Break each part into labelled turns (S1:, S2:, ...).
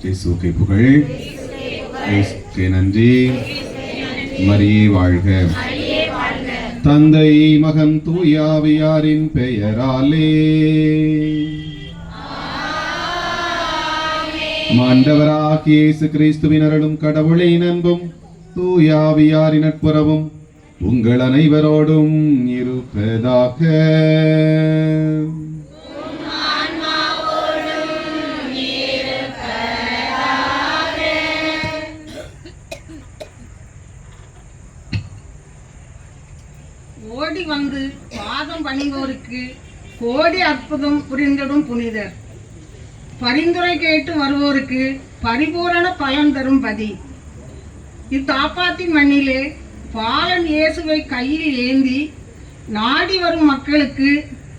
S1: இயேசுவுக்கே புகழ், இயேசுவுக்கே நன்றி. மரியே வாழ்க. தந்தை மகன் தூய ஆவியாரின் பெயராலே ஆண்டவராகிய இயேசு கிறிஸ்துவின் அருளும் கடவுளின் அன்பும் தூய ஆவியாரின் நட்புறவும் உங்கள் அனைவரோடும் இருப்பதாக.
S2: ஓடி வந்து பாதம் பணிவோருக்கு கோடி அற்புதம் புரிந்திடும் புனிதர். பரிந்துரை கேட்டு வருவோருக்கு பரிபூரண பலன் தரும் பதி. இத்தாப்பாத்தின் மண்ணிலே பாலன் இயேசுவை கையில் ஏந்தி நாடி வரும் மக்களுக்கு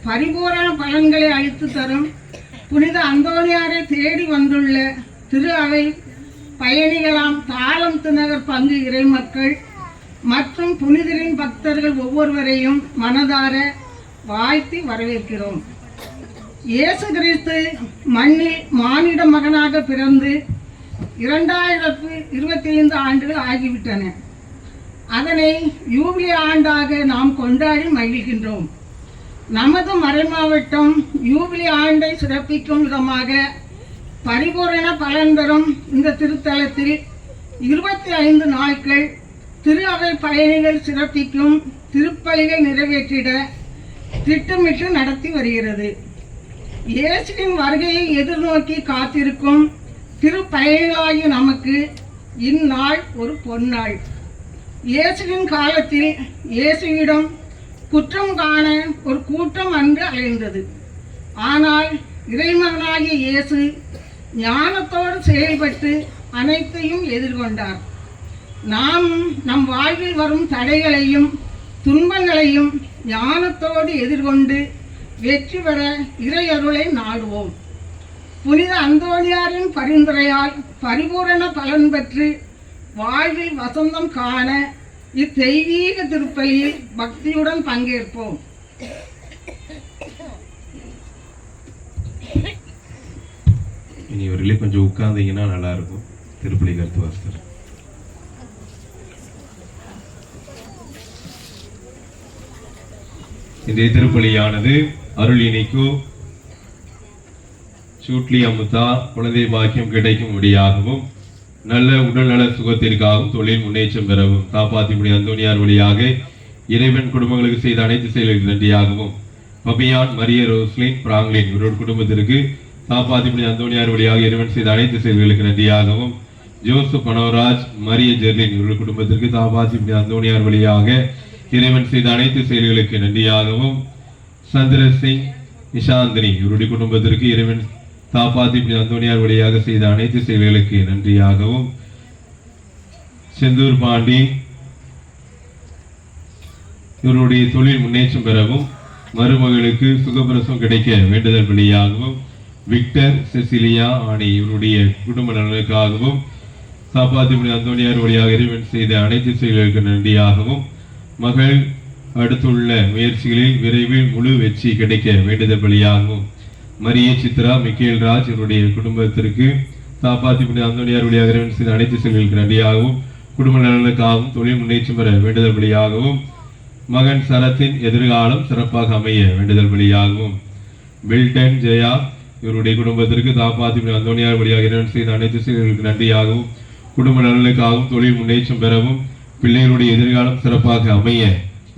S2: பரிபூரண பலன்களை அளித்து தரும் புனித அந்தோனியாரை தேடி வந்துள்ள திரு அவை பயணிகளாம் தாளம் தினகர் பங்கு இறைமக்கள் மற்றும் புனிதரின் பக்தர்கள் ஒவ்வொருவரையும் மனதார வாழ்த்தி வரவேற்கிறோம். இயேசு கிறிஸ்து மண்ணில் மானிட மகனாக பிறந்து 2025 ஆண்டுகள் ஆகிவிட்டன. அதனை யூபிலி ஆண்டாக நாம் கொண்டாடி மகிழ்கின்றோம். நமது மறைமாவட்டம் யூபிலி ஆண்டை சிறப்பிக்கும் விதமாக பரிபூரண பலன் தரும் இந்த திருத்தலத்தில் 25 நாட்கள் திரு அவை பயணிகள் சிறப்பிக்கும் திருப்பலிகள் நிறைவேற்றிட திட்டமிட்டு நடத்தி வருகிறது. இயேசுவின் வருகையை எதிர்நோக்கி காத்திருக்கும் திருப்பயணிகளாகிய நமக்கு இந்நாள் ஒரு பொன்னாள். இயேசுவின் காலத்தில் இயேசுவிடம் குற்றம் காண ஒரு கூட்டம் அன்று அலைந்தது. ஆனால் இறைமகனாகிய இயேசு ஞானத்தோடு செயல்பட்டு அனைத்தையும் எதிர்கொண்டார். நாம் நம் வாழ்வில் வரும் தடைகளையும் துன்பங்களையும் ஞானத்தோடு எதிர்கொண்டு வெற்றி பெற இறையருளை நாடுவோம். புனித அந்தோனியாரின் பரிந்துரையால் பரிபூரண பலன் பெற்று வாழ்வில் வசந்தம் காண இத்தெய்வீக திருப்பலியில் பக்தியுடன் பங்கேற்போம்.
S1: இனிவர்களே கொஞ்சம் உட்கார்ந்தீங்கன்னா நல்லா இருக்கும். திருப்பலி கருத்து வாசகர். இன்றைய திருப்பலியானது அருளினிக்கு சூட்லி அமுதா குழந்தை பாக்கியம் கிடைக்கும் முடியாகவும் நல்ல உடல்நல சுகத்திற்காகவும் தொழில் முன்னேற்றம் பெறவும் காப்பாத்திமுடி அந்தோனியார் வழியாக இறைவன் குடும்பங்களுக்கு செய்த அனைத்து செயல்களுக்கு நன்றியாகவும் பபியான் மரிய ரோஸ்லின் பிராங்க்லின் இவரோட குடும்பத்திற்கு காப்பாத்திமுடி அந்தோனியார் வழியாக இறைவன் செய்த அனைத்து செயல்களுக்கு நன்றியாகவும் ஜோசப் மனோராஜ் மரிய ஜெர்லின் இவரோட குடும்பத்திற்கு காப்பாத்திமுடி அந்தோனியார் வழியாக இறைவன் செய்த அனைத்து செயல்களுக்கு நன்றியாகவும் சந்திரசிங் நிஷாந்தினி இவருடைய குடும்பத்திற்கு இறைவன் காப்பாத்தி அந்தோனியார் வழியாக செய்த அனைத்து செயல்களுக்கு நன்றியாகவும் செந்தூர் பாண்டி இவருடைய தொழில் முன்னேற்றம் பெறவும் மருமகளுக்கு சுகப்பிரசவம் கிடைக்க வேண்டுதல் வழியாகவும் விக்டர் செசிலியா ஆணி இவருடைய குடும்ப நலனுக்காகவும் காப்பாத்தி அந்தோனியார் வழியாக இறைவன் செய்த அனைத்து செயல்களுக்கு நன்றியாகவும் மகள் அடுத்துள்ள முயற்சிகளில் விரைவில் முழு வெற்றி கிடைக்க வேண்டுதல் பலியாகும். மரிய சித்ரா மிக்கேல் ராஜ் இவருடைய குடும்பத்திற்கு தாப்பாத்தி புனித அந்தோனியார் வழியாக இறைவன் செய்த அனைத்து செயல்களுக்கு நன்றியாகவும் குடும்ப நலனுக்காகவும் தொழில் முன்னேற்றம் பெற வேண்டுதல் பலியாகவும் மகன் சரத்தின் எதிர்காலம் சிறப்பாக அமைய வேண்டுதல் பலியாகவும் பில்டன் ஜெயா இவருடைய குடும்பத்திற்கு தாப்பாத்தி புனித அந்தோனியார் வழியாக இறைவன் செய்த அனைத்து செயல்களுக்கு நன்றியாகவும் குடும்ப நலனுக்காகவும் தொழில் முன்னேற்றம் பெறவும் பிள்ளைகளுடைய எதிர்காலம் சிறப்பாக அமைய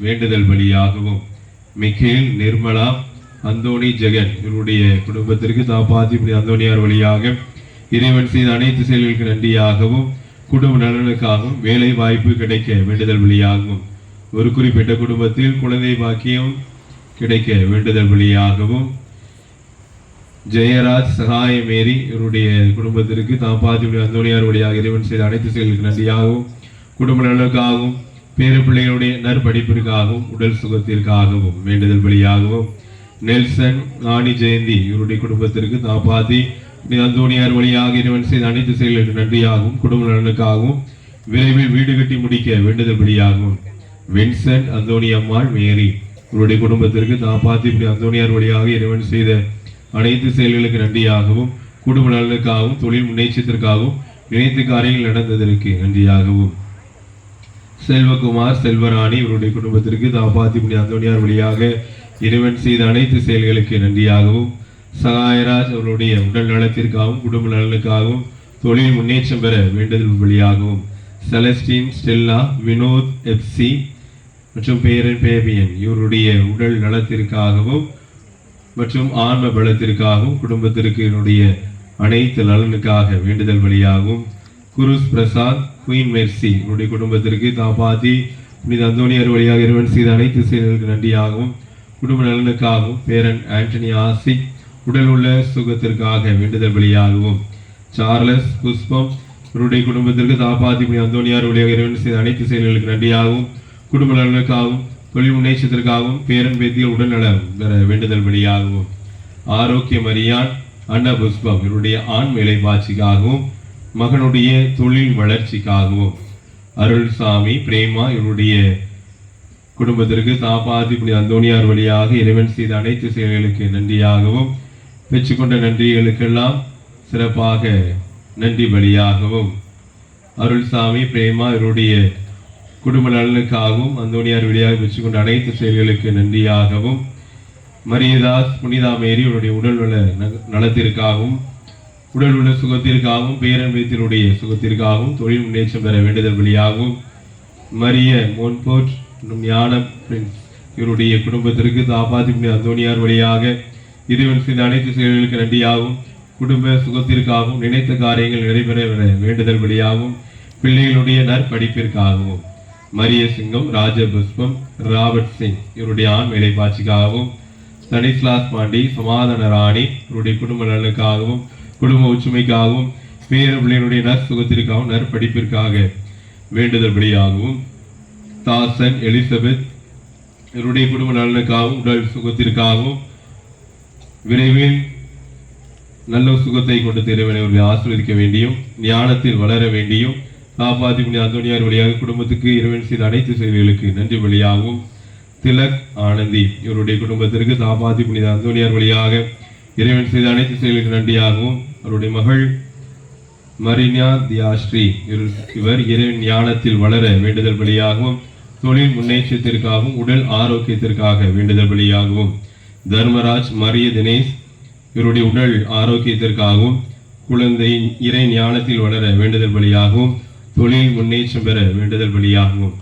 S1: வேண்டுதல் பலியாகவும் மிக்கேல் நிர்மலா அந்தோணி ஜெகன் இவருடைய குடும்பத்திற்கு தாப்பாத்தி புனித அந்தோனியார் வழியாக இறைவன் செய்த அனைத்து செயல்களுக்கு நன்றியாகவும் குடும்ப நலனுக்காகவும் வேலை வாய்ப்பு கிடைக்க வேண்டுதல் பலியாகவும் ஒரு குறிப்பிட்ட குடும்பத்தில் குழந்தை பாக்கியம் கிடைக்க வேண்டுதல் பலியாகவும் ஜெயராஜ் சகாயமேரி இவருடைய குடும்பத்திற்கு தாப்பாத்தி புனித அந்தோனியார் வழியாக இறைவன் செய்த அனைத்து செயல்களுக்கு நன்றியாகவும் குடும்ப நலனுக்காகவும் பேர பிள்ளைகளுடைய நற்படிப்பிற்காகவும் உடல் சுகத்திற்காகவும் வேண்டுதல் பலியாகவும் நெல்சன் ராணி ஜெயந்தி இவருடைய குடும்பத்திற்கு தாப்பாத்தி புனித அந்தோனியார் வழியாக இறைவன் செய்த அனைத்து செயல்களுக்கு நன்றியாகவும் குடும்ப நலனுக்காகவும் விரைவில் வீடு கட்டி முடிக்க வேண்டுதல் பலியாகவும் வின்சென்ட் அந்தோனி அம்மாள் மேரி இவருடைய குடும்பத்திற்கு தாப்பாத்தி புனித அந்தோனியார் வழியாக இறைவன் செய்த அனைத்து செயல்களுக்கு நன்றியாகவும் குடும்ப நலனுக்காகவும் தொழில் முன்னேற்றத்திற்காகவும் நினைத்த காரியங்கள் நடந்ததற்கு நன்றியாகவும் செல்வகுமார் செல்வராணி இவருடைய குடும்பத்திற்கு தாப்பாத்தி புனித அந்தோனியார் வழியாக இறைவன் செய்த அனைத்து செயல்களுக்கு நன்றியாகவும் சகாயராஜ் அவருடைய உடல் நலத்திற்காகவும் குடும்ப நலனுக்காகவும் தொழில் முன்னேற்றம் பெற வேண்டுதல் வழியாகவும் செலஸ்டின் ஸ்டெல்லா வினோத் எப்சி மற்றும் பேரன் பேபியன் இவருடைய உடல் நலத்திற்காகவும் மற்றும் ஆன்ம பலத்திற்காகவும் குடும்பத்திற்கு என்னுடைய அனைத்து நலனுக்காக வேண்டுதல் வழியாகவும் குருஸ் பிரசாத் குயின் மெர்சி இவருடைய குடும்பத்திற்கு தாப்பாத்தி புனித அந்தோனியார் வழியாக இறைவன் செய்த அனைத்து செயல்களுக்கு நன்றியாகவும் குடும்ப நலனுக்காகவும் பேரன் ஆண்டனி ஆசிக் உடல் உள்ள சுகத்திற்காக வேண்டுதல் வழியாகவும் சார்லஸ் புஷ்பம் இவருடைய குடும்பத்திற்கு தாப்பாத்தி புனித அந்தோனியார் வழியாக இறைவன் செய்த அனைத்து செயல்களுக்கு நன்றியாகவும் குடும்ப நலனுக்காகவும் தொழில் முன்னேற்றத்திற்காகவும் பேரன் பேத்திய உடல் நலம் பெற வேண்டுதல் வழியாகவும் ஆரோக்கிய மரியான் அன்ன புஷ்பம் இவருடைய ஆண் வேலை பாட்சிக்காகவும் மகனுடைய தொழில் வளர்ச்சிக்காகவும் அருள்சாமி பிரேமா இவருடைய குடும்பத்திற்கு தாப்பாத்தி புனித அந்தோனியார் வழியாக இறைவன் செய்த அனைத்து செயல்களுக்கு நன்றியாகவும் பெற்றுக்கொண்ட நன்றிகளுக்கெல்லாம் சிறப்பாக நன்றி பலியாகவும் அருள்சாமி பிரேமா இவருடைய குடும்ப நலனுக்காகவும் அந்தோனியார் வழியாக பெற்றுக்கொண்ட அனைத்து செயல்களுக்கு நன்றியாகவும் மரியதாஸ் புனிதா மேரி இவருடைய உடல் உள்ள நலத்திற்காகவும் உடல் உள்ள சுகத்திற்காகவும் பேரன் பேத்தினுடைய சுகத்திற்காகவும் தொழில் முன்னேற்றம் பெற வேண்டுதல் வழியாகவும் மரிய மோன்போர்ட் ஞான பிரின்ஸ் இவருடைய குடும்பத்திற்கு தாப்பாத்தி புனித அந்தோனியார் வழியாக இறைவன் செய்த அனைத்து செயல்களுக்கு நன்றியாகவும் குடும்ப சுகத்திற்காகவும் நினைத்த காரியங்கள் நிறைவேற வேண்டுதல் வழியாகவும் பிள்ளைகளுடைய நற்படிப்பிற்காகவும் மரிய சிங்கம் ராஜபுஷ்பம் ராபர்ட் சிங் இவருடைய ஆண் வேலை பாட்சிக்காகவும் ஸ்டனிஸ்லாஸ் பாண்டி சமாதான ராணி இவருடைய குடும்ப நலனுக்காகவும் குடும்ப ஒற்றுமைக்காகவும் பேர பிள்ளைகளுடைய நற்சுகத்திற்காகவும் நற்படிப்பிற்காக வேண்டுதல் வழியாகவும் தாசன் எலிசபெத் இவருடைய குடும்ப நலனுக்காகவும் உடல் சுகத்திற்காகவும் விரைவில் நல்ல சுகத்தை கொண்டு இறைவனை அவர்களை ஆசீர்வதிக்க வேண்டியும் ஞானத்தில் வளர வேண்டியும் தாப்பாத்தி புனித அந்தோனியார் வழியாக குடும்பத்துக்கு இறைவன் செய்த அனைத்து செயல்களுக்கு நன்றி வழியாகவும் திலக் ஆனந்தி இவருடைய குடும்பத்திற்கு தாப்பாத்தி புனித அந்தோனியார் வழியாக இறைவன் செய்த அனைத்து செயல்களுக்கு நன்றியாகவும் அவருடைய மகள் மரினா தியாஸ்ரீ இவர் இறைவன் ஞானத்தில் வளர வேண்டுதல் வழியாகவும் தொழில் முன்னேற்றத்திற்காகவும் உடல் ஆரோக்கியத்திற்காக வேண்டுதல் வழியாகவும் தர்மராஜ் மரிய தினேஷ் இவருடைய உடல் ஆரோக்கியத்திற்காகவும் குழந்தை இறை ஞானத்தில் வளர வேண்டுதல் வழியாகவும் தொழில் முன்னேற்றம் பெற வேண்டுதல் வழியாகவும்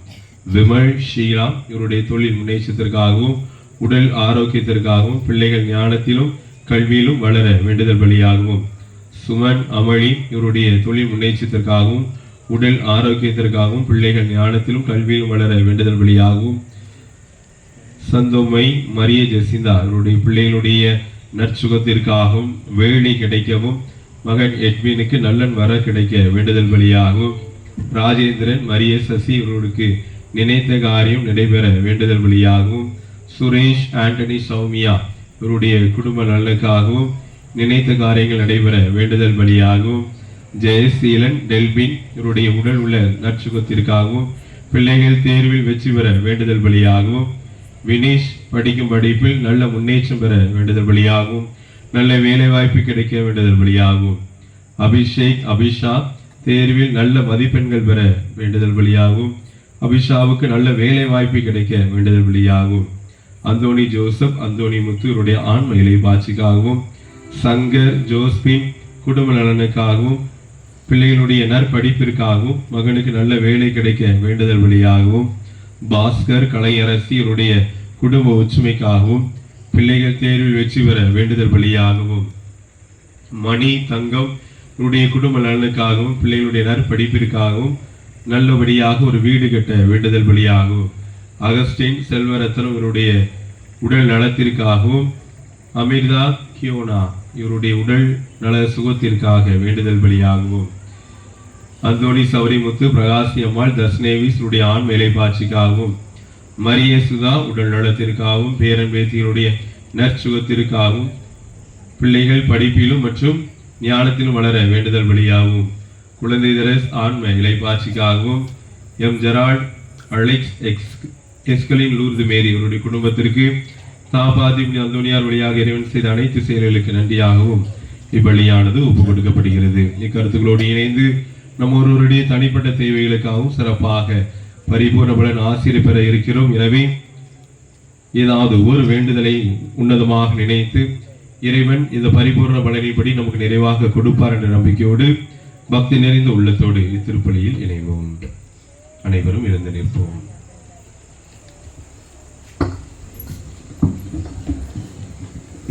S1: விமல் ஸ்ரீராம் இவருடைய தொழில் முன்னேற்றத்திற்காகவும் உடல் ஆரோக்கியத்திற்காகவும் பிள்ளைகள் ஞானத்திலும் கல்வியிலும் வளர வேண்டுதல் வழியாகவும் சுமன் அமளி இவருடைய தொழில் முன்னேற்றத்திற்காகவும் உடல் ஆரோக்கியத்திற்காகவும் பிள்ளைகள் ஞானத்திலும் கல்வியிலும் வளர வேண்டுதல் வழியாகவும் சந்தோமை மரிய ஜெசிந்தா இவருடைய பிள்ளைகளுடைய நற்சுகத்திற்காகவும் வேலை கிடைக்கவும் மகன் எட்வினுக்கு நல்லன் வர கிடைக்க வேண்டுதல் வழியாகவும் ராஜேந்திரன் மரிய சசி இவர்களுக்கு நினைத்த காரியம் நடைபெற வேண்டுதல் வழியாகவும் சுரேஷ் ஆண்டனி சௌமியா இவருடைய குடும்ப நலனுக்காகவும் நினைத்த காரியங்கள் நடைபெற வேண்டுதல் வழியாகவும் ஜெயசீலன் டெல்பின் இவருடைய உடல் உள்ள நற்சுகத்திற்காகவும் பிள்ளைகள் தேர்வில் வெற்றி பெற வேண்டுதல் பலியாகவும், வினீஷ் படிக்கும் படிப்பில் நல்ல முன்னேற்றம் பெற வேண்டுதல் பலியாகவும், நல்ல வேலை வாய்ப்பு கிடைக்க வேண்டுதல் பலியாகவும், அபிஷேக் அபிஷா தேர்வில் நல்ல மதிப்பெண்கள் பெற வேண்டுதல் பலியாகவும், அபிஷாவுக்கு நல்ல வேலை வாய்ப்பு கிடைக்க வேண்டுதல் பலியாகவும், அந்தோணி ஜோசப் அந்தோணி முத்துருடைய ஆன்ம இலைப்பாட்சிக்காகவும், சங்கர் ஜோஸ்பின் குடும்ப நலனுக்காகவும், பிள்ளைகளுடைய நற்படிப்பிற்காகவும், மகனுக்கு நல்ல வேலை கிடைக்க வேண்டுதல் வழியாகவும், பாஸ்கர் கலையரசியருடைய குடும்ப ஒற்றுமைக்காகவும், பிள்ளைகள் தேர்வில் வெற்றி பெற வேண்டுதல் வழியாகவும், மணி தங்கம் இவருடைய குடும்ப நலனுக்காகவும், பிள்ளைகளுடைய நற்படிப்பிற்காகவும், நல்லபடியாக ஒரு வீடு கட்ட வேண்டுதல் வழியாகவும், அகஸ்டின் செல்வரத்னம் இவருடைய உடல் நலத்திற்காகவும், அமிர்தா கியோனா இவருடைய உடல் நல சுகத்திற்காக வேண்டுதல் பலியாகவும், அந்தோணி சௌரிமுத்து பிரகாசி அம்மாள் தர்ஷனேவிஸ் உடைய ஆண் மேலைப்பாட்சிக்காகவும், மரிய சுதா உடல் நலத்திற்காகவும், பேரன் பேத்திகளுடைய நற்சுகத்திற்காகவும், பிள்ளைகள் படிப்பிலும் மற்றும் ஞானத்திலும் வளர வேண்டுதல் பலியாகவும், குழந்தை தரஸ் ஆன்ம இலைப்பாட்சிக்காகவும், எம் ஜெரால்ட் அலெக்ஸ் எஸ்கலின் லூர்து மேரி இவருடைய குடும்பத்திற்கு தாபாதி அந்தோனியார் வழியாக இறைவன் செய்த அனைத்து செயல்களுக்கு நன்றியாகவும் இப்பலியானது ஒப்பு கொடுக்கப்படுகிறது. இக்கருத்துக்களோடு இணைந்து நம்ம ஒருவருடைய தனிப்பட்ட தேவைகளுக்காகவும் சிறப்பாக பரிபூர்ண பலன் ஆசிரியர் பெற இருக்கிறோம். எனவே ஏதாவது ஒரு வேண்டுதலை உன்னதமாக நினைத்து இறைவன் இந்த பரிபூர்ண பலனின்படி நமக்கு நிறைவாக கொடுப்பார் என்ற நம்பிக்கையோடு பக்தி நிறைந்த உள்ளத்தோடு இத்திருப்பலியில் இணைவோம். அனைவரும் எழுந்து நிற்போம்.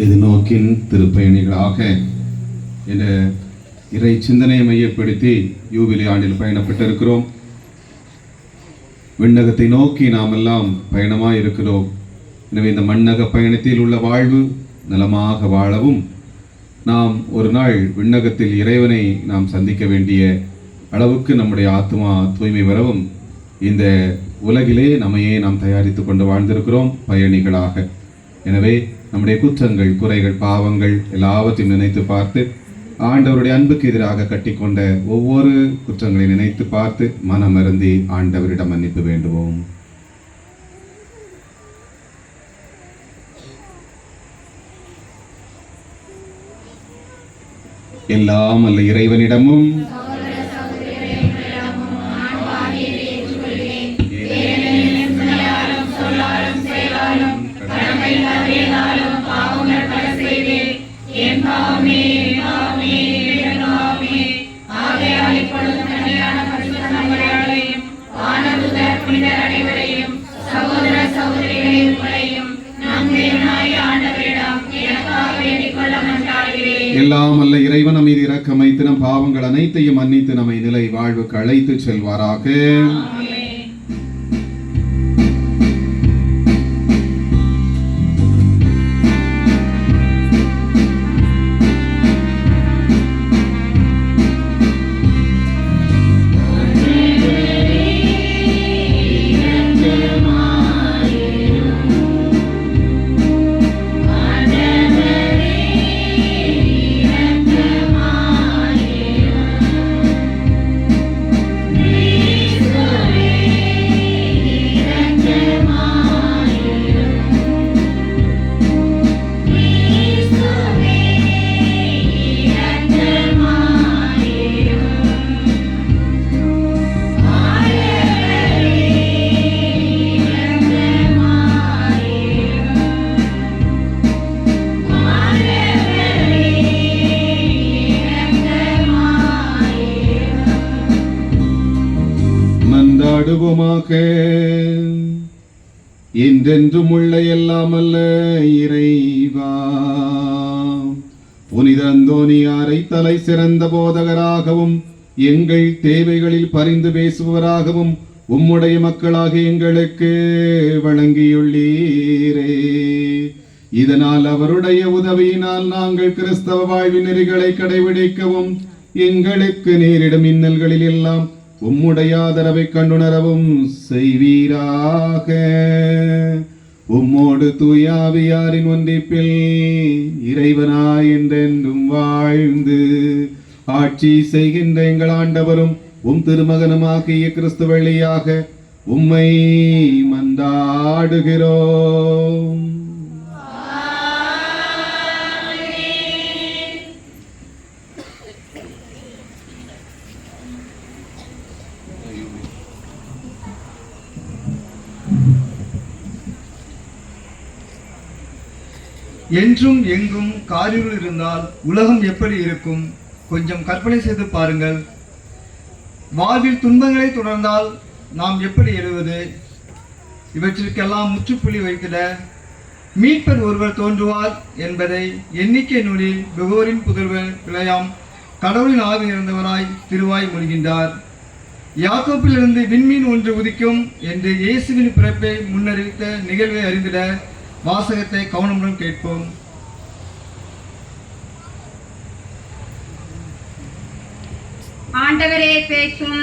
S3: எதிர்நோக்கின் திருப்பயணிகளாக என்ற இறை சிந்தனையை மையப்படுத்தி யூபிலி ஆண்டில் பயணப்பட்டிருக்கிறோம். விண்ணகத்தை நோக்கி நாம் எல்லாம் பயணமாய் இருக்கிறோம். எனவே இந்த மண்ணக பயணத்தில் உள்ள வாழ்வு நலமாக வாழவும், நாம் ஒரு நாள் விண்ணகத்தில் இறைவனை நாம் சந்திக்க வேண்டிய அளவுக்கு நம்முடைய ஆத்மா தூய்மை பெறவும் இந்த உலகிலே நம்மையே நாம் தயாரித்து கொண்டு வாழ்ந்திருக்கிறோம் பயணிகளாக. எனவே நம்முடைய குற்றங்கள், குறைகள், பாவங்கள் எல்லாவற்றையும் நினைத்து பார்த்து ஆண்டவருடைய அன்புக்கு எதிராக கட்டிக்கொண்ட ஒவ்வொரு குற்றங்களை நினைத்து பார்த்து மனமருந்தி ஆண்டவரிடம் மன்னிப்பு வேண்டுவோம். எல்லாம் அல்ல இறைவனிடமும் எல்லாம் அல்ல இறைவன் மீது இரக்கம் வைத்து நம் பாவங்கள் அனைத்தையும் மன்னித்து நம்மை நிலை வாழ்வுக்கு அழைத்து செல்வாராக. மன்றாடுவோமாக. என்றென்றும் உள்ள எல்லாம் அல்ல இறைவா, புனித அந்தோனியாரை தலை சிறந்த போதகராகவும் எங்கள் தேவைகளில் பரிந்து பேசுபவராகவும் உம்முடைய மக்களாக எங்களுக்கு வழங்கியுள்ளீரே. இதனால் அவருடைய உதவியினால் நாங்கள் கிறிஸ்தவ வாழ்வின் நெறிகளை கடைபிடிக்கவும் எங்களுக்கு நேரிடும் இன்னல்களில் எல்லாம் உம்முடைய ஆதரவை கண்டுணரவும் செய்வீராக. உம்மோடு தூயாவியாரின் ஒன்றிப்பில் இறைவனாய் என்றென்றும் வாழ்ந்து ஆட்சி செய்கின்ற எங்கள் ஆண்டவரும் உம் திருமகனுமாகிய கிறிஸ்து வழியாக உம்மை மன்றாடுகிறோம்.
S4: என்றும் எங்கும் காரிருள் இருந்தால் உலகம் எப்படி இருக்கும்? கொஞ்சம் கற்பனை செய்து பாருங்கள். வாழ்வில் துன்பங்களை தொடர்ந்தால் நாம் எப்படி எழுவது? இவற்றிற்கெல்லாம் முற்றுப்புள்ளி வைத்திட மீட்பர் ஒருவர் தோன்றுவார் என்பதை எண்ணிக்கை நூலில் பெகோரின் புதல்வர் பிழையாம் கடவுளின் ஆவி இருந்தவராய் திருவாய் மொழிகின்றார். யாக்கோப்பிலிருந்து விண்மீன் ஒன்று உதிக்கும் என்று இயேசுவின் பிறப்பை முன்னறிவித்த நிகழ்வை அறிந்திட வாசகத்தை கவனமுடன் கேட்போம்.
S5: ஆண்டவரே பேசும்,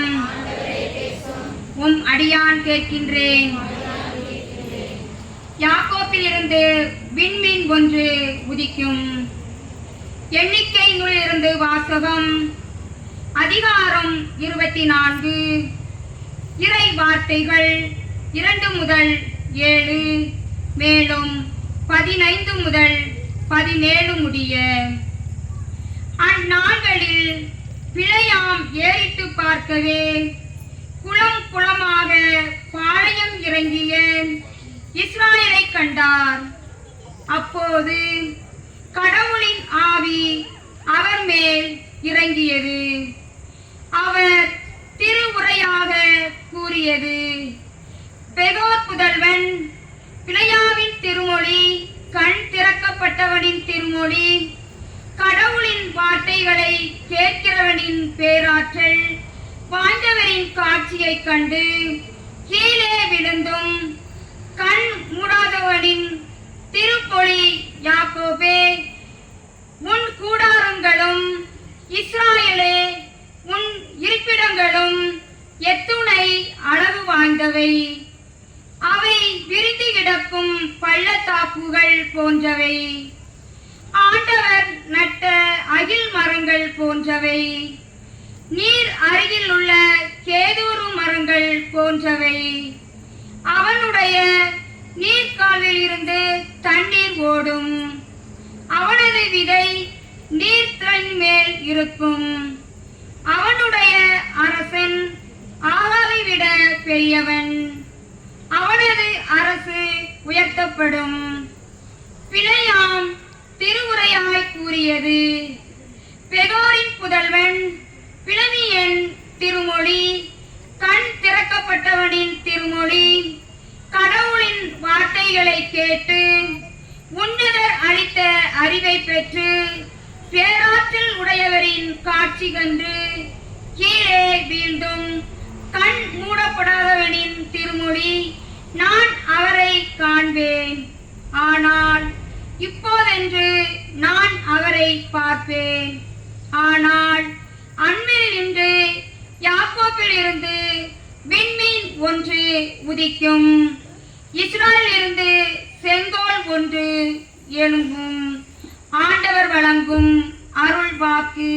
S5: உம் அடியான் கேட்கின்றேன். யாக்கோப்பில் இருந்து விண்மீன் ஒன்று உதிக்கும். எண்ணிக்கை நூலிலிருந்து வாசகம். அதிகாரம் 24. இறை வார்த்தைகள் 2 முதல் 7, மேலும் 15 முதல் 17 முடிய. அந்நாள்களில் பிழையாம் ஏறிட்டு பார்க்கவே குளம் குளமாக பாளையம் இறங்கிய இஸ்ராயலை கண்டார். அப்போது கடவுளின் ஆவி அவர் மேல் இறங்கியது. அவர் திருவுரையாக கூறியது: பெகோர் புதல்வன் பிழையாவின் திருமொழி, கண் திறக்கப்பட்டவனின் திருமொழி, கடவுளின் வார்த்தைகளை கேட்கிறவனின் பேராற்றல் வாய்ந்தவரின் காட்சியை கண்டு கீழே விழுந்தும் கண் மூடாதவனின் திருப்பொழி. யாக்கோபே, உன் கூடாரங்களும் இஸ்ராயலே, உன் இருப்பிடங்களும் எத்துணை அளவு வாய்ந்தவை. அவை விரிந்து கிடக்கும் பள்ளத்தாக்குகள் போன்றவை. ஆண்டவர் நட்ட அகில் மரங்கள் போன்றவை. நீர் அருகில் உள்ள கேதூரு மரங்கள் போன்றவை. அவனுடைய நீர்க்காலில் இருந்து தண்ணீர் ஓடும். அவனது விதை நீர்த்தன் மேல் இருக்கும். அவனுடைய அரசன் ஆகாவை விட பெரியவன். அவனது அரசு உயர்த்தப்படும். பிழையாம் திருவுரையாய் கூறியது: பெகோரின் புதல்வன் பிளவியன் திருமொழி, கண் திறக்கப்பட்டவனின் திருமொழி, கடவுளின் வார்த்தைகளை கேட்டு உன்னதர் அளித்த அறிவை பெற்று பேராற்றல் உடையவரின் காட்சி கண்டு கீழே வீழ்ந்தும் கண் மூடப்படாதவனின் திருமொழி. நான் அவரை காண்பேன், ஆனால் இப்போதென்று நான் அவரை பார்ப்பேன். ஆனால் அண்மையில் நின்று யாக்கோப்பில் இருந்து விண்மீன் ஒன்று உதிக்கும். இஸ்ராயலில் இருந்து செங்கோல் ஒன்று எழும்பும். ஆண்டவர் வழங்கும் அருள் வாக்கு.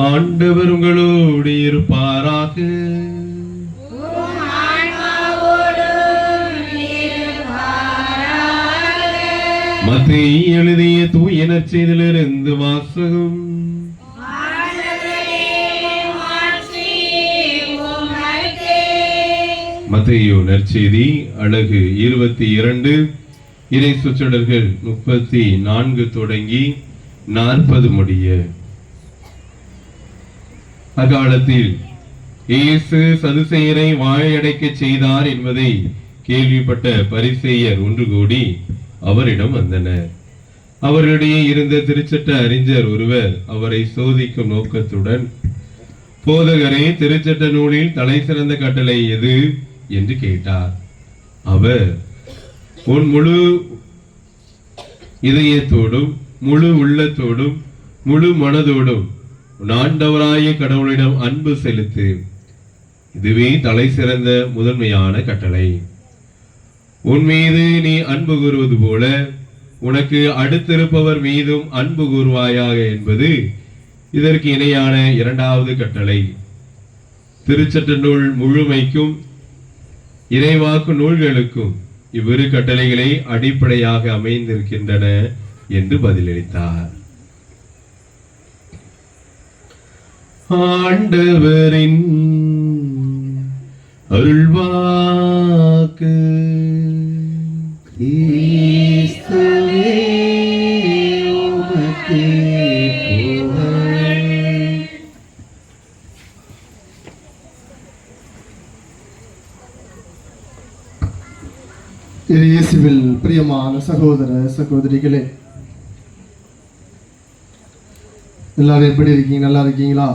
S1: ஆண்டவர் உங்களோடு இருப்பாராக. மத்தேயு எழுதிய தூய நற்செய்தியிலிருந்து வாசகம். மத்தேயு நற்செய்தி அழகு 22 இறை சொற்றொடர்கள் 34 தொடங்கி 40 முடிய. அக்காலத்தில் இயேசு சதுசேயரை வாயடைக்கச் செய்தார் என்பதை கேள்விப்பட்ட பரிசேயர் ஒன்று கூடி அவரிடம் வந்தனர். அவர்களிடையே இருந்த திருச்சட்ட அறிஞர் ஒருவர் அவரை சோதிக்கும் நோக்கத்துடன், போதகரே, திருச்சட்ட நூலில் தலை சிறந்த கட்டளை எது என்று கேட்டார். அவர், உன் முழு இதயத்தோடும் முழு உள்ளத்தோடும் முழு மனதோடும் உன் ஆண்டவராய கடவுளிடம் அன்பு செலுத்து, இதுவே தலை சிறந்த முதன்மையான கட்டளை. உன் மீது நீ அன்பு கூறுவது போல உனக்கு அடுத்திருப்பவர் மீதும் அன்பு கூறுவாயாக என்பது இதற்கு இணையான இரண்டாவது கட்டளை. திருச்சட்ட நூல் முழுமைக்கும் இறைவாக்கு நூல்களுக்கும் இவ்விரு கட்டளைகளை அடிப்படையாக அமைந்திருக்கின்றன என்று பதிலளித்தார். ஆண்டவரின் அருள்வாக்கு.
S6: இயேசுவில் பிரியமான சகோதர சகோதரிகளே, எல்லாரும் எப்படி இருக்கீங்க? நல்லா இருக்கீங்களா?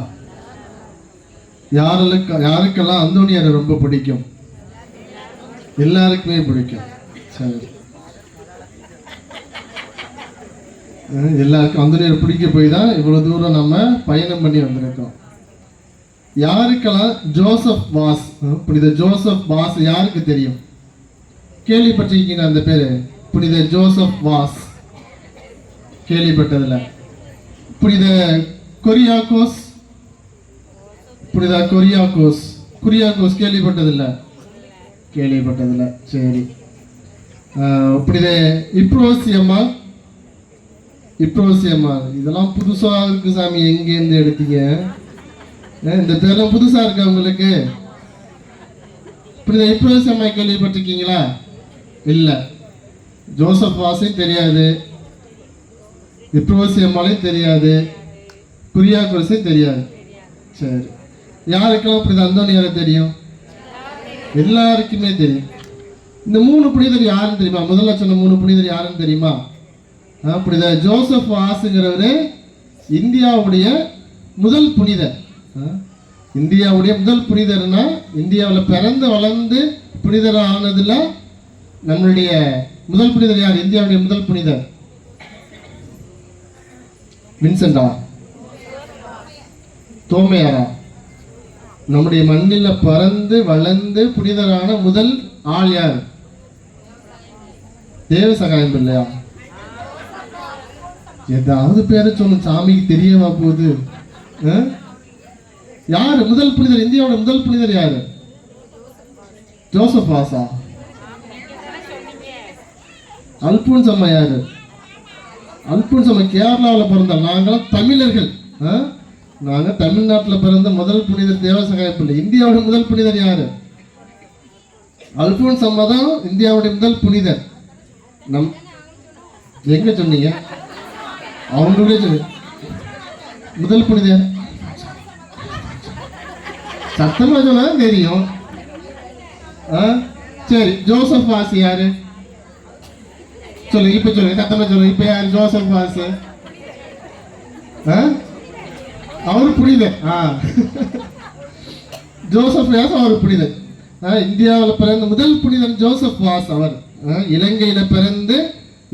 S6: யாருக்கெல்லாம் அந்தோனியாரை ரொம்ப பிடிக்கும்? எல்லாருக்குமே பிடிக்கும். சரி, எல்லாருக்கும் அந்தோனியாரை பிடிக்க போய் தான் இவ்வளவு தூரம் நம்ம பயணம் பண்ணி வந்திருக்கோம். யாருக்கெல்லாம் ஜோசப் வாஸ், புனித ஜோசப் வாஸ் யாருக்கு தெரியும்? கேள்விப்பட்டிருக்கீங்க அந்த பேரு? புனித ஜோசப் வாஸ் கேள்விப்பட்டதில்ல. புனித கொரியாக்கோஸ், புனித குரியாக்கோஸ் கேள்விப்பட்டதில்ல? கேள்விப்பட்டதில்ல. சரி. புனித இப்ரோசியம்மா, இதெல்லாம் புதுசா இருக்கு சாமி, எங்கேருந்து எடுத்தீங்க? இந்த பேர்லாம் புதுசா இருக்கு உங்களுக்கு? புனித இப்ரோசியம்மா கேள்விப்பட்டிருக்கீங்களா? இல்லை. ஜோசப் வாஸையும் தெரியாது, இப்ரோசியம்மாலையும் தெரியாது, குரியாக்கோஸையும் தெரியாது. சரி, யாருக்கெல்லாம் புனித அந்தோனியாரை தெரியும்? எல்லாருக்குமே தெரியும். இந்த 3 புனிதர் யாருன்னு தெரியுமா? முதல்ல சொன்ன 3 புனிதர் யாருன்னு தெரியுமா? புனித ஜோசப் வாஸுங்கிறவரு இந்தியாவுடைய முதல் புனிதர். இந்தியாவுடைய முதல் புனிதர்னா, இந்தியாவில் பிறந்து வளர்ந்து புனிதர் ஆனதுல நம்மளுடைய முதல் புனிதர் யார்? இந்தியாவுடைய முதல் புனிதர் வின்சென்டா? தோமையாரா? நம்முடைய மண்ணில் பறந்து வளர்ந்து புனிதரான முதல் ஆள் யார்? தேவ சகாயம் இல்லையா? ஏதாவது பேரை சொல்லு, சாமிக்கு தெரியவா போகுது? யாரு முதல் புனிதர்? இந்தியாவோட முதல் புனிதர் யாரு? ஜோசப் வாஸா? அல்போன்ஸ் அம்மா யாரு? அல்போன்ஸ் அம்மா கேரளாவில் பிறந்தார். நாங்களாம் தமிழர்கள், நாங்க தமிழ்நாட்டில் பிறந்த முதல் புனிதர் தேவசகாய பிள்ளை. இந்தியாவுடைய முதல் புனிதர் யாரு? அல்போன்ஸ் அம்மா தான் இந்தியாவுடைய முதல் புனிதர். எங்க சொன்னீங்க? அவங்களுடைய சொல்லு முதல் புனிதர். சத்தமா சொன்னா தெரியும். சரி, ஜோசப் வாஸ் யாரு? சொல்லு, இப்ப சொல்லு, சத்தமா சொல்லு. இப்ப யாரு ஜோசப் வாஸ்? அவர் புனிதர். ஜோசப் வாஸ் அவர் புனிதர். இந்தியாவில் பிறந்த முதல் புனிதர் ஜோசப் வாஸ். அவர் இலங்கையில பிறந்து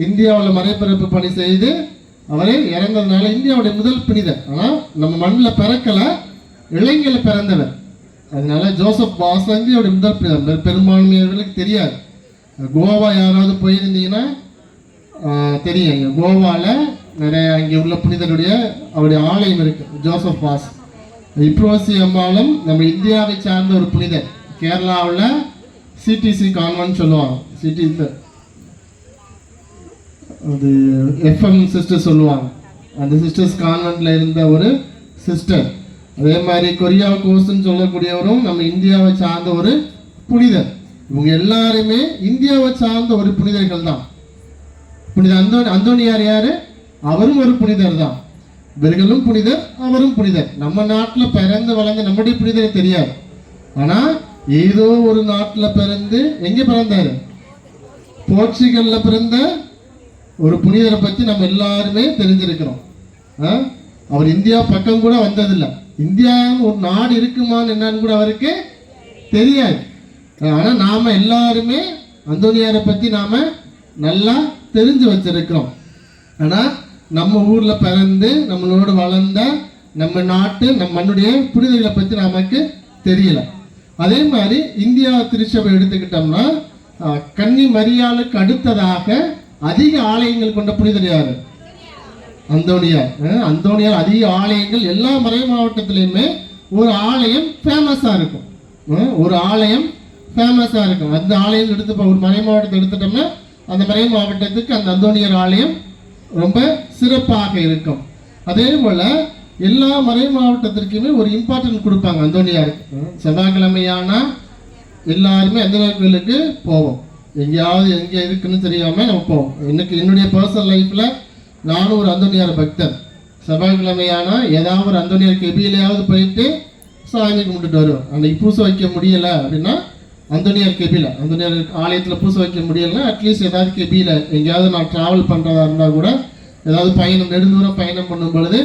S6: இந்தியாவில் மறைபிறப்பு பணி செய்து அவரே இறந்ததுனால இந்தியாவுடைய முதல் புனிதர். ஆனால் நம்ம மண்ணில் பிறக்கல, இலங்கையில பிறந்தவர். அதனால ஜோசப் வாஸ் இந்தியாவுடைய முதல் புனிதர். பெரும்பான்மையவர்களுக்கு தெரியாது. கோவா யாராவது போயிருந்தீங்கன்னா தெரியும். கோவாவில் நிறைய அங்கே உள்ள புனிதருடைய அவருடைய ஆலயம் இருக்கு. ஜோசப் வாஸ் இப்ரோசி அம்மாளும் நம்ம இந்தியாவை சார்ந்த ஒரு புனிதர். கேரளாவில் சிடிசி கான்வென்ட் சொல்லுவாங்க. சிடிசி அது எஃப்எம் சிஸ்டர் சொல்லுவாங்க. அந்த சிஸ்டர்ஸ் கான்வென்ட்ல இருந்த ஒரு சிஸ்டர். அதே மாதிரி கொரியா கோஸ்ன்னு சொல்லக்கூடியவரும் நம்ம இந்தியாவை சார்ந்த ஒரு புனிதர். இவங்க எல்லாருமே இந்தியாவை சார்ந்த ஒரு புனிதர்கள் தான். புனித அந்தோனியார் யாரு? அவரும் ஒரு புனிதர் தான். இவர்களும் புனிதர், அவரும் புனிதர். நம்ம நாட்டில் பிறந்து வளர்ந்து நம்முடைய புனிதரை தெரியாது. ஆனா ஏதோ ஒரு நாட்டில் பிறந்து எங்க பிறந்தாரு? போர்ச்சுகல்ல பிறந்த ஒரு புனிதரை பற்றி நம்ம எல்லாருமே தெரிஞ்சிருக்கிறோம். அவர் இந்தியா பக்கம் கூட வந்ததில்லை. இந்தியா ஒரு நாடு இருக்குமான்னு என்னன்னு கூட அவருக்கு தெரியாது. ஆனால் நாம எல்லாருமே அந்தோனியாரை பற்றி நாம நல்லா தெரிஞ்சு வச்சிருக்கிறோம். ஆனால் நம்ம ஊரில் பிறந்து நம்மளோட வளர்ந்த நம்ம நாட்டு நம்ம மண்ணுடைய புனிதர்களை பற்றி நமக்கு தெரியல. அதே மாதிரி இந்தியா திருச்சபை எடுத்துக்கிட்டோம்னா கன்னி மரியாளுக்கு அடுத்ததாக அதிக ஆலயங்கள் கொண்ட புனிதர் யாரு? அந்தோனியார். அந்தோனியார் அதிக ஆலயங்கள். எல்லா மறை மாவட்டத்திலையுமே ஒரு ஆலயம் ஃபேமஸாக இருக்கும். ஒரு ஆலயம் ஃபேமஸாக இருக்கும். அந்த ஆலயம் எடுத்து ஒரு மறை மாவட்டத்தை எடுத்துட்டோம்னா அந்த மறை மாவட்டத்துக்கு அந்த அந்தோனியார் ஆலயம் ரொம்ப சிறப்பாக இருக்கும். அதே போல் எல்லா மறை மாவட்டத்திற்குமே ஒரு இம்பார்ட்டன்ட் கொடுப்பாங்க அந்தோனியாருக்கு. செவ்வாய்க்கிழமையானா எல்லாருமே அந்தோனியார் கோயிலுக்கு போவோம். எங்கேயாவது எங்கே இருக்குன்னு தெரியாமல் நம்ம போவோம். எனக்கு என்னுடைய பர்சனல் லைஃப்பில் நானும் ஒரு அந்தோனியார் பக்தர். செவ்வாய்க்கிழமையானா ஏதாவது ஒரு அந்தோனியார் கெபியிலையாவது போயிட்டு சாமி கும்பிட்டுட்டு வருவோம். அன்றைக்கி பூசை வைக்க முடியலை அப்படின்னா அந்தோனியார் கெபியில், அந்தோனியார் ஆலயத்தில் பூசை வைக்க முடியலைன்னா அட்லீஸ்ட் ஏதாவது கெபியில் எங்கேயாவது நான் ட்ராவல் பண்ணுறதா இருந்தால் கூட ஏதாவது பயணம் நெடுந்தூரம் பயணம் பண்ணும் பொழுது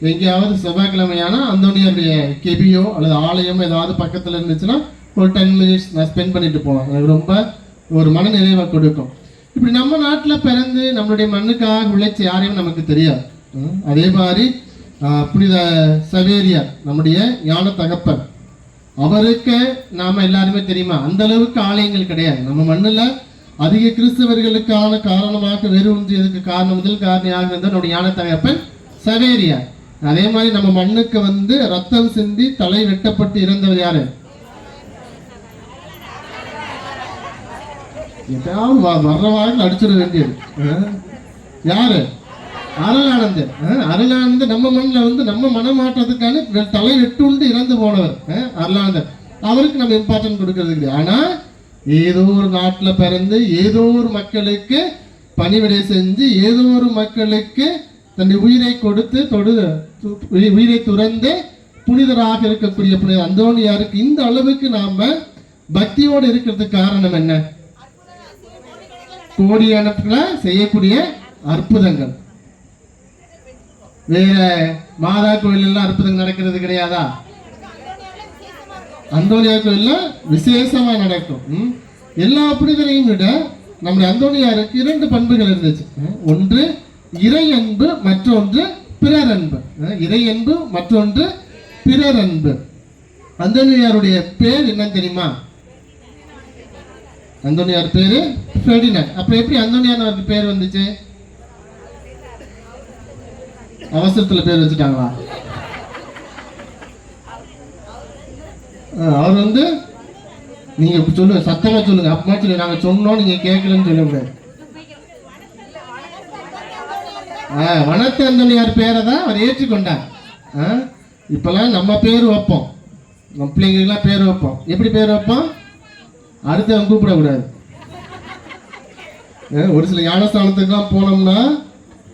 S6: எங்கேயாவது செவ்வாய்க்கிழமையானா அந்தோனியாருடைய கெபியோ அல்லது ஆலயமோ ஏதாவது பக்கத்தில் இருந்துச்சுன்னா ஒரு 10 மினிட்ஸ் நான் ஸ்பெண்ட் பண்ணிட்டு போவேன். எனக்கு ரொம்ப ஒரு மன நிறைவை கொடுக்கும். இப்படி நம்ம நாட்டில் பிறந்து நம்மளுடைய மண்ணுக்காக உழைச்சி யாரையும் நமக்கு தெரியாது. அதே மாதிரி புனித சவேரியார் நம்முடைய ஞான தகப்பன், அவருக்கு நாம எல்லாருமே தெரியுமா? அந்த அளவுக்கு ஆலயங்கள் கிடையாது. நம்ம மண்ணில் அதிக கிறிஸ்தவர்களுக்கான காரணமாக வேறு ஒன்றியதுக்கு காரணம் முதல் காரணியாக இருந்த நம்முடைய ஞான தகப்பன் சவேரியார். அதே மாதிரி நம்ம மண்ணுக்கு ரத்தம் சிந்தி தலை வெட்டப்பட்டு இறந்தவர் யாரு? ஏதாவது வர்றவாக அடிச்சிட வேண்டியது யாரு? அருளானந்தர். அருளானந்தர் நம்ம மண்ணில் நம்ம மனமாற்றத்துக்கான தலை வெட்டுண்டு இறந்து போனவர் அருளானந்தர். அவருக்கு நம்ம இம்பார்ட்டன்ட் கொடுக்கறது கிடையாது. ஆனா ஏதோ ஒரு நாட்டில் பிறந்து ஏதோ ஒரு மக்களுக்கு பணிவிடை செஞ்சு ஏதோ ஒரு மக்களுக்கு தன்னுடைய உயிரை கொடுத்து உயிரை துறந்து புனிதராக இருக்கக்கூடிய புனித அந்தோனியாருக்கு இந்த அளவுக்கு நாம பக்தியோடு இருக்கிறதுக்கு காரணம் என்ன? கோடிக்கணக்கில் செய்யக்கூடிய அற்புதங்கள். வேற மாதா கோயில் எல்லாம் அற்புதங்கள் நடக்கிறது கிடையாதா? அந்தோனியார் கோயில்ல விசேஷமா நடக்கும். எல்லா புனிதரையும் விட நம்முடைய அந்தோனியாருக்கு 2 பண்புகள் இருந்துச்சு. ஒன்று இறை அன்பு, மற்றொன்று பிறர் அன்பு. இறை அன்பு, மற்றொன்று பிறர் அன்பு. அந்தோனியாருடைய பேர் என்ன தெரியுமா? அந்தோனியார் பேரு ஃபெர்டினண்ட். அப்ப எப்படி அந்தோனியாருக்கு பேர் வந்துச்சு? அவசரத்துல பேர் வச்சுட்டாங்களா? அவர் நீங்க சொல்லுங்க, சத்தமா சொல்லுங்க. அப்பமா சொல்லி நாங்க சொன்னோம் நீங்க கேட்கலன்னு சொல்லக்கூடாது. வனத்த அந்தோனியார் பேரை தான் அவர் ஏற்றுக்கொண்டார். இப்பெல்லாம் நம்ம பேர் வைப்போம், நம்ம பிள்ளைங்களுக்கெல்லாம் பேர் வைப்போம். எப்படி பேர் வைப்போம்? அடுத்தவங்க கூப்பிடக்கூடாது. ஒரு சில ஞானஸ்தானத்துக்குலாம் போனோம்னா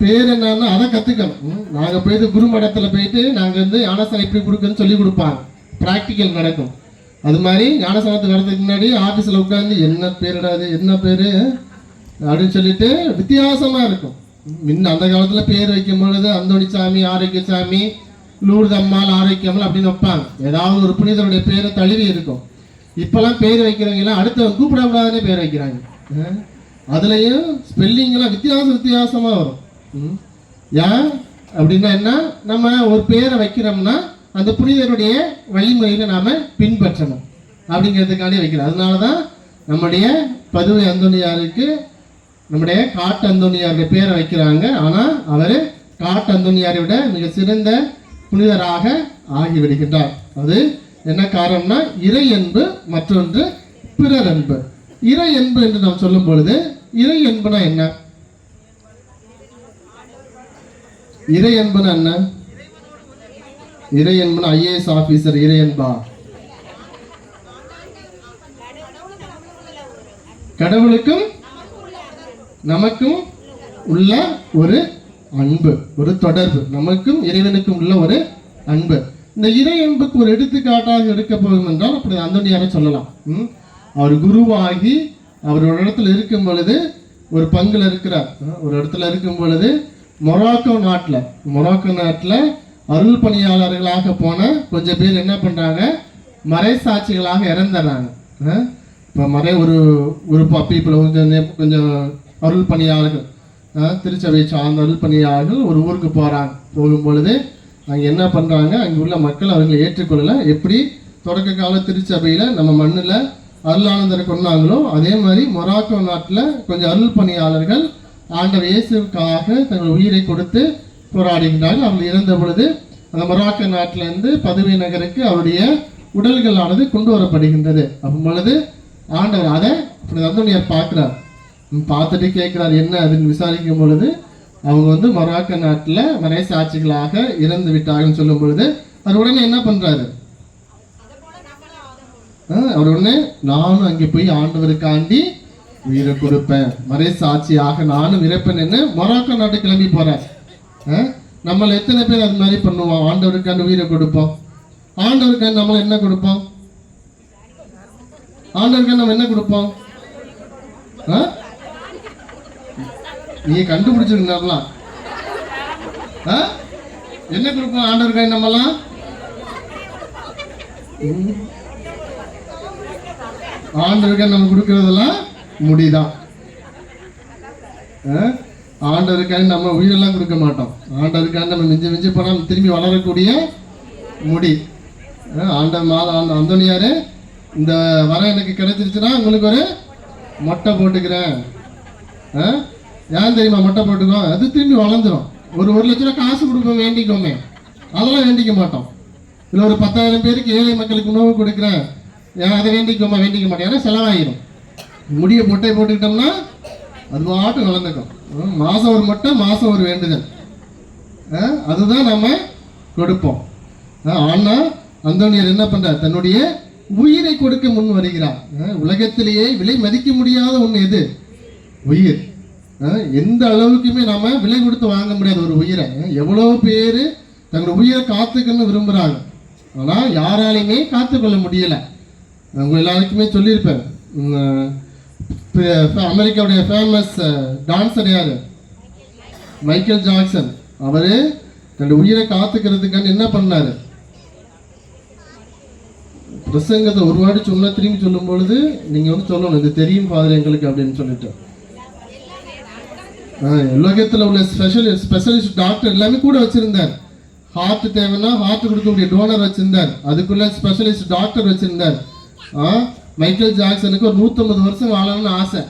S6: பேர் என்னன்னா அதை கற்றுக்கணும். நாங்கள் போயிட்டு குருமடத்தில் போயிட்டு நாங்கள் ஞானஸ்தானம் எப்படி கொடுக்குன்னு சொல்லி கொடுப்பாங்க. ப்ராக்டிக்கல் நடக்கும். அது மாதிரி ஞானஸ்தானத்துக்கு வரதுக்கு முன்னாடி ஆஃபீஸில் உட்காந்து என்ன பேரிடாது என்ன பேர் அப்படின்னு சொல்லிட்டு வித்தியாசமாக இருக்கும். முன்ன அந்த காலத்தில் பேர் வைக்கும் பொழுது அந்தோணிசாமி, ஆரோக்கியசாமி, லூர்து அம்மாள், ஆரோக்கியம்மாள் அப்படின்னு வைப்பாங்க. ஏதாவது ஒரு புனிதருடைய பேரை தழுவி இருக்கும். இப்போல்லாம் பேர் வைக்கிறவங்கலாம் அடுத்தவங்க கூப்பிடக்கூடாதுன்னே பேர் வைக்கிறாங்க. அதுலேயும் ஸ்பெல்லிங்கெல்லாம் வித்தியாசமாக வரும். ஏன் அப்படின்னா என்ன? நம்ம ஒரு பேரை வைக்கிறோம்னா அந்த புனிதருடைய வழிமுறையில் நாம் பின்பற்றணும் அப்படிங்கிறதுக்காண்டி வைக்கிறோம். அதனால தான் நம்முடைய பதுவை அந்தோனியாருக்கு நம்முடைய காட்டு அந்தோனியாருடைய பேரை வைக்கிறாங்க. ஆனால் அவர் காட்டு அந்தோனியாரை விட மிக சிறந்த புனிதராக ஆகிவிடுகின்றார். அது என்ன காரணம்னா இறை அன்பு, மற்றொன்று பிறர் அன்பு. இறை அன்பு என்று நாம் சொல்லும் பொழுது இறை அன்புனா என்ன? இறை அன்புனா என்ன? இறை அன்புனா ஐஏஎஸ் ஆபீசர் இறை அன்பா? கடவுளுக்கும் நமக்கும் உள்ள ஒரு அன்பு, ஒரு தொடர்பு, நமக்கும் இறைவனுக்கும் உள்ள ஒரு அன்பு. இந்த இறை அன்புக்கு ஒரு எடுத்துக்காட்டாக எடுக்க போகும் என்றால் அப்படி அந்தோனியாரை சொல்லலாம். அவர் குருவாகி அவர் ஒரு இடத்துல இருக்கும் பொழுது, ஒரு பங்குல இருக்கிறார், ஒரு இடத்துல இருக்கும் பொழுது மொராக்கோ நாட்டில் அருள் பணியாளர்களாக போன கொஞ்சம் பேர் என்ன பண்றாங்க, மறைசாட்சிகளாக இறந்துடுறாங்க. இப்போ ஒரு பீப்புள் கொஞ்சம் அருள் பணியாளர்கள், திருச்சபை சார்ந்த அருள் பணியாளர்கள் ஒரு ஊருக்கு போகும் பொழுது அங்கே என்ன பண்ணுறாங்க, அங்கே உள்ள மக்கள் அவர்களை ஏற்றுக்கொள்ளலை. எப்படி தொடக்க கால திருச்சபையில் நம்ம மண்ணில் அருளானந்தரை கொண்டாங்களோ அதே மாதிரி மொராக்கோ நாட்டில் கொஞ்சம் அருள் பணியாளர்கள் ஆண்டவர் இயேசுக்காக தங்கள் உயிரை கொடுத்து போராடுகின்றார்கள். அவர்கள் இறந்த பொழுது அந்த மொராக்கோ நாட்டிலேருந்து பதுவை நகருக்கு அவருடைய உடல்களானது கொண்டு வரப்படுகின்றது. அப்போ பொழுது ஆண்டவர் அதை அந்தோனியார் பார்க்குறார். பார்த்துட்டு கேட்குறாரு என்ன அதுன்னு விசாரிக்கும் பொழுது அவங்க மொராக்கோ நாட்டில் மறைசாட்சிகளாக இறந்து விட்டாங்கன்னு சொல்லும் பொழுது அவர் உடனே என்ன பண்ணுறாரு, அவர் உடனே நானும் அங்கே போய் ஆண்டவருக்காண்டி உயிரை கொடுப்பேன், மறைசாட்சியாக நானும் இறப்பேன்னு மொராக்கோ நாட்டு கிளம்பி போறார். நம்மள எத்தனை பேர் அது மாதிரி பண்ணுவோம்? ஆண்டவருக்காண்டி உயிரை கொடுப்போம். ஆண்டவருக்காண்டி நம்மள என்ன கொடுப்போம்? ஆண்டவருக்காண்டி நம்ம என்ன கொடுப்போம்? நீங்க கண்டுபிடிச்சிருந்தா என்ன கொடுப்போம் ஆண்டவருக்காண்டி நம்மலாம்? ஆண்டவருக்காண்டி நம்ம கொடுக்கறதெல்லாம் முடிதான். ஆண்டவருக்காண்டி நம்ம உயிரெல்லாம் கொடுக்க மாட்டோம். ஆண்டவருக்காண்டி நம்ம மிஞ்சி போனா திரும்பி வளரக்கூடிய முடி. அந்தோனியாரு இந்த வரம் எனக்கு கிடைச்சிருச்சுன்னா உங்களுக்கு ஒரு மொட்டை போட்டுக்கிறேன். ஏன் தெரியுமா மொட்டை போட்டுக்கோ? அது திரும்பி வளர்ந்துடும். ஒரு லட்ச ரூபா காசு கொடுப்போம் வேண்டிக்கோமே, அதெல்லாம் வேண்டிக்க மாட்டோம். இல்லை ஒரு 10,000 பேருக்கு ஏழை மக்களுக்கு உணவு கொடுக்குறேன், ஏன் அதை வேண்டிக்க மாட்டேன், ஏன்னா செலவாகிடும். முடிய மொட்டை போட்டுக்கிட்டோம்னா அது பாட்டு வளர்ந்துக்கும். மாதம் ஒரு மொட்டை, மாதம் ஒரு வேண்டுதல், அதுதான் நம்ம கொடுப்போம். ஆனால் அந்தோனியார் என்ன பண்றார், தன்னுடைய உயிரை கொடுக்க முன் வருகிறார். உலகத்திலேயே விலை மதிக்க முடியாத ஒன்று எது? உயிர். எந்த அளவுக்குமே நாம விலை கொடுத்து வாங்க முடியாத ஒரு உயிரை எவ்வளோ பேர் தங்களோட உயிரை காத்துக்கன்னு விரும்புகிறாங்க, ஆனால் யாராலையுமே காத்துக்கொள்ள முடியலை. உங்க எல்லாருக்குமே சொல்லியிருப்பேன், அமெரிக்காவுடைய ஃபேமஸ் டான்ஸர் யாரு? Michael Jackson. அவரு தன்னுடைய உயிரை காத்துக்கிறதுக்கான என்ன பண்ணாரு? பிரசங்கத்தை ஒரு வாட்டி சொன்னா திரும்பி சொல்லும் பொழுது நீங்க சொல்லணும், இது தெரியும் ஃபாதர் எங்களுக்கு அப்படின்னு சொல்லிட்டு. உலகத்தில் உள்ள ஸ்பெஷலிஸ்ட் டாக்டர் எல்லாமே கூட வச்சிருந்தார். ஹார்ட் தேவைன்னா ஹார்ட் கொடுக்கக்கூடிய டோனர் வச்சிருந்தார், அதுக்குள்ள ஸ்பெஷலிஸ்ட் டாக்டர் வச்சிருந்தார். மைக்கேல் ஜாக்சனுக்கு ஒரு 150 வருஷம் வாழணும்னு ஆசை.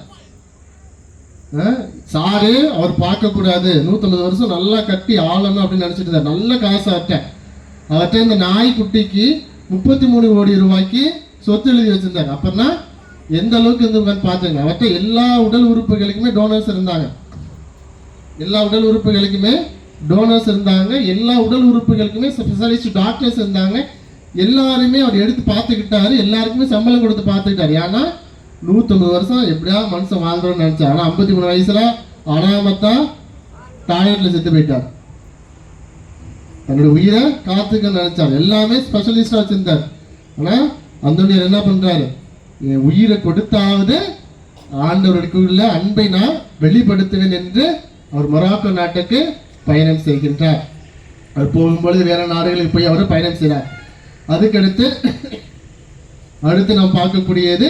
S6: சாரு அவர் பார்க்க கூடாது, 150 வருஷம் நல்லா கட்டி ஆளணும் அப்படின்னு நினைச்சிட்டு இருந்தார். நல்ல காசு அவர்கிட்ட இந்த நாய்க்குட்டிக்கு 33 கோடி ரூபாய்க்கு சொத்து எழுதி வச்சிருந்தாங்க. அப்பன்னா எந்த அளவுக்கு இருந்திருக்கான்னு பார்த்துங்க. அவர்கிட்ட எல்லா உடல் உறுப்புகளுக்குமே டோனர்ஸ் இருந்தாங்க. எல்லா உடல் உறுப்புகளுக்குமே ஸ்பெஷலிஸ்ட் டாக்டர்ஸ் இருந்தாங்க. எல்லாருமே அவர் எடுத்து பார்த்துக்கிட்டாரு, எல்லாருக்குமே சம்பளம் கொடுத்து பார்த்துக்கிட்டாரு. ஏன்னா 150 வருஷம் எப்படியா மனுஷன் வாழ்ந்தோம்னு நினைச்சா, ஆனால் 53 வயசுல அனாமத்தா டாய்லெட்ல செத்து போயிட்டார். தன்னுடைய உயிரை காத்துக்க நினைச்சார். எல்லாமே ஸ்பெஷலிஸ்டா வச்சிருந்தார். ஆனா அந்தோனியார் என்ன பண்றாரு, என் உயிரை கொடுத்தாவது ஆண்டவருக்கு உள்ள அன்பை நான் வெளிப்படுத்துவேன் என்று அவர் மொராக்கோ நாட்டுக்கு பயணம் செய்கின்றார். அவர் போகும்பொழுது வேற நாடுகளுக்கு போய் அவர் பயணம் செய்கிறார். அதுக்கடுத்து நாம் பார்க்கக்கூடியது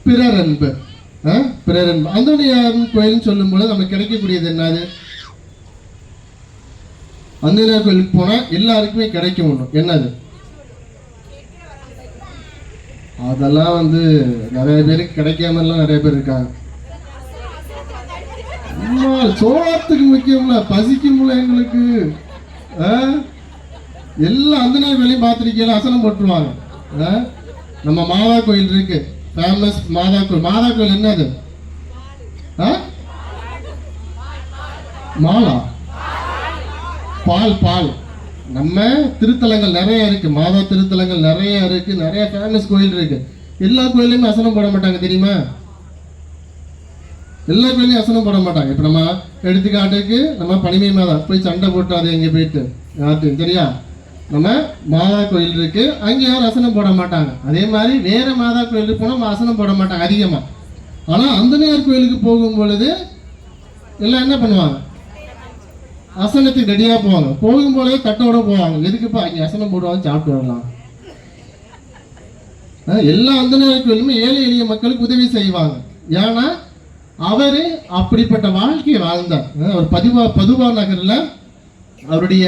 S6: பிறர் அன்பு. பிறர் அன்பு அந்தோனியார் கோயில்னு சொல்லும் பொழுது நமக்கு கிடைக்கக்கூடியது என்னது? அந்தோனியார் கோயிலுக்கு போனால் எல்லாருக்குமே கிடைக்கும் ஒன்று, என்னது? அதெல்லாம் நிறைய பேருக்கு கிடைக்காமலாம் நிறைய பேர் இருக்காங்க. சும்மா சோளத்துக்கு முக்கியம்ல, பசிக்கும்ல எங்களுக்கு. எல்லாம் அந்த நேரம் வெளியும் பார்த்துருக்கீங்களா, அசனம் போட்டுருவாங்க. நம்ம மாதா கோயில் இருக்கு, ஃபேமஸ் மாதா கோயில். மாதா கோயில் என்னது? மாலா பால் பால். நம்ம திருத்தலங்கள் நிறைய இருக்கு, மாதா திருத்தலங்கள் நிறைய இருக்கு, நிறைய ஃபேமஸ் கோயில் இருக்கு. எல்லா கோயிலையுமே அசனம் போட மாட்டாங்க தெரியுமா? எல்லா கோயிலையும் அசனம் போட மாட்டாங்க. இப்போ நம்ம எடுத்துக்காட்டுக்கு நம்ம பனிமை மாதா போய் சண்டை போட்டாது எங்கே போயிட்டு யார்ட்டும் சரியா? நம்ம மாதா கோயில் இருக்கு, அங்கே யாரும் அசனம் போட மாட்டாங்க. அதே மாதிரி வேற மாதா கோயிலுக்கு போனால் அசனம் போட மாட்டாங்க அதிகமாக. ஆனால் அந்தனையார் கோயிலுக்கு போகும் பொழுது எல்லாம் என்ன பண்ணுவாங்க? அசனத்துக்கு ரெடியாக போவாங்க. போகும்போதே தட்டோட போவாங்க. எதுக்குப்பா அங்கே அசனம் போடுவாங்க, சாப்பிட்டு வரலாம். எல்லா அந்தனையார் கோயிலுமே ஏழை எளிய மக்களுக்கு உதவி செய்வாங்க. ஏன்னா அவரு அப்படிப்பட்ட வாழ்க்கையை வாழ்ந்தார். அவர் பதுவா நகரில் அவருடைய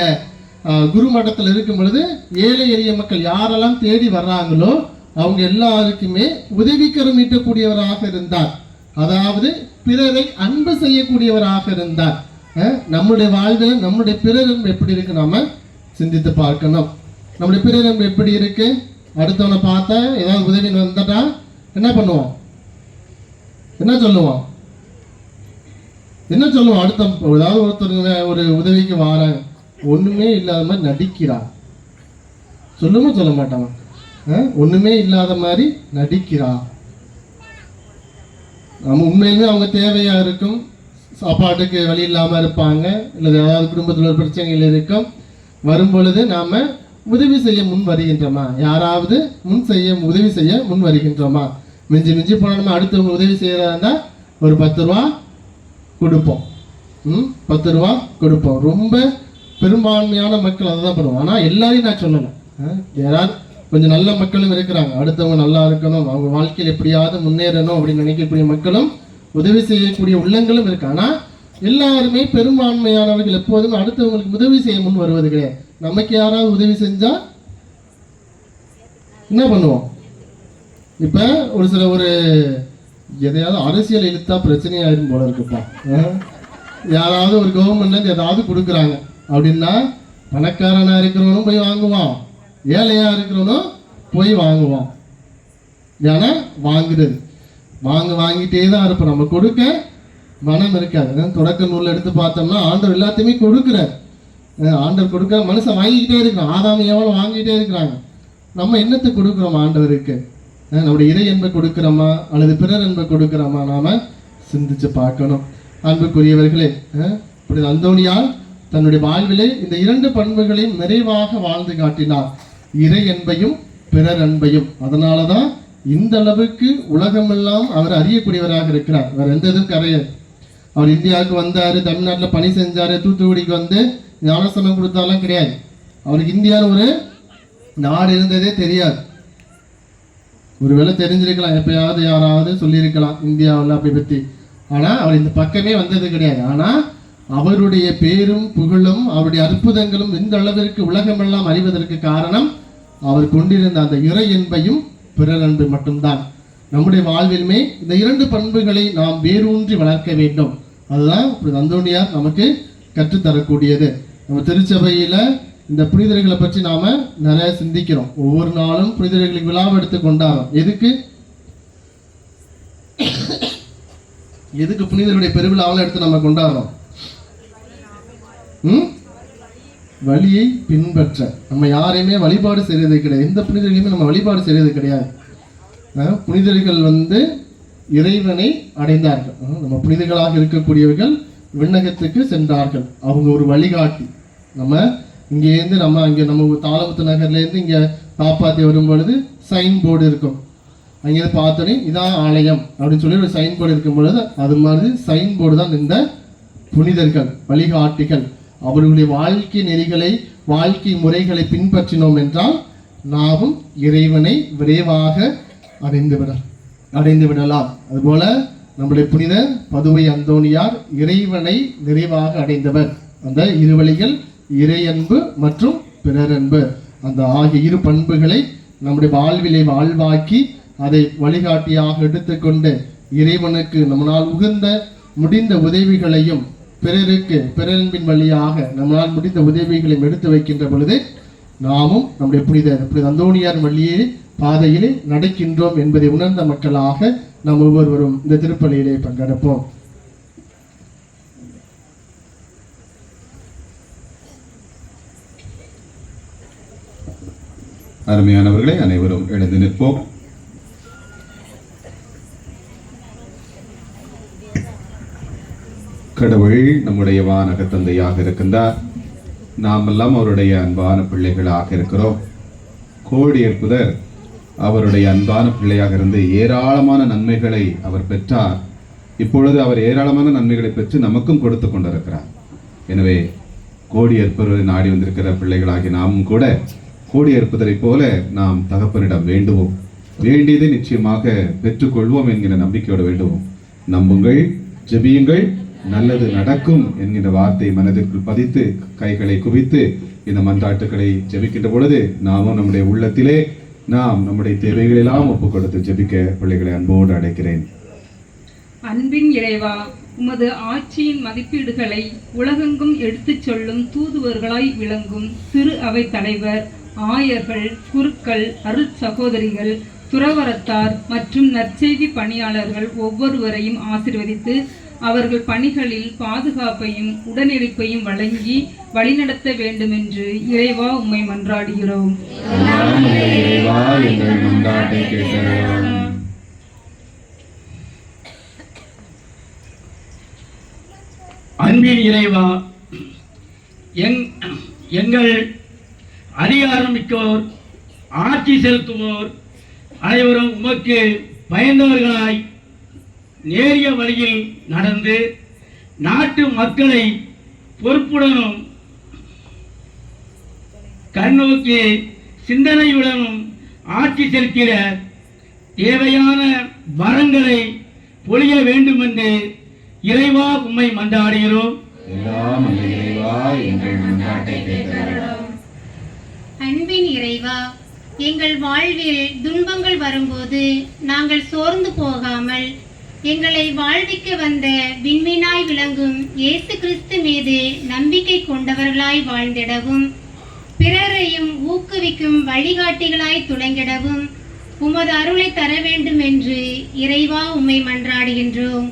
S6: குரு மட்டத்தில் இருக்கும் பொழுது ஏழை எளிய மக்கள் யாரெல்லாம் தேடி வர்றாங்களோ அவங்க எல்லாருக்குமே உதவிக்கரம் நீட்டக்கூடியவராக இருந்தார். அதாவது பிறரை அன்பு செய்யக்கூடியவராக இருந்தார். நம்முடைய வாழ்வில் நம்முடைய பிறரும் எப்படி இருக்கு நாம சிந்தித்து பார்க்கணும். நம்முடைய பிறரும் எப்படி இருக்கு? அடுத்தவனை பார்த்தா ஏதாவது உதவி வந்துட்டா என்ன பண்ணுவோம்? என்ன சொல்லுவோம்? அடுத்த ஏதாவது ஒருத்தருங்க ஒரு உதவிக்கு வாராங்க, ஒண்ணுமே இல்லாத மாதிரி நடிக்கிறான். சொல்ல மாட்டான். ஒண்ணுமே இல்லாத மாதிரி நடிக்கிறான். நம்ம உண்மையிலுமே அவங்க தேவையா இருக்கும், சாப்பாட்டுக்கு வழி இல்லாம இருப்பாங்க, இல்லை ஏதாவது குடும்பத்தில் ஒரு பிரச்சனைகள் இருக்கும். வரும் பொழுது நாம உதவி செய்ய முன் வருகின்றோமா? யாராவது உதவி செய்ய முன் வருகின்றோமா? மிஞ்சி போனா நம்ம அடுத்தவங்க உதவி செய்யறதா இருந்தா ஒரு 10 ரூபா கொடுப்போம். 10 ரூபா கொடுப்போம். ரொம்ப பெரும்பான்மையான மக்கள் அதை தான் பண்ணுவோம். ஆனால் எல்லாரையும் நான் சொல்லலை. யாராவது கொஞ்சம் நல்ல மக்களும் இருக்கிறாங்க, அடுத்தவங்க நல்லா இருக்கணும், அவங்க வாழ்க்கையில் எப்படியாவது முன்னேறணும் அப்படின்னு நினைக்கக்கூடிய மக்களும் உதவி செய்யக்கூடிய உள்ளங்களும் இருக்கு. ஆனால் எல்லாருமே பெரும்பான்மையானவர்கள் எப்போதும் அடுத்தவங்களுக்கு உதவி செய்ய முன் வருவது கிடையாது. நமக்கு யாராவது உதவி செஞ்சா என்ன பண்ணுவோம்? இப்போ ஒரு எதையாவது அரசியல் இழுத்தா பிரச்சனையாயிரும் போல இருக்குப்பா. யாராவது ஒரு கவர்மெண்ட்லேருந்து ஏதாவது கொடுக்குறாங்க அப்படின்னா பணக்காரனா இருக்கிறவனும் போய் வாங்குவான், ஏழையா இருக்கிறவனும் போய் வாங்குவான். ஏன்னா வாங்கிட்டே தான் இருப்போம். நம்ம கொடுக்க மனம் இருக்காது. தொடக்க நூல் எடுத்து பார்த்தோம்னா ஆண்டவர் எல்லாத்தையுமே கொடுக்குறாரு. ஆண்டவர் கொடுக்க மனுஷன் வாங்கிக்கிட்டே இருக்கிறான். ஆதாம எவ்வளோ வாங்கிட்டே இருக்கிறாங்க. நம்ம என்னத்தை கொடுக்குறோம் ஆண்டவருக்கு? நம்முடைய இறை என்பை கொடுக்கிறோமா அல்லது பிறர் என்பை கொடுக்கிறோமா? நாம சிந்திச்சு பார்க்கணும். அன்புக்குரியவர்களே, இப்படி அந்தோனியார் தன்னுடைய வாழ்விலே இந்த 2 பண்புகளையும் நிறைவாக வாழ்ந்து காட்டினார், இறை என்பையும் பிறர் அன்பையும். அதனாலதான் இந்த அளவுக்கு உலகமெல்லாம் அவர் அறியக்கூடியவராக இருக்கிறார். வேற எந்த இதுவும் கிடையாது. அவர் இந்தியாவுக்கு வந்தாரு, தமிழ்நாட்டில் பணி செஞ்சாரு, தூத்துக்குடிக்கு வந்து ஞானஸ்தானம் கொடுத்தாலும் கிடையாது. அவருக்கு இந்தியாவில் ஒரு நாடு இருந்ததே தெரியாது. ஒருவேளை தெரிஞ்சிருக்கலாம், எப்பயாவது யாராவது சொல்லியிருக்கலாம் இந்தியாவில் அப்படி பற்றி. ஆனால் அவர் இந்த பக்கமே வந்தது கிடையாது. ஆனால் அவருடைய பேரும் புகழும் அவருடைய அற்புதங்களும் இந்த அளவிற்கு உலகமெல்லாம் அறிவதற்கு காரணம் அவர் கொண்டிருந்த அந்த இறை என்பையும் பிறர் அன்பு மட்டும்தான். நம்முடைய வாழ்விலுமே இந்த 2 பண்புகளை நாம் வேரூன்றி வளர்க்க வேண்டும். அதுதான் அந்தோனியார் நமக்கு கற்றுத்தரக்கூடியது. நம்ம திருச்சபையில இந்த புனிதர்களை பற்றி நாம நிறைய சிந்திக்கிறோம். ஒவ்வொரு நாளும் புனிதர்களுக்கு விழாவை எடுத்து கொண்டாடுறோம். எதுக்கு புனிதர்களுடைய பெருவிழாவில் எடுத்து நம்ம கொண்டாடுறோம்? வழியை பின்பற்ற. நம்ம யாரையுமே வழிபாடு செய்யறது கிடையாது. எந்த புனிதர்களையுமே நம்ம வழிபாடு செய்யறது கிடையாது. புனிதர்கள் இறைவனை அடைந்தார்கள். நம்ம புனிதர்களாக இருக்கக்கூடியவர்கள் விண்ணகத்துக்கு சென்றார்கள். அவங்க ஒரு வழிகாட்டி. நம்ம இங்கேருந்து நம்ம தாளமுத்து நகர்லேருந்து இங்கே காப்பாற்றி வரும் பொழுது சைன் போர்டு இருக்கும். அங்கேருந்து பார்த்தோன்னே இதான் ஆலயம் அப்படின்னு சொல்லி ஒரு சைன் போர்டு இருக்கும் பொழுது அது மாதிரி சைன் போர்டு தான் இந்த புனிதர்கள், வழிகாட்டிகள். அவர்களுடைய வாழ்க்கை நெறிகளை, வாழ்க்கை முறைகளை பின்பற்றினோம் என்றால் நாமும் இறைவனை விரைவாக அடைந்து விடலாம். அதுபோல நம்முடைய புனித பதுவை அந்தோனியார் இறைவனை நிறைவாக அடைந்தவர். அந்த 2 வழிகள், இறை அன்பு மற்றும் பிறர் அன்பு, அந்த ஆகிய 2 பண்புகளை நம்முடைய வாழ்விலை வாழ்வாக்கி அதை வழிகாட்டியாக எடுத்துக்கொண்டு இறைவனுக்கு நம்மளால் உகந்த முடிந்த உதவிகளையும் பிறரின் வழியாக நம்மளால் முடிந்த உதவிகளையும் எடுத்து வைக்கின்ற பொழுது நாமும் நம்முடைய புனித அந்தோணியார் வழியே பாதையிலே நடக்கின்றோம் என்பதை உணர்ந்த மக்களாக நாம் ஒவ்வொருவரும் இந்த திருப்பலியிலே பங்கெடுப்போம்.
S3: அருமையானவர்களை அனைவரும் எழுந்து நிற்போம். கடவுள் நம்முடைய வானக தந்தையாக இருக்கின்றார். நாம் எல்லாம் அவருடைய அன்பான பிள்ளைகளாக இருக்கிறோம். கோடியற்புதர் அவருடைய அன்பான பிள்ளையாக இருந்து ஏராளமான நன்மைகளை அவர் பெற்றார். இப்பொழுது அவர் ஏராளமான நன்மைகளை பெற்று நமக்கும் கொடுத்து கொண்டிருக்கிறார். எனவே கோடியற்பரை நாடி வந்திருக்கிற பிள்ளைகளாகி நாமும் கூட கோடியற்புதரை போல நாம் தகப்பனிடம் வேண்டுவோம். வேண்டியதை நிச்சயமாக பெற்றுக்கொள்வோம் என்கிற நம்பிக்கையோடு வேண்டுவோம். நம்புங்கள், ஜெபியுங்கள், நல்லது நடக்கும் என்கின்ற வார்த்தை மனதிற்குள் பதித்து கைகளை குவித்து இந்த மன்றாட்டுக்களை ஜெபிக்கின்ற பொழுது நாமும் நம்முடைய உள்ளத்திலே நாம் நம்முடைய தேவைகளெல்லாம் ஒப்புக் கொடுத்து ஜெபிக்க பிள்ளைகளை அன்போடு அழைக்கிறேன்.
S7: அன்பின் இறைவா, உமது ஆட்சியின் மதிப்பீடுகளை உலகெங்கும் எடுத்துச் சொல்லும் தூதுவர்களாய் விளங்கும் திரு அவை தலைவர், ஆயர்கள், குருக்கள், அருள் சகோதரிகள், துறவரத்தார் மற்றும் நற்செய்தி பணியாளர்கள் ஒவ்வொருவரையும் ஆசீர்வதித்து அவர்கள் பணிகளில் பாதுகாப்பையும் உடனிருப்பையும் வழங்கி வழிநடத்த வேண்டும் என்று இறைவா உம்மை மன்றாடுகிறோம்.
S8: அன்பின் இறைவா, எங்கள் அதிகாரம் மிக்கோர், ஆட்சி செலுத்துவோர் அனைவரும் உமக்கு பயந்தவர்களாய் நேரிய வழியில் நடந்து நாட்டு மக்களை பொறுப்புடனும் கண்ணோக்கி சிந்தனையுடனும் ஆட்சி செலுத்திட தேவையான வரங்களை பொழிய வேண்டும் என்று இறைவா உம்மை மன்றாடுகிறோம்.
S9: அன்பின் இறைவா, எங்கள் வாழ்வில் துன்பங்கள் வரும்போது நாங்கள் சோர்ந்து போகாமல் எங்களை வாழ்விக்க வந்த விண்மீனாய் விளங்கும் இயேசு கிறிஸ்து மீது நம்பிக்கை கொண்டவர்களாய் வாழ்ந்திடவும் பிறரையும் ஊக்குவிக்கும் வழிகாட்டிகளாய் துலங்கிடவும் உமது அருளை தர வேண்டும் என்று இறைவா உம்மை மன்றாடுகின்றோம்.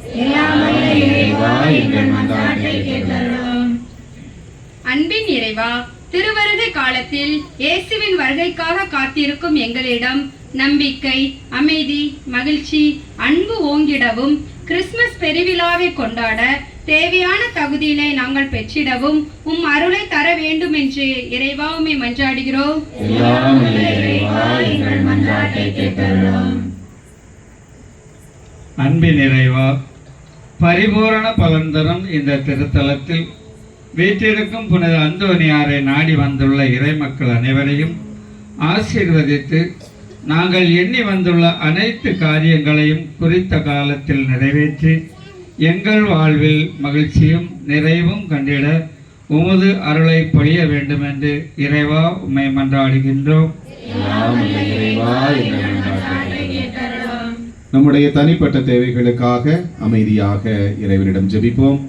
S5: அன்பின் இறைவா, திருவருகை காலத்தில் இயேசுவின் வருகைக்காக காத்திருக்கும் எங்களிடம் நம்பிக்கை, அமைதி, மகிழ்ச்சி, அன்பு ஓங்கிடவும் கிறிஸ்துமஸ் பெருவிழாவை கொண்டாட தேவையான தகுதியினை நாங்கள் பெற்றிடவும் உம் அருளை தர வேண்டும் என்று இறைவா உம்மை மன்றாடுகிறோம்.
S8: அன்பின் இறைவா, பரிபூரண பலன் தரும் இந்த திருத்தலத்தில் வீற்றிருக்கும் புனித அந்தோனியாரை நாடி வந்துள்ள இறைமக்கள் அனைவரையும் ஆசீர்வதித்து நாங்கள் எண்ணி வந்துள்ள அனைத்து காரியங்களையும் குறித்த காலத்தில் நிறைவேற்றி எங்கள் வாழ்வில் மகிழ்ச்சியும் நிறைவும் கண்டிட உமது அருளை பொழிய வேண்டும் என்று இறைவா உம்மை மன்றாடுகின்றோம்.
S3: நம்முடைய தனிப்பட்ட தேவைகளுக்காக அமைதியாக இறைவனிடம் ஜெபிப்போம்.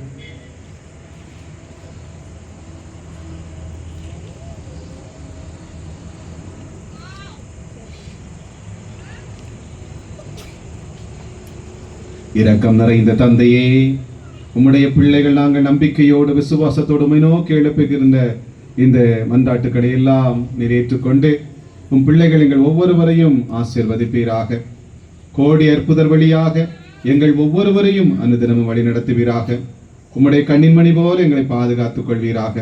S3: இரக்கம் நிறைந்த தந்தையே, உம்முடைய பிள்ளைகள் நாங்கள் நம்பிக்கையோடு விசுவாசத்தோடு உம்மை நோக்கி எழுப்புகின்ற இந்த மன்றாட்டுக்களை எல்லாம் நிறைவேற்றிக்கொண்டு உம் பிள்ளைகள் எங்கள் ஒவ்வொருவரையும் ஆசீர்வதிப்பீராக. கோடி அற்புதர் வழியாக எங்கள் ஒவ்வொருவரையும் அனுதினமும் வழி நடத்துவீராக. உம்முடைய கண்ணின்மணி போல எங்களை பாதுகாத்துக் கொள்வீராக.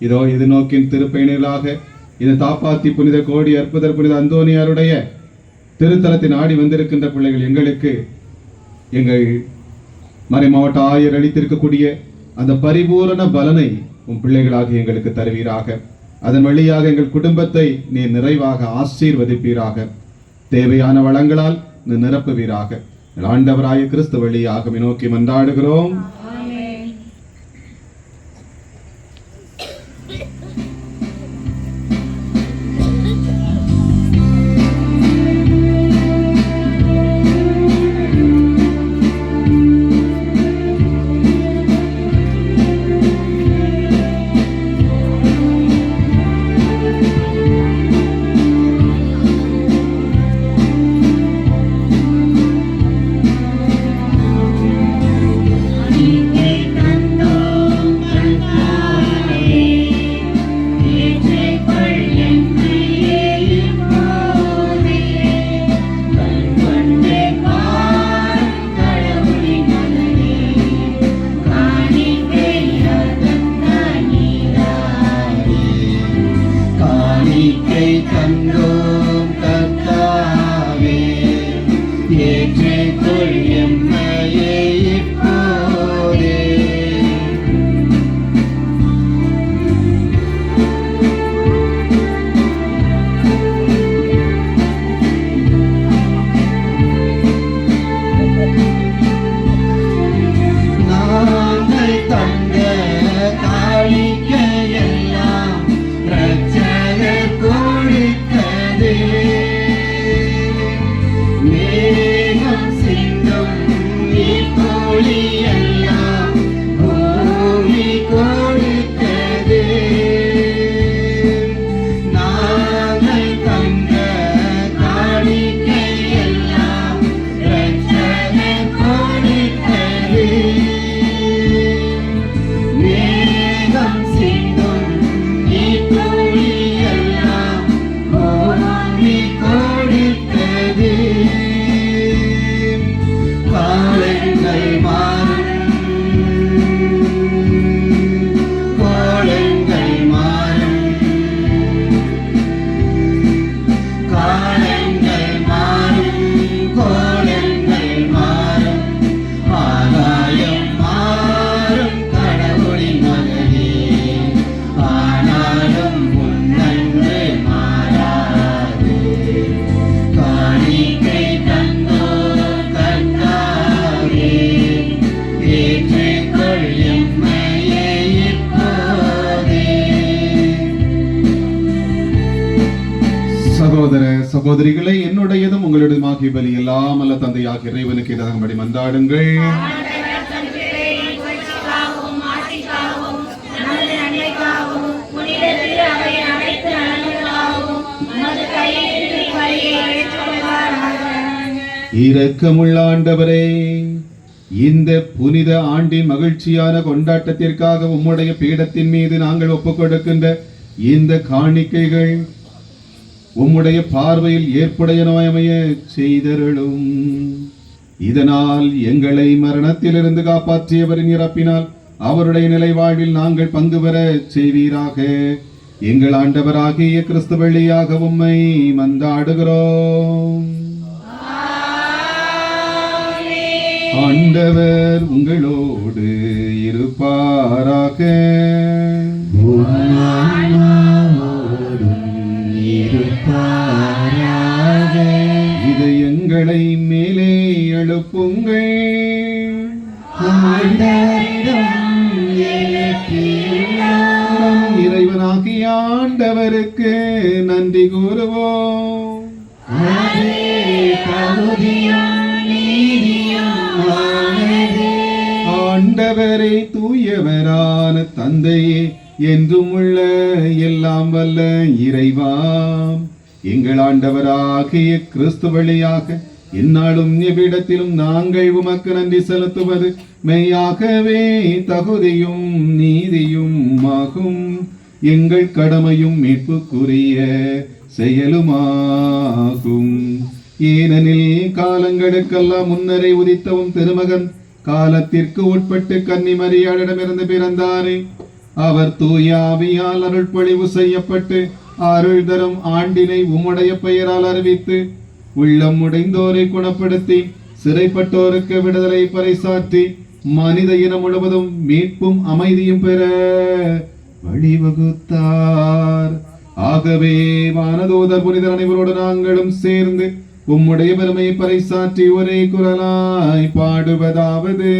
S3: இதோ இது நோக்கின் திருப்பயணிகளாக இந்த தாப்பாத்தி புனித கோடி அற்புதர் புனித அந்தோனியாருடைய திருத்தலத்தை நாடி வந்திருக்கின்ற பிள்ளைகள் எங்களுக்கு எங்கள் மறை மாவட்ட ஆயர் அளித்திருக்கக்கூடிய அந்த பரிபூரண பலனை உம் பிள்ளைகளாக எங்களுக்கு தருவீராக. அதன் வழியாக எங்கள் குடும்பத்தை நீ நிறைவாக ஆசீர்வதிப்பீராக. தேவையான வளங்களால் நீ நிரப்புவீராக. ஆண்டவராய கிறிஸ்து வழியாக நோக்கி மன்றாடுகிறோம். சகோதர சகோதரிகளை என்னுடையதும் உங்களுடையதுமாகிய பலி எல்லாம் அல்ல தந்தையாக இறைவனுக்கு எதாகும்படி மன்றாடுங்கள். இரக்கமுள்ள ஆண்டவரே, இந்த புனித ஆண்டின் மகிழ்ச்சியான கொண்டாட்டத்திற்காக உம்முடைய பீடத்தின் மீது நாங்கள் ஒப்புக் கொடுக்கின்ற இந்த காணிக்கைகள் உம்முடைய பார்வையில் ஏற்புடையனமைய செய்தருளும். இதனால் எங்களை மரணத்திலிருந்து காப்பாற்றியவரின் இறப்பினால் அவருடைய நிலை வாழ்வில் நாங்கள் பங்கு பெற செய்வீராக. எங்கள் ஆண்டவராகிய கிறிஸ்து வழியாக உம்மை மன்றாடுகிறோம். ஆண்டவர் உங்களோடு இருப்பாராக. இதயங்களை மேலே எழுப்புங்கள். இறைவனாகிய ஆண்டவருக்கு நன்றி கூறுவோம். ஆண்டவரை தூயவரான தந்தையே, என்றும் உள்ள எல்லாம் வல்ல இறைவா, எங்கள் ஆண்டவராகிய கிறிஸ்து வழியாக இந்நாளும் எவ்விடத்திலும் நாங்கள் உமக்கு நன்றி செலுத்துவது மெய்யாகவே தகுதியும் நீதியும் ஆகும். எங்கள் கடமையும் மீட்புக்குரிய செயலுமாகும். ஏனெனில் காலங்களுக்கெல்லாம் முன்னரே உதித்தவும் திருமகன் காலத்திற்கு உட்பட்டு கன்னி மரியாளிடமிருந்து பிறந்தாரே. அவர் தூய ஆவியால் அருள்பொழிவு செய்யப்பட்டு அருள் தரும் ஆண்டினை உம்முடைய பெயரால் அறிவித்து உள்ளம் உடைந்தோரை குணப்படுத்தி சிறைப்பட்டோருக்கு விடுதலை பறைசாற்றி மனித இனம் முழுவதும் மீட்பும் அமைதியும் பெற வழிவகுத்தார். ஆகவே வானதூதர் புனிதர் அனைவரோடு நாங்களும் சேர்ந்து உம்முடைய பெருமையை பறைசாற்றி ஒரே குரலாய் பாடுவதாவது: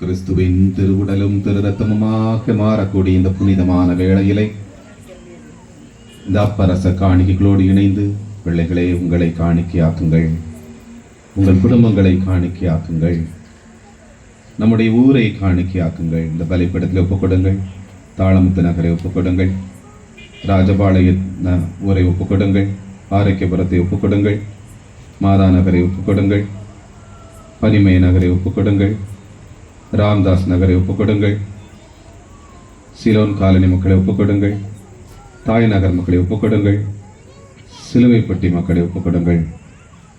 S3: கிறிஸ்துவின் திருவுடலும் திரு ரத்தமுமாக மாறக்கூடிய இந்த புனிதமான வேளையிலே இந்த அப்பரச காணிக்கைகளோடு இணைந்து பிள்ளைகளே உங்களை காணிக்கையாக்குங்கள், உங்கள் குடும்பங்களை காணிக்கையாக்குங்கள், நம்முடைய ஊரை காணிக்கையாக்குங்கள். இந்த பலிப்படத்தில் ஒப்புக்கொடுங்கள். தாளமுத்து நகரை ஒப்புக்கொடுங்கள். ராஜபாளைய ஊரை ஒப்புக்கொடுங்கள். ஆரோக்கியபுரத்தை ஒப்புக்கொடுங்கள். மாதா நகரை ஒப்புக்கொடுங்கள். பனிமய நகரை ஒப்புக்கொடுங்கள். ராம்தாஸ் நகரை ஒப்புக்கொடுங்கள். சிலோன் காலனி மக்களை ஒப்புக்கொடுங்கள். தாய் நகர் மக்களை ஒப்புக்கொடுங்கள். சிலுவைப்பட்டி மக்களை ஒப்புக்கொடுங்கள்.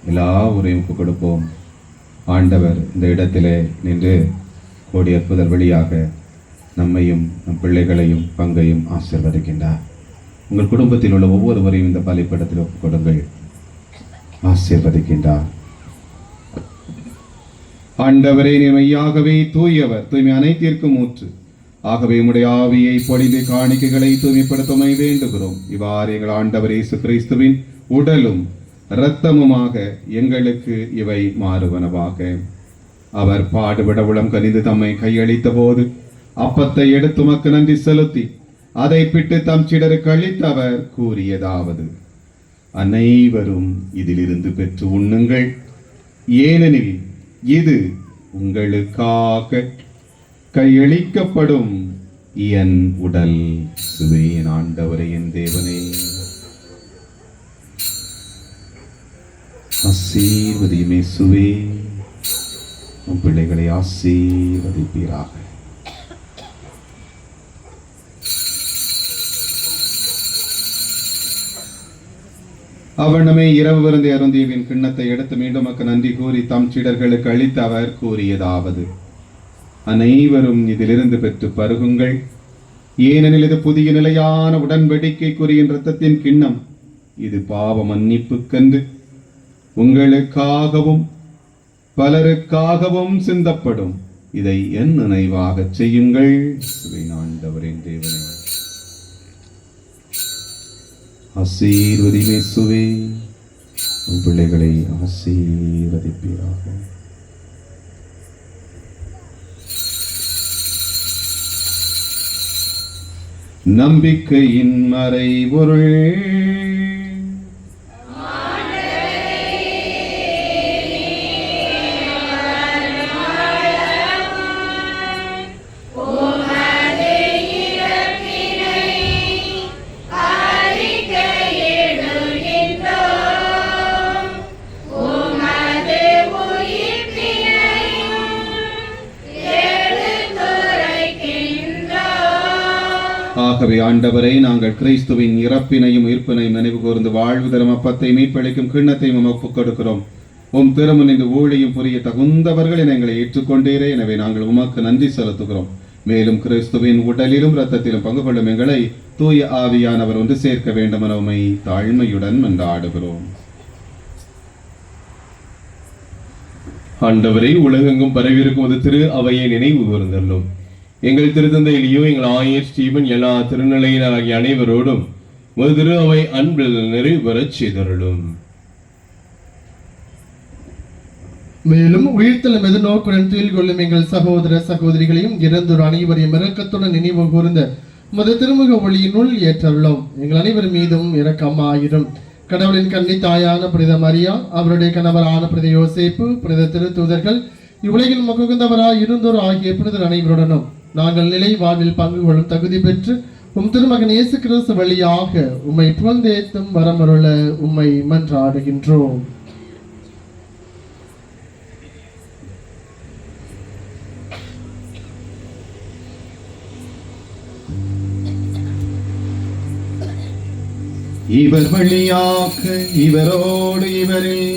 S3: எல்லா ஊரையும் ஒப்புக்கொடுப்போம். ஆண்டவர் இந்த இடத்திலே நின்று கோடி அற்புதர் வழியாக நம்மையும் நம் பிள்ளைகளையும் பங்கையும் ஆசீர்வதிக்கின்றார். உங்கள் குடும்பத்தில் உள்ள ஒவ்வொருவரையும் இந்த பலிப்படத்தில் ஒப்புக்கொடுங்கள். ஆசீர்வதிக்கின்றார். ஆண்டவரே, நீர் மெய்யாகவே தூயவர், தூய்மை அனைத்திற்கும் ஊற்று. ஆகவே உம்முடைய ஆவியை பொழிந்து காணிக்கைகளை தூய்மைப்படுத்துமை வேண்டுகிறோம். இவ்வாறு எங்கள் ஆண்டவர் இயேசு கிறிஸ்துவின் உடலும் இரத்தமுமாக எங்களுக்கு இவை மாறுவனவாக. அவர் பாடுபட உளம் கனிந்து தம்மை கையளித்த போது அப்பத்தை எடுத்து உமக்கு நன்றி செலுத்தி அதை பிட்டு தம் சிடருக்கு அளித்து அவர் கூறியதாவது: அனைவரும் இதிலிருந்து பெற்று உண்ணுங்கள். ஏனெனில் இது உங்களுக்காக கையளிக்கப்படும் என் உடல். சுவே என் ஆண்டவரே, என் தேவனே, ஆசீர்வதியுமே சுவே, உன் பிள்ளைகளை ஆசீர்வதிப்பீராக. அவனமே இரவு விருந்தை அருந்தியவின் கிண்ணத்தை எடுத்து மீண்டும் நன்றி கூறி தம் சீடர்களுக்கு அளித்து அவர் கூறியதாவது: அனைவரும் இதிலிருந்து பெற்று பருகுங்கள், ஏனெனில் இது புதிய நிலையான உடன்படிக்கைக்குரிய இரத்தத்தின் கிண்ணம். இது பாவ மன்னிப்புக்கென்று உங்களுக்காகவும் பலருக்காகவும் சிந்தப்படும். இதை என் நினைவாக செய்யுங்கள். ஆண்டவரின் தேவனே, ஆசீர்வதிமே சுவே, உன் பிள்ளைகளை ஆசீர்வதிப்பீராக. நம்பிக்கையின் மறைபொருள். ஆகவே ஆண்டவரே, நாங்கள் கிறிஸ்துவின் இறப்பினையும் உயிர்ப்பினையும் நினைவு கூர்ந்து வாழ்வு தரும் அப்பத்தை மீட்பளிக்கும் கிண்ணத்தையும் உமக்கு கொடுக்கிறோம். உம் திருமுனிந்து ஊழியும் புரிய தகுந்தவர்கள் என எங்களை ஏற்றுக்கொண்டீரே. எனவே நாங்கள் உமக்கு நன்றி செலுத்துகிறோம். மேலும் கிறிஸ்துவின் உடலிலும் இரத்தத்திலும் பங்கு கொள்ளும் எங்களை தூய ஆவியானவர் ஒன்று சேர்க்க வேண்டும் என உம்மை தாழ்மையுடன் மன்றாடுகிறோம்.
S1: ஆண்டவரை, உலகெங்கும் பரவியிருக்கும் ஒரு திரு அவையை நினைவு கூர்ந்தள்ளும். எங்கள் திருத்தந்தை லியோ, எங்கள் ஆயர் ஸ்டீபன், எல்லா திருநிலையினர் ஆகிய அனைவரோடும் ஒரு திரு அவை அன்பில் நிறைவேறச் செய்தருளும்.
S6: மேலும் உயிர்த்தலும் எதிர்நோக்குடன் துயில் கொள்ளும் எங்கள் சகோதர சகோதரிகளையும் இறந்தோர் அனைவரையும் இரக்கத்துடன் நினைவு கூர்ந்த உமது திருமுக ஒளியினுள் ஏற்றருளும். எங்கள் அனைவர் மீதும் இரக்கமாயிரும். கடவுளின் கன்னி தாயான புனித மரியா, அவருடைய கணவரான புனித யோசேப்பு, புனித திருத்தூதர்கள், இவ்வுலகில் மகுந்தவராய் இருந்தோர் ஆகிய புனிதர் அனைவருடனும் நாங்கள் நிலை வாழ்வில் பங்கு கொள்ளும் தகுதி பெற்று உம் திருமகன் இயேசு கிறிஸ்து வழியாக உம்மை புகழ்ந்தேத்தும் வரமருள உம்மை மன்றாடுகின்றோம்.
S3: இவர் வழியாக இவரோடு இவரில்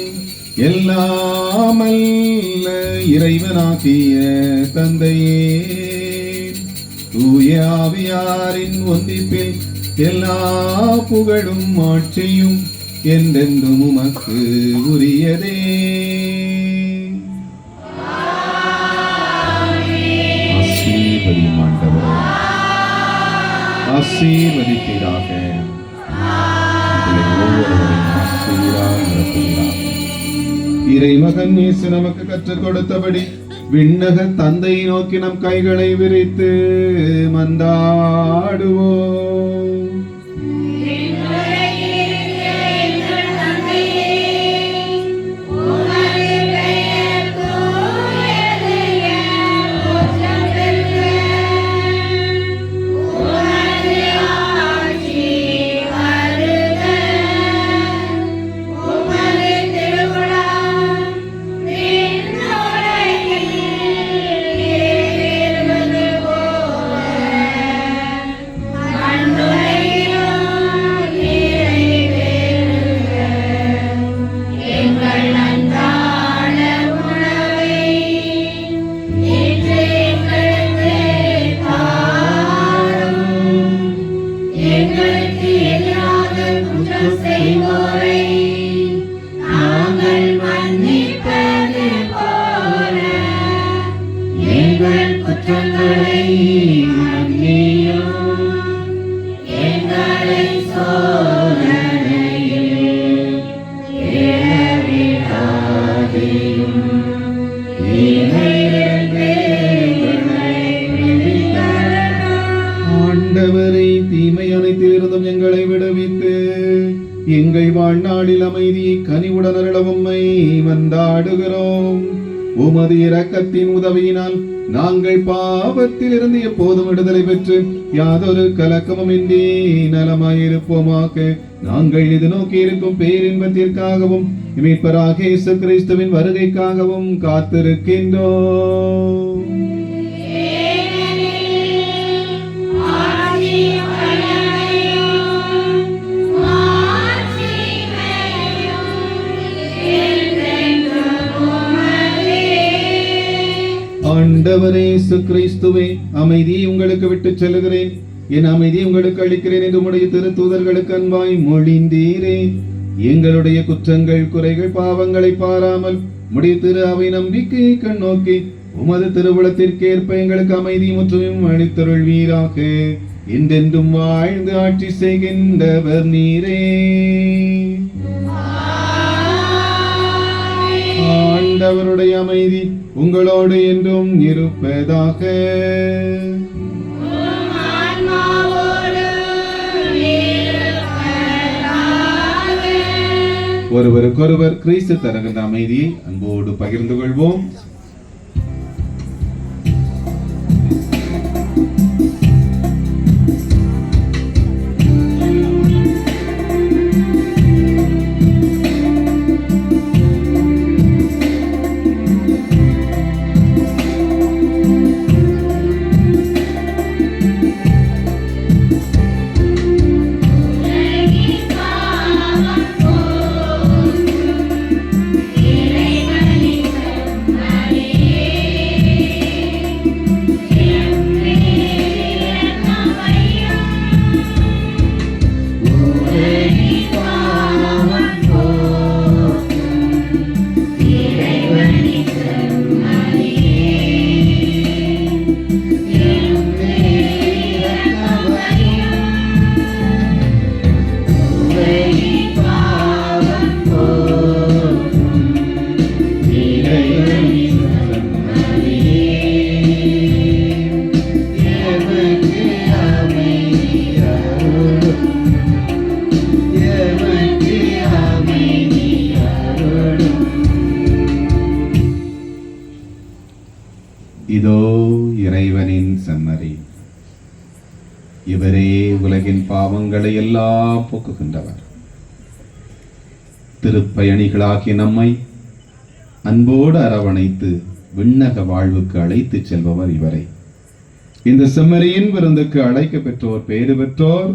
S3: எல்லாமல்ல இறைவனாகிய தந்தையே, தூய ஆவியாரின் ஒன்றிப்பில் எல்லா புகழும் ஆட்சியும் என்றென்றும் உமக்கு உரியதே. ஆசீர்வதியும் ஆண்டவரே, ஆசீர்வதிப்பீராக. இறைமகன் இயேசு நமக்கு கற்றுக் கொடுத்தபடி விண்ணக தந்தையை நோக்கி நம் கைகளை விரித்து மன்றாடுவோம். ஆண்டவரை, தீமை அனைத்திலிருந்தும் எங்களை விடுவித்து எங்கள் வாழ்நாளில் அமைதியை கனிவுடன் அருள உம்மை மன்றாடுகிறோம். உமது இரக்கத்தின் உதவியினால் நாங்கள் பாவத்தில் இருந்து எப்போதும் விடுதலை பெற்று யாதொரு கலக்கமும் இன்றி நலமாயிருப்போமாக. நாங்கள் இது நோக்கி இருக்கும் பேரின்பத்திற்காகவும் மீட்பராக இயேசு கிறிஸ்துவின் வருகைக்காகவும் காத்திருக்கின்றோம். ஆண்டவரே இயேசு கிறிஸ்துவே, அமைதியை உங்களுக்கு விட்டு செல்கிறேன், என் அமைதியை உங்களுக்கு அளிக்கிறேன் என்று உம்முடைய திருத்தூதர்களுக்கு அன்பாய் மொழிந்தீரே. எங்களுடைய குற்றங்கள் குறைகள் பாவங்களை பாராமல் உம்முடைய திரு அவை நம்பிக்கையை கண்ணோக்கி உமது திருவுளத்திற்கேற்ப எங்களுக்கு அமைதி முற்றும் அளித்தருள்வீராக. என்றென்றும் வாழ்ந்து ஆட்சி செய்கின்றவர் நீரே. ஆண்டவருடைய அமைதி உங்களோடு என்றும் இருப்பதாக. ஒருவருக்கொருவர் கிறிஸ்து தருகின்ற அமைதியை அன்போடு பகிர்ந்து கொள்வோம். இதோ இறைவனின் செம்மறி, இவரே உலகின் பாவங்களை எல்லாம் போக்குகின்றவர். திருப்பயணிகளாகிய நம்மை அன்போடு அரவணைத்து விண்ணக வாழ்வுக்கு அழைத்து செல்பவர் இவரை. இந்த செம்மறியின் விருந்துக்கு அழைக்க பெற்றோர் பேறு பெற்றோர்.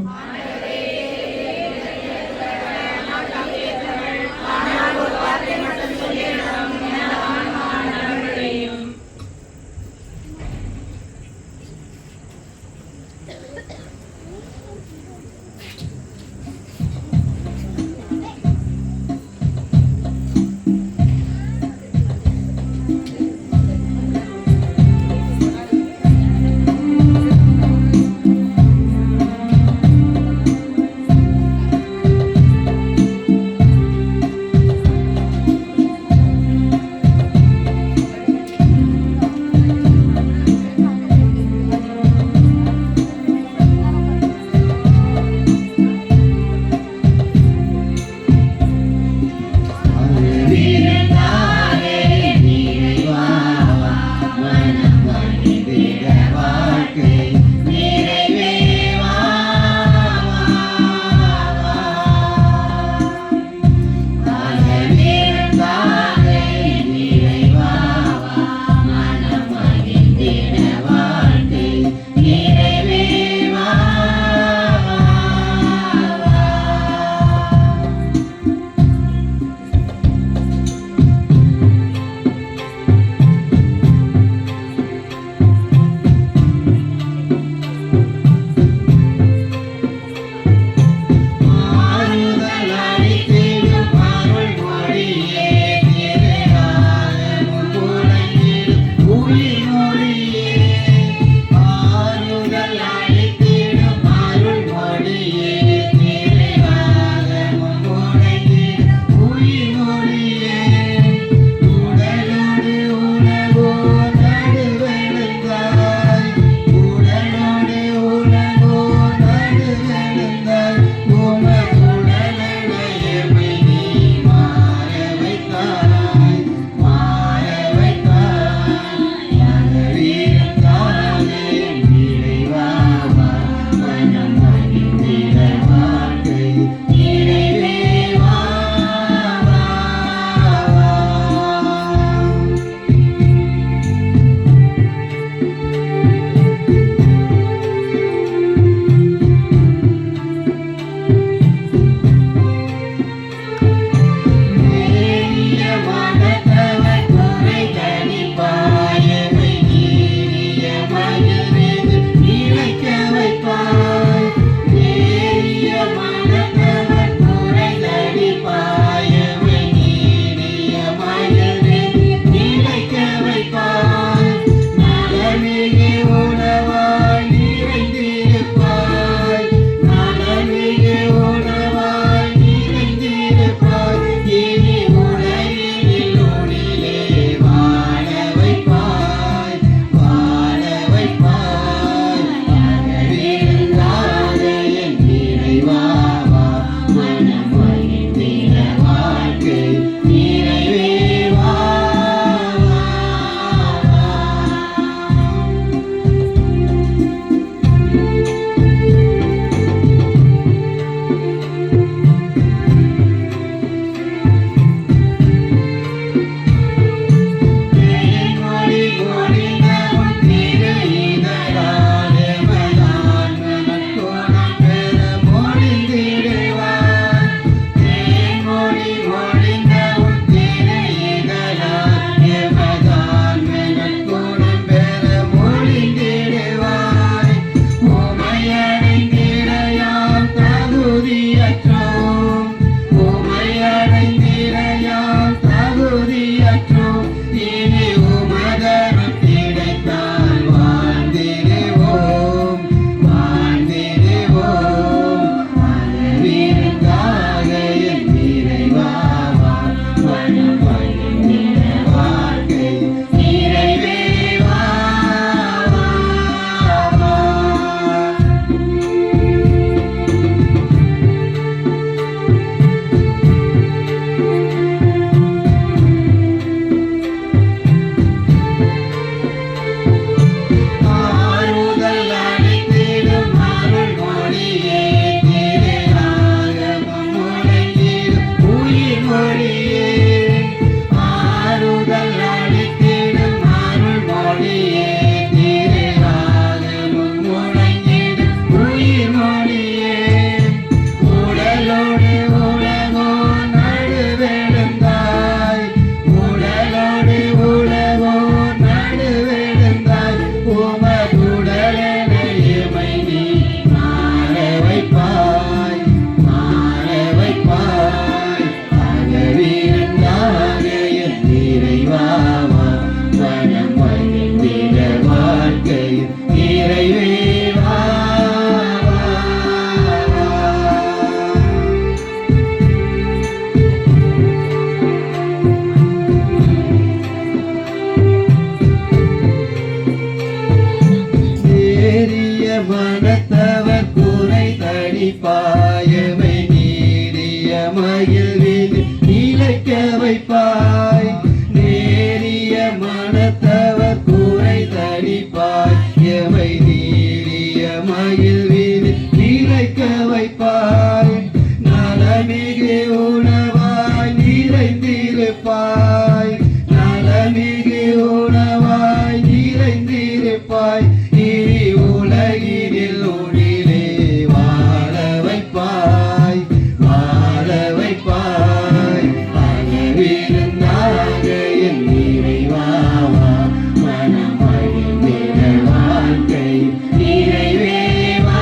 S4: நிறைந்திருப்பாய், நலமிகு உணவாய் நிறைந்திருப்பாய், இனி உலகினில் ஒளிரே வாழ வைப்பாய், வாழ வைப்பாய். அகவிருந்தாக என் நிறைவாவா, மனமகிழ்ந்திட வாழ்க்கை நிறைவேவா.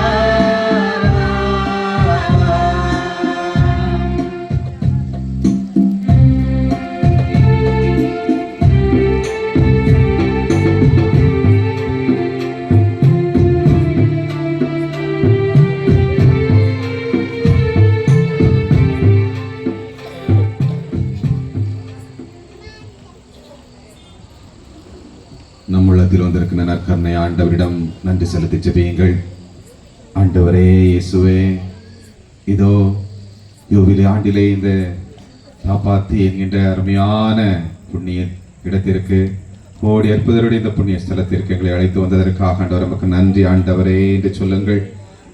S3: நம் உள்ளத்தில் வந்திருக்கிற நற்கருணை ஆண்டவரிடம் நன்றி செலுத்தி ஜெபியுங்கள். ஆண்டவரே இயேசுவே, இதோ யூபிலி ஆண்டிலே இந்த காப்பாத்தி என்கின்ற அருமையான புண்ணிய இடத்திற்கு, கோடி அற்புதருடைய இந்த புண்ணிய ஸ்தலத்திற்கு எங்களை அழைத்து வந்ததற்காக ஆண்டவர் நமக்கு நன்றி ஆண்டவரே என்று சொல்லுங்கள்.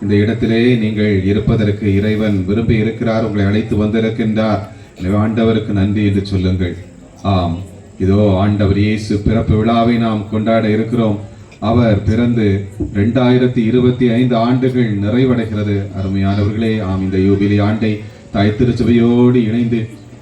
S3: இந்த இடத்திலே நீங்கள் இருப்பதற்கு இறைவன் விரும்பி இருக்கிறார், உங்களை அழைத்து வந்திருக்கின்றார். எனவே ஆண்டவருக்கு நன்றி என்று சொல்லுங்கள். ஆம், இதோ ஆண்டவர் இயேசு பிறப்பு விழாவை நாம் கொண்டாட இருக்கிறோம். அவர் பிறந்து 2025 ஆண்டுகள் நிறைவடைகிறது. அருமையானவர்களே, ஆம், இந்த யூபிலி ஆண்டை தாய் திருச்சபையோடு இணைந்து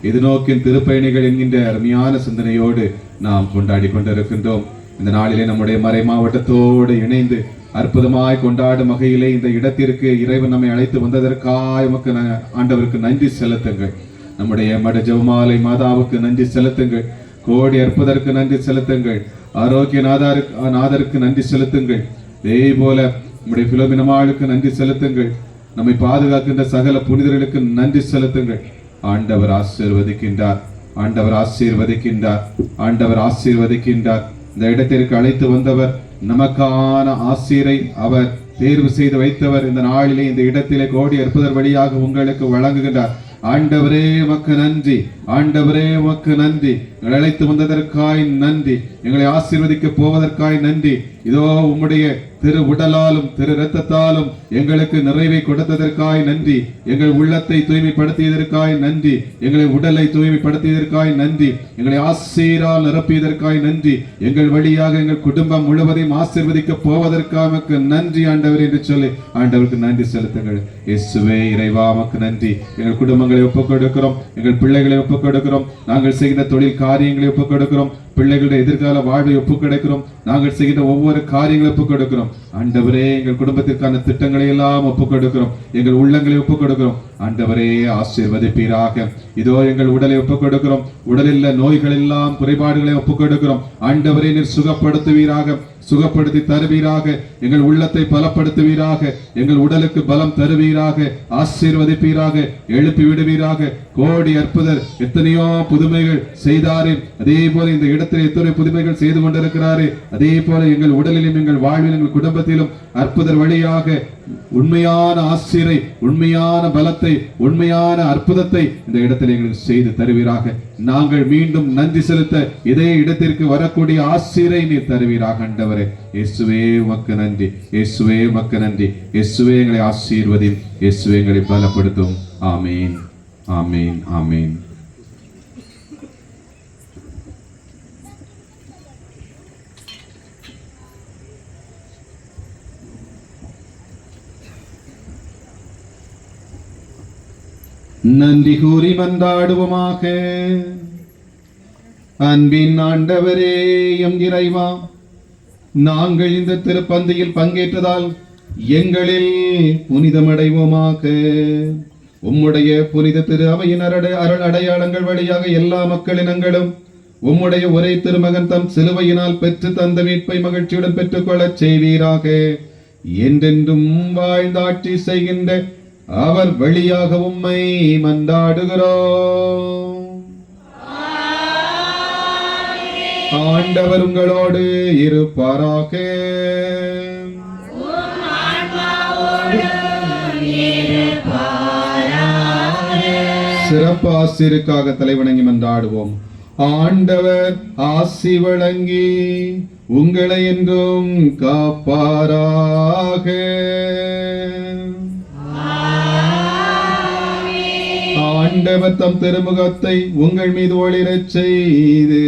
S3: எதிர்நோக்கின் திருப்பயணிகள் என்கின்ற அருமையான சிந்தனையோடு நாம் கொண்டாடி கொண்டிருக்கின்றோம். இந்த நாளிலே நம்முடைய மறை மாவட்டத்தோடு இணைந்து அற்புதமாய் கொண்டாடும் வகையிலே இந்த இடத்திற்கு இறைவன் நம்மை அழைத்து வந்ததற்காக நமக்கு ஆண்டவருக்கு நன்றி செலுத்துங்கள். நம்முடைய மட ஜெபமாலை மாதாவுக்கு நன்றி செலுத்துங்கள். கோடி அற்புதற்கு நன்றி செலுத்துங்கள். ஆரோக்கிய நாதருக்கு நன்றி செலுத்துங்கள். இதே போல நம்முடைய பிலோமினமாளுக்கு நன்றி செலுத்துங்கள். நம்மை பாதுகாக்கின்ற சகல புனிதர்களுக்கு நன்றி செலுத்துங்கள். ஆண்டவர் ஆசீர்வதிக்கின்றார், ஆண்டவர் ஆசீர்வதிக்கின்றார், ஆண்டவர் ஆசீர்வதிக்கின்றார். இந்த இடத்திற்கு அழைத்து வந்தவர், நமக்கான ஆசீரை அவர் தேர்வு செய்து வைத்தவர். இந்த நாளிலே இந்த இடத்திலே கோடி அற்புதர் வழியாக உங்களுக்கு வழங்குகின்றார். ஆண்டவரே உமக்கு நன்றி, ஆண்டவரே உமக்கு நன்றி. எங்களை அழைத்து வந்ததற்காய் நன்றி, எங்களை ஆசீர்வதிக்க போவதற்காய் நன்றி. இதோ உம்முடைய திரு உடலாலும் திரு இரத்தத்தாலும் எங்களுக்கு நிறைவை கொடுத்ததற்காய் நன்றி. எங்கள் உள்ளத்தை தூய்மைப்படுத்தியதற்காய் நன்றி, எங்களை உடலை தூய்மைப்படுத்தியதற்காய் நன்றி, எங்களை ஆசீரால் நிரப்பியதற்காய் நன்றி. எங்கள் வழியாக எங்கள் குடும்பம் முழுவதையும் ஆசீர்வதிக்க போவதற்காக நன்றி ஆண்டவர் என்று சொல்லி ஆண்டவருக்கு நன்றி செலுத்துங்கள். இயேசுவே இறைவா உமக்கு நன்றி. எங்கள் குடும்பங்களை ஒப்புக் கொடுக்கிறோம், எங்கள் பிள்ளைகளை ஒப்புக் கொடுக்கிறோம், நாங்கள் செய்கிற தொழில் காரியங்களை ஒப்புக் கொடுக்கிறோம், பிள்ளைகளுடைய எதிர்கால வாழ்வை ஒப்புக் கொடுக்கிறோம், நாங்கள் செய்கிற ஒவ்வொரு காரியங்களை ஒப்புக் கொடுக்கிறோம். ஆண்டவரே எங்கள் குடும்பத்திற்கான திட்டங்களை எல்லாம் ஒப்புக் கொடுக்கிறோம், எங்கள் உள்ளங்களை ஒப்புக் கொடுக்கிறோம். ஆண்டவரே ஆசீர்வதிப்பீராக. இதோ எங்கள் உடலை ஒப்புக் கொடுக்கிறோம், உடலில் நோய்கள் எல்லாம் குறைபாடுகளை ஒப்புக் கொடுக்கிறோம். ஆண்டவரே நீர் சுகப்படுத்துவீராக, சுகப்படுத்தி தருவீராக, எங்கள் உள்ளத்தை பலப்படுத்துவீராக, எங்கள் உடலுக்கு பலம் தருவீராக, ஆசீர்வதிப்பீராக, எழுப்பி விடுவீராக. கோடி அற்புதர் எத்தனையோ புதுமைகள் செய்தாரே, அதே போல இந்த இடத்தில் எத்தனை புதுமைகள் செய்து கொண்டிருக்கிறாரே, அதே போல எங்கள் உடலிலும் எங்கள் வாழ்விலும் எங்கள் குடும்பத்திலும் அற்புதர் வழியாக உண்மையான ஆசீரை, உண்மையான பலத்தை, உண்மையான அற்புதத்தை இந்த இடத்தில் எங்களுக்கு செய்து தருவீராக. நாங்கள் மீண்டும் நன்றி செலுத்த இதே இடத்திற்கு வரக்கூடிய ஆசீரை நீர் தருவீராக. ஆண்டவரே இயேசுவே உமக்கு நன்றி, இயேசுவே உமக்கு நன்றி. இயேசுவே எங்களை ஆசீர்வதி, இயேசுவே எங்களை பலப்படுத்தும். ஆமீன், ஆமீன், ஆமீன். நன்றி கூறி மன்றாடுவோமாக. அன்பின் ஆண்டவரே எம் இறைவா, நாங்கள் இந்த திருப்பந்தியில் பங்கேற்றதால் எங்களில் புனிதமடைவோமாக. உம்முடைய புனித திரு அவையின் அருள் அடையாளங்கள் வழியாக எல்லா மக்களினங்களும் உம்முடைய ஒரே திருமகன் தம் சிலுவையினால் பெற்று தந்த மீட்பை மகிழ்ச்சியுடன் பெற்றுக்கொள்ளச் செய்வீராக. என்றென்றும் வாழ்ந்தாட்சி செய்கின்ற அவர் வழியாக உம்மை மன்றாடுகிறோம். ஆண்டவர் உங்களோடு இருப்பாராக. சிறப்பு ஆசிரியருக்காக தலைவணங்கி மன்றாடுவோம். ஆண்டவர் ஆசி வழங்கி உங்களை என்றும் காப்பாராக. ஆண்டவர் தம் திருமுகத்தை உங்கள் மீது ஒளிரச் செய்து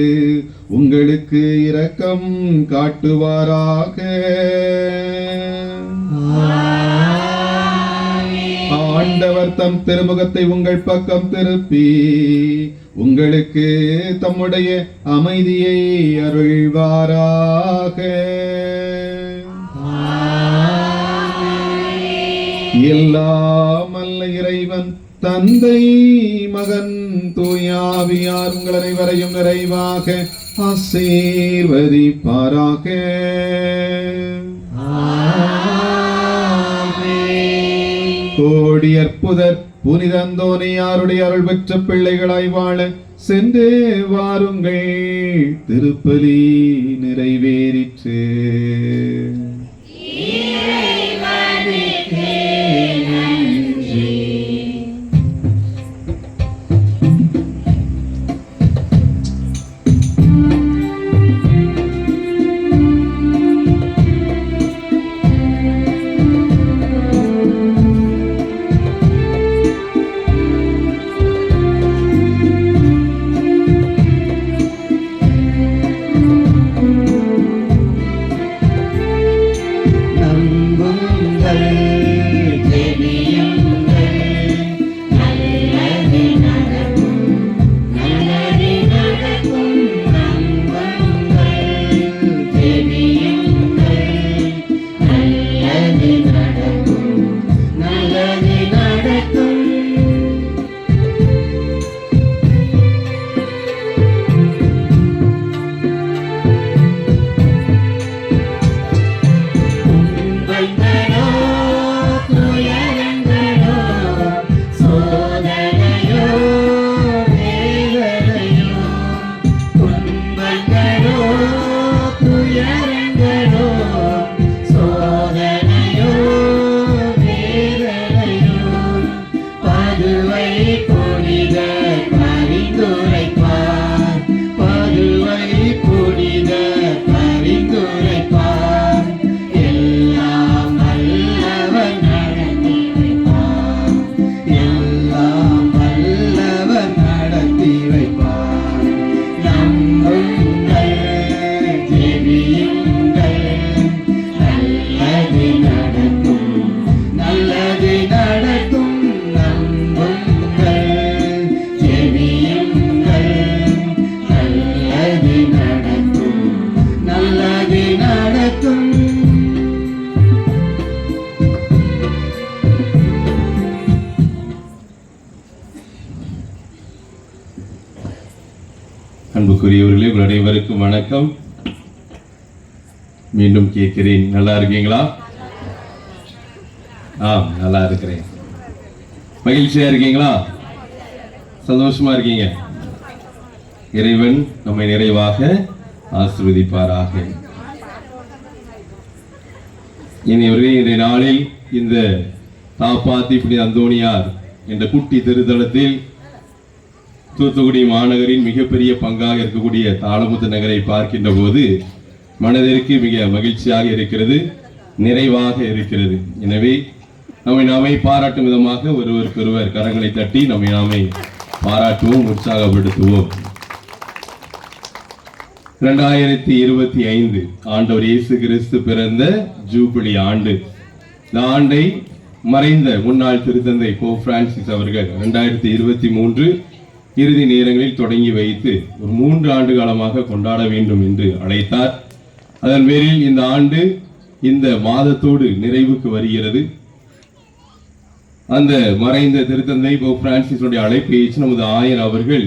S3: உங்களுக்கு இரக்கம் காட்டுவாராக. ஆண்டவர் தம் திருமுகத்தை உங்கள் பக்கம் திருப்பி உங்களுக்கு தம்முடைய அமைதியை அருள்வாராக. எல்லாம் அல்ல இறைவன் தந்தை மகன் தூயாவியார் உங்கள் அனைவரையும் நிறைவாக ஆசீர்வதிப்பாராக. கோடி அற்புதர் புனித அந்தோனியாருடைய அருள் பெற்ற பிள்ளைகளாய் வாழ சென்று வாருங்கள். திருப்பலி நிறைவேறிற்று.
S1: அன்புக்குரியவர்களே, உங்கள் அனைவருக்கும் வணக்கம். மீண்டும் கேட்கிறேன், நல்லா இருக்கீங்களா? நல்லா இருக்கிறேன். மகிழ்ச்சியா இருக்கீங்களா? சந்தோஷமா இருக்கீங்க? இறைவன் நம்மை நிறைவாக ஆசீர்வதிப்பாராக. இன்றைய நாளில் இந்த தாப்பாத்தி புனித அந்தோணியார் என்ற குட்டி திருத்தலத்தில் தூத்துக்குடி மாநகரின் மிகப்பெரிய பங்காக இருக்கக்கூடிய தாளமுத்து நகரை பார்க்கின்ற போது மனதிற்கு மிக மகிழ்ச்சியாக இருக்கிறது, நிறைவாக இருக்கிறது. எனவே நம்மை நாமே பாராட்டும் விதமாக ஒருவருக்கொருவர் கரங்களை தட்டி நம்மை நாமே பாராட்டுவோம், உற்சாகப்படுத்துவோம். 2025 ஆண்டவர் இயேசு கிறிஸ்து பிறந்த ஜூபிலி ஆண்டு. இந்த ஆண்டை மறைந்த முன்னாள் திருத்தந்தை போப் பிரான்சிஸ் அவர்கள் 2023 இறுதி நேரங்களில் தொடங்கி வைத்து ஒரு 3 ஆண்டு காலமாக கொண்டாட வேண்டும் என்று அழைத்தார். அதன் பேரில் இந்த ஆண்டு இந்த மாதத்தோடு நிறைவுக்கு வருகிறது. அந்த மறைந்த திருத்தந்தை போப் பிரான்சிஸுடைய அழைப்பை ஏற்று நமது ஆயர் அவர்கள்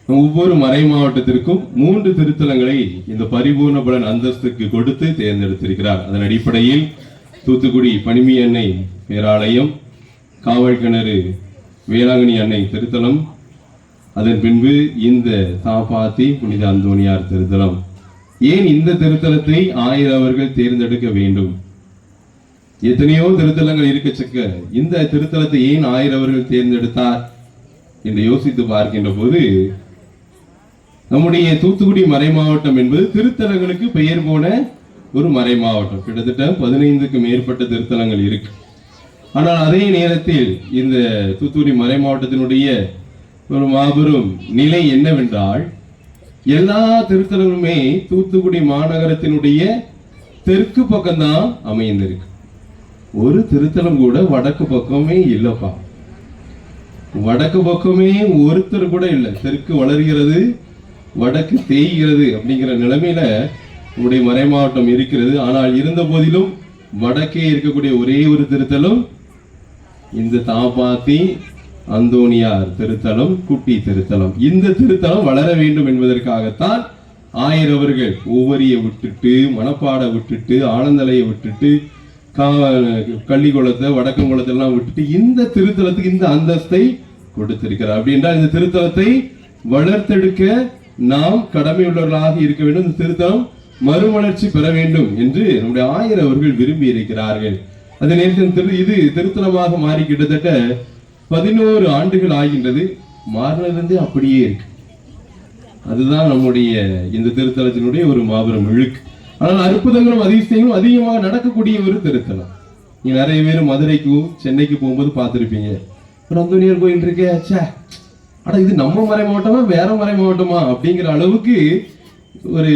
S1: ஒவ்வொரு மறை மாவட்டத்திற்கும் 3 திருத்தலங்களை இந்த பரிபூர்ண பலன் அந்தஸ்துக்கு கொடுத்து தேர்ந்தெடுத்திருக்கிறார். அதன் அடிப்படையில் தூத்துக்குடி பனிமி அன்னை பேராலயம், காவல் கிணறு வேளாங்கண்ணி அன்னை திருத்தலம், அதன் பின்பு இந்த தாப்பாத்தி புனித அந்தோணியார் திருத்தலம். ஏன் இந்த திருத்தலத்தை ஆயர் அவர்கள் தேர்ந்தெடுக்க வேண்டும்? எத்தனையோ திருத்தலங்கள் இருக்கச்சக்க இந்த திருத்தலத்தை ஏன் ஆயர் அவர்கள் தேர்ந்தெடுத்தார் என்று யோசித்து பார்க்கின்ற போது, நம்முடைய தூத்துக்குடி மறை மாவட்டம் என்பது திருத்தலங்களுக்கு பெயர் போன ஒரு மறை மாவட்டம். கிட்டத்தட்ட 15க்கு மேற்பட்ட திருத்தலங்கள் இருக்கு. ஆனால் அதே நேரத்தில் இந்த தூத்துக்குடி மறை மாவட்டத்தினுடைய ஒரு மாபெரும் நிலை என்னவென்றால், எல்லா திருத்தலங்களுமே தூத்துக்குடி மாநகரத்தினுடைய தெற்கு பக்கம்தான் அமைந்திருக்கு. ஒரு திருத்தலம் கூட வடக்கு பக்கமே இல்லப்பா. வடக்கு பக்கமே ஒருத்தர் கூட இல்லை. தெற்கு வளர்கிறது, வடக்கு தேய்கிறது அப்படிங்கிற நிலைமையில நம்முடைய மறை மாவட்டம் இருக்கிறது. ஆனால் இருந்த போதிலும் வடக்கே இருக்கக்கூடிய ஒரே ஒரு திருத்தலம் இந்த தாப்பாத்தி அந்தோணியார் திருத்தலம், குட்டி திருத்தலம். இந்த திருத்தலம் வளர வேண்டும் என்பதற்காகத்தான் ஆயர் அவர்கள் ஒவ்வொரிய விட்டுட்டு, மணப்பாட விட்டுட்டு, ஆனந்தலையை விட்டுட்டு, கள்ளிக்குளத்தை, வடக்கங்குளத்தை எல்லாம் விட்டுட்டு இந்த திருத்தலத்துக்கு இந்த அந்தஸ்தை கொடுத்திருக்கிறார். அப்படி என்றால் இந்த திருத்தலத்தை வளர்த்தெடுக்க நாம் கடமையுள்ளவர்களாக இருக்க வேண்டும். இந்த திருத்தலம் மறுமலர்ச்சி பெற வேண்டும் என்று நம்முடைய ஆயர் அவர்கள் விரும்பி இருக்கிறார்கள். அதே நேரத்தில் இது திருத்தலமாக மாறி கிட்டத்தட்ட 11 ஆண்டுகள் ஆகின்றது. மாறினது அப்படியே இருக்கு. அதுதான் நம்முடைய இந்த திருத்தலத்தினுடைய ஒரு மாபெரும் இழுக்கு. ஆனால் அற்புதங்களும் அதிசயங்களும் அதிகமாக நடக்கக்கூடிய ஒரு திருத்தலம். நீங்க நிறைய பேர் மதுரைக்கும் சென்னைக்கு போகும்போது பார்த்துருப்பீங்க, ஒரு அந்தோனியார் கோயில் இருக்கே, ஆனா இது நம்ம மறை மாவட்டமா வேற மறை மாவட்டமா அப்படிங்கிற அளவுக்கு ஒரு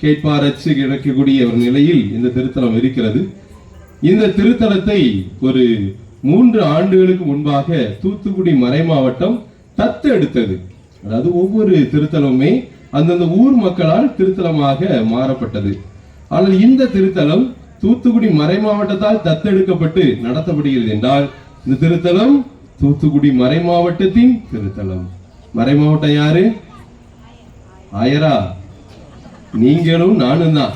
S1: கேட்பாரச்சு கிடக்கக்கூடிய ஒரு நிலையில் இந்த திருத்தலம் இருக்கிறது. இந்த திருத்தலத்தை ஒரு 3 ஆண்டுகளுக்கு முன்பாக தூத்துக்குடி மறை மாவட்டம் தத்தெடுத்தது. அதாவது ஒவ்வொரு திருத்தலமுமே அந்தந்த ஊர் மக்களால் திருத்தலமாக மாறப்பட்டது. ஆனால் இந்த திருத்தலம் தூத்துக்குடி மறை மாவட்டத்தால் தத்தெடுக்கப்பட்டு நடத்தப்படுகிறது என்றால் இந்த திருத்தலம் தூத்துக்குடி மறை மாவட்டத்தின் திருத்தலம். மறை மாவட்டம் யாரு? ஆயரா, நீங்களும் நானும் தான்.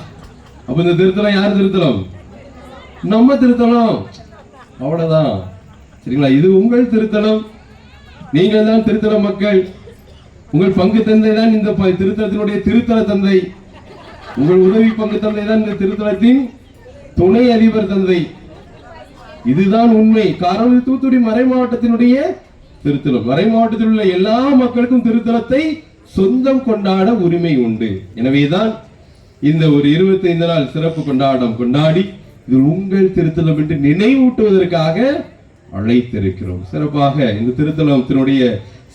S1: அப்ப இந்த திருத்தலம் யார் திருத்தலம்? நம்ம திருத்தலம். அவ்வளவுதான். சரிங்களா? இது உங்கள் திருத்தலம். நீங்கள் தான் திருத்தல மக்கள். உங்கள் பங்கு தந்தை தான் இந்த திருத்தலத்தினுடைய திருத்தல தந்தை. உங்கள் உதவி பங்கு தந்தை தான் இந்த திருத்தலத்தின் துணை அதிபர் தந்தை. இதுதான் உண்மை. காரணம் தூத்துக்குடி மறை மாவட்டத்தினுடைய திருத்தலம். மறை மாவட்டத்தில் உள்ள எல்லா மக்களுக்கும் திருத்தலத்தை சொந்தம் கொண்டாட உரிமை உண்டு. எனவேதான் இந்த ஒரு 25 நாள் சிறப்பு கொண்டாட்டம் கொண்டாடி இது உங்கள் திருத்தலம் என்று நினைவூட்டுவதற்காக அழைத்திருக்கிறோம். சிறப்பாக இந்த திருத்தலத்தினுடைய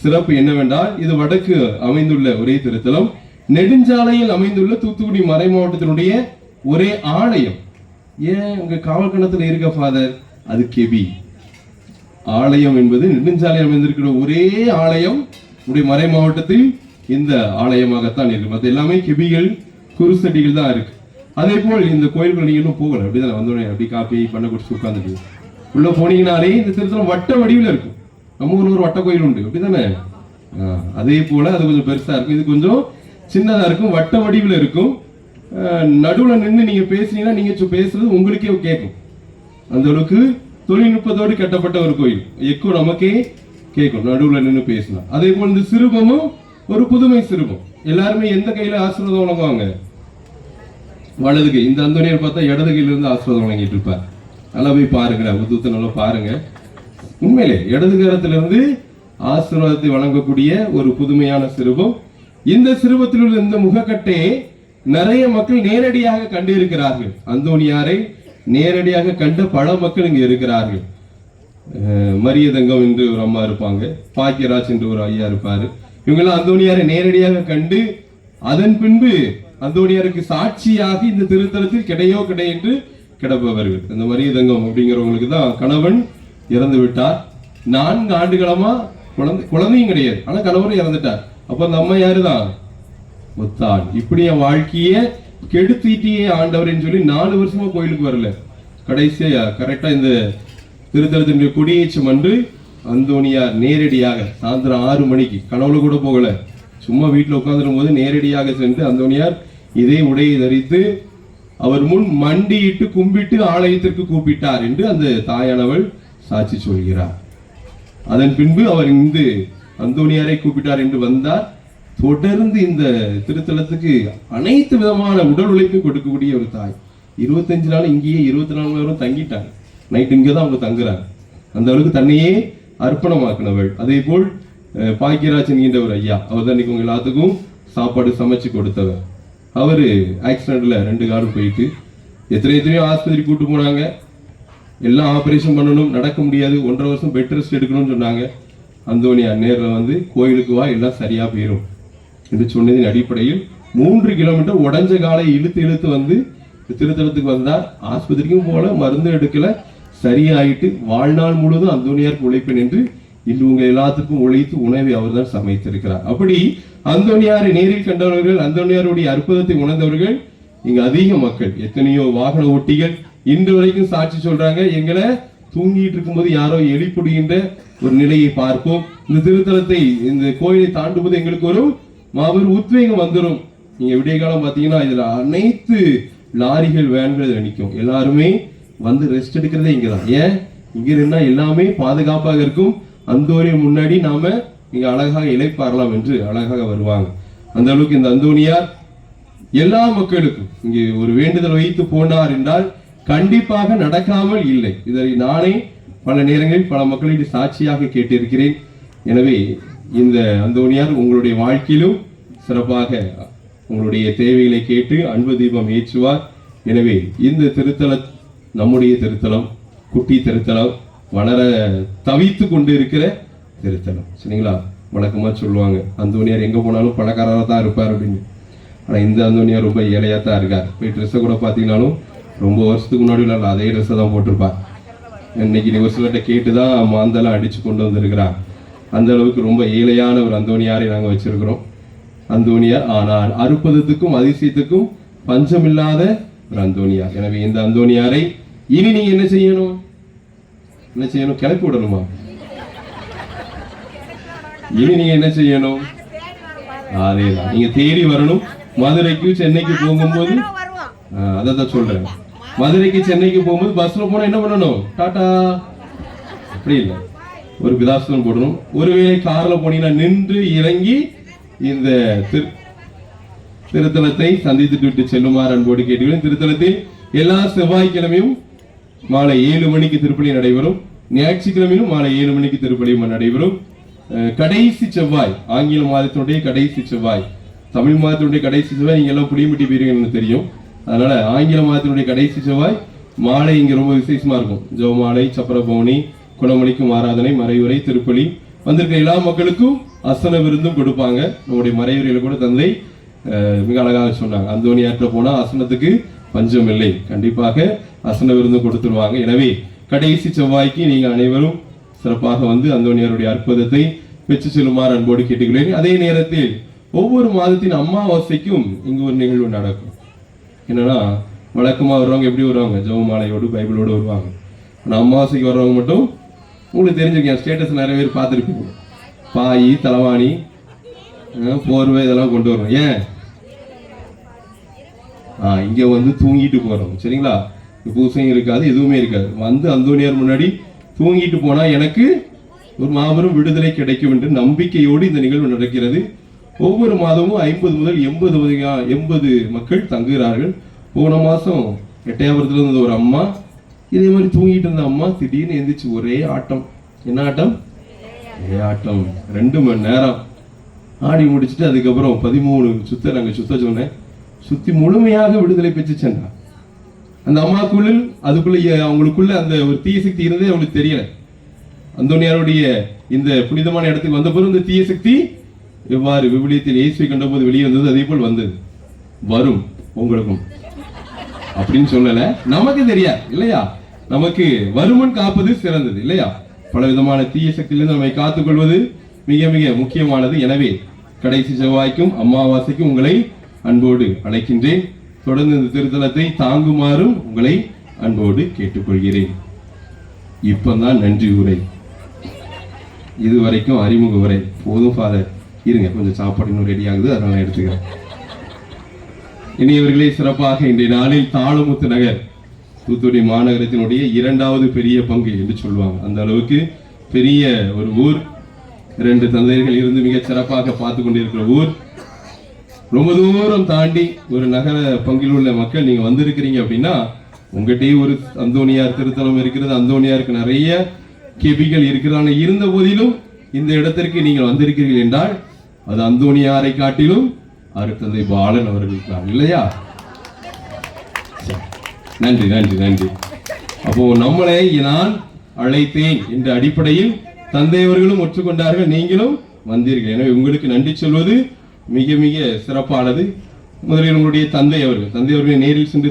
S1: சிறப்பு என்னவென்றால், இது வடக்கு அமைந்துள்ள ஒரே திருத்தலம், நெடுஞ்சாலையில் அமைந்துள்ள தூத்துக்குடி மறை மாவட்டத்தினுடைய ஒரே ஆலயம். ஏன் உங்க காவல் கணத்துல இருக்க ஃபாதர்? அது கெபி ஆலயம் என்பது நெடுஞ்சாலை அமைந்திருக்கிற ஒரே ஆலயம் உடைய மறை மாவட்டத்தில் இந்த ஆலயமாகத்தான் இருக்கு. மற்ற எல்லாமே கெபிகள், குருசடிகள் தான் இருக்கு. அதே போல் இந்த கோயிலுக்குள்ள நீங்க இன்னும் போகல, அப்படிதான் வந்தோடனே அப்படி காப்பி பண்ண குடிச்சு உட்காந்துட்டு உள்ள போனீங்கனாலே இந்த திருத்தலம் வட்ட வடிவில் இருக்கும். நம்ம ஊர்ல ஒரு வட்ட கோயில் உண்டு, அப்படிதானே? அதே போல அது கொஞ்சம் பெருசா இருக்கும், இது கொஞ்சம் சின்னதா இருக்கும், வட்ட வடிவில் இருக்கும். நடுவுல நின்று நீங்க பேசுனீங்கன்னா நீங்க பேசுறது உங்களுக்கே கேட்கும். அந்த அளவுக்கு தொழில்நுட்பத்தோடு கட்டப்பட்ட ஒரு கோயில். எக்கோ நமக்கே கேட்கும் நடுவுல நின்று பேசலாம். அதே போல் இந்த சிறுபமும் ஒரு புதுமை சிறுபம். எல்லாருமே எந்த கையில ஆசீர்வாதம் வழங்குவாங்க? வலது கை. இந்த அந்தோனியார் பார்த்தா இடது கையில இருந்து ஆசீர்வாதம் வழங்கிட்டு இருப்பார். நல்லா போய் பாருங்க, புத்தகத்தை நல்லா பாருங்க. உண்மையிலே இடது கரத்திலிருந்து ஆசீர்வாதத்தை வழங்கக்கூடிய ஒரு புதுமையான சிறுபம். இந்த சிறுபத்தில் உள்ள இந்த முகக்கட்டையை நிறைய மக்கள் நேரடியாக கண்டு இருக்கிறார்கள். அந்தோனியாரை நேரடியாக கண்ட பல மக்கள் இங்க இருக்கிறார்கள். மரியதங்கம் என்று ஒரு அம்மா இருப்பாங்க, பாக்கியராஜ் என்று ஒரு ஐயா இருப்பாரு. இவங்கெல்லாம் அந்தோனியாரை நேரடியாக கண்டு அதன் பின்பு அந்தோனியாருக்கு சாட்சியாக இந்த திருத்தலத்தில் கிடையோ கிடை என்று கிடப்பவர்கள். இந்த மரியதங்கம் அப்படிங்கிறவங்களுக்கு தான் கணவன் இறந்து விட்டார். 4 ஆண்டுகளமா குழந்தையும் கிடையாது, ஆனா கணவரும் இறந்துட்டார். அப்ப அந்த அம்மா யாருதான்? முத்தாள். இப்படி என் வாழ்க்கைய கெடுத்தீட்டியே ஆண்டவர்ன்னு சொல்லி 4 வருஷமா கோயிலுக்கு வரல. கடைசியா கரெக்டா இந்த திருத்தலத்தினுடைய கொடியேற்றம் அன்று அந்தோனியார் நேரடியாக சாயந்தரம் 6 மணிக்கு, கனவுல கூட போகல, சும்மா வீட்டுல உட்கார்ந்துடும் போது நேரடியாக சென்று அந்தோனியார் இதே உடையை தரித்து அவர் முன் மண்டியிட்டு கும்பிட்டு ஆலயத்திற்கு கூப்பிட்டார் என்று அந்த தாயானவள் சாட்சி சொல்கிறார். அதன் பின்பு அவர் இந்த அந்தோனியாரை கூப்பிட்டார் என்று வந்தார். தொடர்ந்து இந்த திருத்தலத்துக்கு அனைத்து விதமான உடல் உழைப்பை கொடுக்கக்கூடிய ஒரு தாய். 25 நாள் இங்கேயே 24 மணி நேரம் தங்கிட்டாங்க. நைட் இங்கதான் அவங்க தங்குறாங்க. அந்த அளவுக்கு தன்னையே அர்ப்பணமாக்கினவள். அதே போல் பாக்கியராஜ் என்கின்ற ஒரு ஐயா, அவர் தான் இன்னைக்கு உங்க எல்லாத்துக்கும் சாப்பாடு சமைச்சு கொடுத்தவர். அவரு ஆக்சிடென்ட்ல 2 காரும் போயிட்டு எத்தனையோ ஆஸ்பத்திரி கூட்டு போனாங்க. எல்லாம் ஆபரேஷன் பண்ணணும், நடக்க முடியாது, 1.5 வருஷம் பெட் ரெஸ்ட் எடுக்கணும்னு சொன்னாங்க. அந்தோனியார் நேரில் வந்து கோயிலுக்கு வா, எல்லாம் சரியா போயிடும் என்று சொன்னதின் அடிப்படையில் 3 கிலோமீட்டர் உடஞ்ச காலை இழுத்து வந்து திருத்தலத்துக்கு வந்தார். ஆஸ்பத்திரிக்கும் போல, மருந்து எடுக்கல, சரியாயிட்டு வாழ்நாள் முழுவதும் அந்தோனியாருக்கு உழைப்பேன் என்று இன்று உங்க எல்லாத்துக்கும் உழைத்து உணவை அவர் தான் சமைத்திருக்கிறார். அப்படி அந்தோனியாரை நேரில் கண்டவர்கள், அந்தோனியாருடைய அற்புதத்தை உணர்ந்தவர்கள் இங்க அதிக மக்கள். எத்தனையோ வாகன ஓட்டிகள் இன்று வரைக்கும் சாட்சி சொல்றாங்க, எங்களை தூங்கிட்டு இருக்கும்போது யாரோ எழுப்பிடுகின்ற ஒரு நிலையை பார்ப்போம். இந்த திருத்தலத்தை, இந்த கோயிலை தாண்டும்போது எங்களுக்கு ஒரு மாபெரும் உத்வேகம் வந்துடும். நீங்க விடிய காலம் பாத்தீங்கன்னா இதுல அனைத்து லாரிகள், வேன்கள் நிற்கும். எல்லாருமே வந்து ரெஸ்ட் எடுக்கிறதே இங்கதான். ஏன்? இங்க இருந்தா எல்லாமே பாதுகாப்பாக இருக்கும். அந்தோனியார் முன்னாடி நாம இங்க அழகாக இளைப்பாறலாம் என்று அழகாக வருவாங்க. அந்த அளவுக்கு இந்த அந்தோனியார் எல்லா மக்களுக்கும் இங்கே ஒரு வேண்டுதல் வைத்து போனார் என்றால் கண்டிப்பாக நடக்காமல் இல்லை. இதை நானே பல நேரங்களில் பல மக்களிடம் சாட்சியாக கேட்டிருக்கிறேன். எனவே இந்த அந்தோனியார் உங்களுடைய வாழ்க்கையிலும் சிறப்பாக உங்களுடைய தேவைகளை கேட்டு அன்பு தீபம் ஏற்றுவார். எனவே இந்த திருத்தலம் நம்முடைய திருத்தலம், குட்டி திருத்தலம், வளர தவித்து கொண்டு இருக்கிற திருத்தலம். சரிங்களா? வழக்கமா சொல்லுவாங்க அந்தோனியார் எங்க போனாலும் பணக்காரராக தான் இருப்பார் அப்படின்னு. ஆனா இந்த அந்தோனியார் ரொம்ப ஏழையா தான் இருக்கார். போய் ட்ரெஸ்ஸை கூட பார்த்தீங்கன்னாலும் ரொம்ப வருஷத்துக்கு முன்னாடி உள்ள அதே ட்ரெஸ்ஸை தான் போட்டிருப்பார். இன்னைக்கு ஒரு சிலர்கிட்ட கேட்டுதான் மாந்தெல்லாம் அடிச்சு கொண்டு வந்திருக்கிறார். அந்த அளவுக்கு ரொம்ப ஏழையான ஒரு அந்தோனியாரை நாங்கள் வச்சிருக்கிறோம். அந்தோனியார் ஆனால் அற்புதத்துக்கும் அதிசயத்துக்கும் பஞ்சமில்லாத ஒரு அந்தோனியார். எனவே இந்த அந்தோனியாரை இனி நீங்க என்ன செய்யணும்? கிளப்பி விடணுமா? இனி நீங்க என்ன செய்யணும்? அதேதான், நீங்க தேடி வரணும். மதுரைக்கு சென்னைக்கு போகும்போது அதான் சொல்றேன், மதுரைக்கு சென்னைக்கு போகும்போது பஸ்ல போனா என்ன பண்ணணும்? டாடா அப்படி இல்லை, ஒரு பிதாசனம் போடணும். ஒருவேளை கார்ல போனீங்கன்னா நின்று இறங்கி இந்த திருத்தலத்தை சந்தித்துட்டு விட்டு செல்லுமாறு அன்போடு கேட்டுக்கிறேன். திருத்தலத்தில் எல்லா செவ்வாய்க்கிழமையும் மாலை 7 மணிக்கு திருப்பலி நடைபெறும். ஞாயிற்றுக்கிழமையும் மாலை 7 மணிக்கு திருப்பலி நடைபெறும். கடைசி செவ்வாய், ஆங்கில மாதத்தினுடைய கடைசி செவ்வாய், தமிழ் மாதத்தினுடைய கடைசி செவ்வாய் நீங்க எல்லாம் புளியம்பட்டி போயிருக்கீங்கன்னு தெரியும். அதனால ஆங்கில மாதத்தினுடைய கடைசி செவ்வாய் மாலை இங்க ரொம்ப விசேஷமா இருக்கும். ஜெபமாலை, சப்பரபவனி, குணமளிக்கும் ஆராதனை, மறைவுரை, திருப்பலி. வந்திருக்கிற எல்லா மக்களுக்கும் அசன விருந்தும் கொடுப்பாங்க. நம்முடைய மறைவுரையில கூட தந்தை மிக அழகாக சொன்னாங்க, அந்தோனியார்ட்ட போனா அசனத்துக்கு பஞ்சம் இல்லை, கண்டிப்பாக அசன விருந்தும் கொடுத்துருவாங்க. எனவே கடைசி செவ்வாய்க்கு நீங்க அனைவரும் சிறப்பாக வந்து அந்தோனியாருடைய அற்புதத்தை பெற்று செல்லுமாறு அன்போடு கேட்டுக்கிறேன். அதே நேரத்தில் ஒவ்வொரு மாதத்தின் அமாவாசைக்கும் இங்கு ஒரு நிகழ்வு நடக்கும். என்னன்னா, வழக்கமா வர்றவங்க எப்படி வருவாங்க? ஜெபமாலையோடு பைபிளோடு வருவாங்க. ஆனா அமாவாசைக்கு வர்றவங்க மட்டும் உங்களுக்கு தெரிஞ்சிருக்கேன், ஸ்டேட்டஸ் நிறைய பேர் பார்த்துருப்பீங்க, பாய், தலவாணி, போர்வை இதெல்லாம் கொண்டு வருவோம். ஏன்? இங்க வந்து தூங்கிட்டு போறோம். சரிங்களா? பூசையும் இருக்காது, எதுவுமே இருக்காது. வந்து அந்தோனியார் முன்னாடி தூங்கிட்டு போனா எனக்கு ஒரு மாபெரும் விடுதலை கிடைக்கும் என்று நம்பிக்கையோடு இந்த நிகழ்வு நடக்கிறது. ஒவ்வொரு மாதமும் 50 முதல் 80 மக்கள் தங்குகிறார்கள். போன மாசம் எட்டயபுரத்துல இருந்த ஒரு அம்மா, இதே மாதிரி தூங்கிட்டு இருந்த அம்மா திடீர்னு எந்திரிச்சு ஒரே ஆட்டம். என்ன ஆட்டம்? ஒரே ஆட்டம். 2 மணி நேரம் ஆடி முடிச்சுட்டு அதுக்கப்புறம் 13 சுத்த நாங்க சுத்த சொன்னேன், சுத்தி முழுமையாக விடுதலை பெற்று சென்றார். அந்த அம்மாக்குள்ள அதுக்குள்ள அவங்களுக்குள்ள அந்த ஒரு தீய சக்தி இருந்தே அவங்களுக்கு தெரியல. அந்தோனியாருடைய இந்த புனிதமான இடத்துக்கு வந்த பிறகு இந்த தீய சக்தி எவ்வாறு விவிலியத்தில் இயேசுவை கண்டபோது வெளியே வந்தது, அதே போல் வந்தது, வரும் உங்களுக்கும் அப்படின்னு சொல்லல. நமக்கு தெரியாது இல்லையா? நமக்கு வருமன் காப்பது சிறந்தது இல்லையா? பல விதமான தீய சக்தியிலிருந்து நம்மை காத்துக்கொள்வது மிக மிக முக்கியமானது. எனவே கடைசி செவ்வாய்க்கும் அமாவாசைக்கும் உங்களை அன்போடு அழைக்கின்றேன். தொடர்ந்து இந்த திருத்தலத்தை தாங்குமாறும் உங்களை அன்போடு கேட்டுக்கொள்கிறேன். இப்பதான் நன்றி உரை, இதுவரைக்கும் அறிமுக உரை போதும். ஃபாதர் இருங்க, கொஞ்சம் சாப்பாடு இன்னும் ரெடி ஆகுது, அதனால எடுத்துக்கிறேன். இனியவர்களே, சிறப்பாக இன்றைய நாளில் தாளமுத்து நகர் தூத்துக்குடி மாநகரத்தினுடைய 2வது பெரிய பங்கு என்று சொல்லுவாங்க. அந்த அளவுக்கு பெரிய ஒரு ஊர். 2 தந்தையர்கள் இருந்து மிக சிறப்பாக பார்த்து கொண்டிருக்கிற ஊர். ரொம்ப தூரம் தாண்டி ஒரு நகர பங்கில் உள்ள மக்கள் நீங்க வந்திருக்கிறீங்க அப்படின்னா, உங்ககிட்டயே ஒரு அந்தோனியார் திருத்தலம் இருக்கிறது. அந்தோனியாருக்கு நிறைய கெபிகள் இருக்கிறாங்க. இருந்த போதிலும் இந்த இடத்திற்கு நீங்கள் வந்திருக்கிறீர்கள் என்றால் அது அந்தோனியாரை காட்டிலும் அருட்தந்தை பாலன் அவர்களுக்கு இல்லையா? நன்றி நன்றி நன்றி. அப்போ நம்மளை நான் அழைத்தேன் என்ற அடிப்படையில் தந்தை அவர்களும் ஒற்றுக்கொண்டார்கள், நீங்களும் வந்தீர்கள். எனவே உங்களுக்கு நன்றி சொல்வது மிக மிக சிறப்பானது. முதலில் உங்களுடைய தந்தை அவர்களை நேரில் சென்று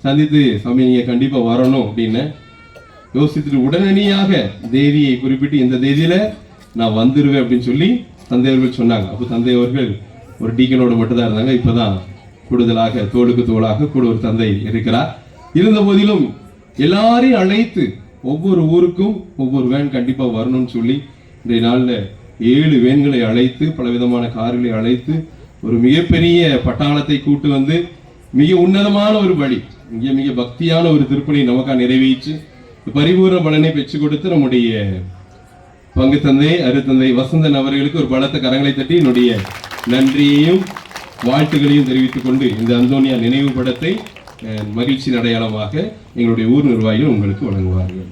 S1: சந்தித்து சாமி நீங்க கண்டிப்பா வரணும் அப்படின்னு யோசித்துட்டு உடனடியாக தேதியை குறிப்பிட்டு இந்த தேதியில நான் வந்துருவேன் அப்படின்னு சொல்லி தந்தை அவர்கள் சொன்னாங்க. அப்போ தந்தை அவர்கள் ஒரு டீக்கனோட மட்டும்தான் இருந்தாங்க. இப்பதான் கூடுதலாக தோளுக்கு தோளாக கூட ஒரு தந்தை இருக்கிறார். இருந்த போதிலும் எல்லாரையும் அழைத்து ஒவ்வொரு ஊருக்கும் ஒவ்வொரு வேன் கண்டிப்பா வரணும்னு சொல்லி இன்றைய நாள்ல 7 வேன்களை அழைத்து பலவிதமான கார்களை அழைத்து ஒரு மிகப்பெரிய பட்டாளத்தை கூட்டு வந்து மிக உன்னதமான ஒரு வழி, மிக பக்தியான ஒரு திருப்பணி நமக்காக நிறைவேற்றி பரிபூர்ண பலனை பெற்றுக் கொடுத்து நம்முடைய பங்கு தந்தை அருத்தந்தை வசந்தன் அவர்களுக்கு ஒரு பலத்த கரங்களை தட்டி என்னுடைய நன்றியையும் வாழ்த்துக்களையும் தெரிவித்துக் கொண்டு இந்த அந்தோனியா நினைவு படத்தை மகிழ்ச்சியின் அடையாளமாக எங்களுடைய ஊர் நிர்வாகிகள் உங்களுக்கு வழங்குவார்கள்.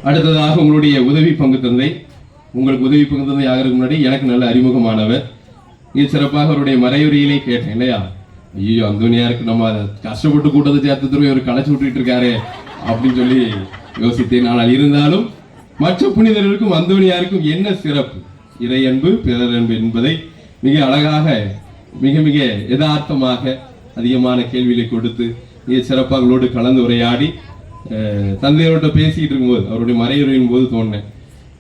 S1: அடுத்ததாக உங்களுடைய உதவி பங்கு தந்தை. உங்களுக்கு உதவி பங்கு தந்தை ஆகிறதுக்கு முன்னாடி எனக்கு நல்ல அறிமுகமானவர். இது சிறப்பாக அவருடைய மறையுரையிலே கேட்டேன் இல்லையா, ஐயோ அந்தோனியாருக்கு நம்ம கஷ்டப்பட்டு கூட்டத்தை சேர்த்து திரும்ப ஒரு களைச்சு விட்டுட்டு இருக்காரு அப்படின்னு சொல்லி யோசித்தேன். ஆனால் இருந்தாலும் மற்ற புனிதர்களுக்கும் அந்தோனியாருக்கும் என்ன சிறப்பு, இறை அன்பு பிறர் அன்பு என்பதை மிக அழகாக மிக யதார்த்தமாக அதிகமான கேள்விகளை கொடுத்து மிக சிறப்பாகளோடு கலந்து உரையாடி தந்தையோட பேசிட்டு இருக்கும்போது அவருடைய மறையுரையின் போது தோன்றேன்,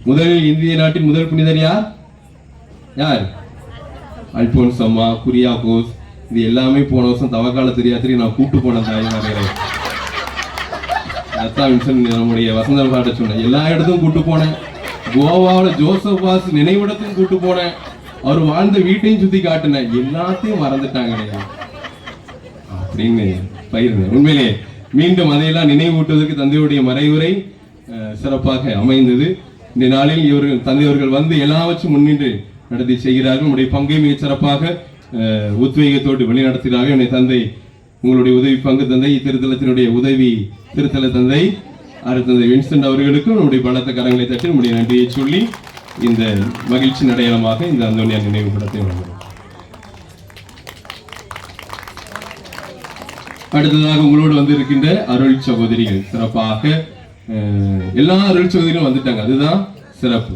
S1: முதலில் இந்திய நாட்டின் முதல் புனிதர் யார்? அல்போன்ஸ் அம்மா, குரியாகோஸ், இது எல்லாமே போன வருஷம் தவக்கால தெரியாத்திரி நான் கூட்டு போன தாய்மார்களே. நம்முடைய வசந்த பாட்ட சொன்னேன், எல்லா இடத்துக்கும் கூட்டு போனேன். கோவாவில் ஜோசப் வாஸ் நினைவிடத்துக்கும் கூட்டு போனேன். அவர் வாழ்ந்த வீட்டையும் சுத்தி காட்டினேன். எல்லாத்தையும் மறந்துட்டாங்க அப்படின்னு பகிர்ந்தேன். உண்மையிலே மீண்டும் அதையெல்லாம் நினைவூட்டுவதற்கு தந்தையுடைய மறைவுரை சிறப்பாக அமைந்தது. இந்த நாளில் இவர்கள் தந்தையவர்கள் வந்து எல்லாவற்றும் முன்னின்று நடத்தி செய்கிறார்கள். நம்முடைய பங்கை மிக சிறப்பாக உத்வேகத்தோடு வழிநடத்துகிறார்கள். என்னுடைய தந்தை உங்களுடைய உதவி பங்கு தந்தை திருத்தலத்தினுடைய உதவி திருத்தல தந்தை அருத்தந்தை வின்சென்ட் அவர்களுக்கும் நம்முடைய பலத்த கரங்களை தட்டி நம்முடைய நன்றியை சொல்லி இந்த மகிழ்ச்சி அடையாளமாக இந்த அந்தோனியா நினைவு படத்தை வழங்குகிறோம். அடுத்ததாக உங்களோடு வந்து இருக்கின்ற அருள் சகோதரிகள் சிறப்பாக எல்லா அருள் சகோதரிகளும் வந்துட்டாங்க. அதுதான் சிறப்பு.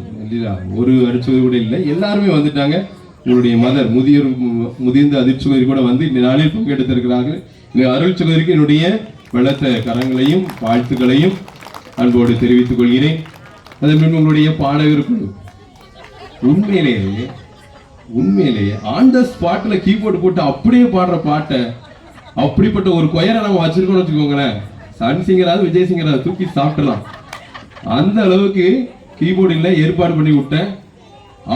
S1: ஒரு அருள் சகோதரி கூட இல்லை, எல்லாருமே வந்துட்டாங்க. உங்களுடைய மதர் முதிர்ந்த அதிர்ச்சகோதரி கூட வந்து இந்த நாளில் பங்கெடுத்திருக்கிறார்கள். இந்த அருள் சகோதரிக்கு என்னுடைய பலத்த கரங்களையும் வாழ்த்துக்களையும் அன்போடு தெரிவித்துக் கொள்கிறேன். அதன் பின் உங்களுடைய பாடகர் குழு உண்மையிலேயே ஆன் த ஸ்பாட்ல கீபோர்டு போட்டு அப்படியே பாடுற பாட்டை, அப்படிப்பட்ட ஒரு கொயரை நம்ம வச்சிருக்கோம்னு வச்சுக்கோங்களேன், சன் சிங்கராவது விஜய் சிங்கராவது தூக்கி சாப்பிடலாம். அந்த அளவுக்கு கீபோர்டு ஏற்பாடு பண்ணி விட்டேன்.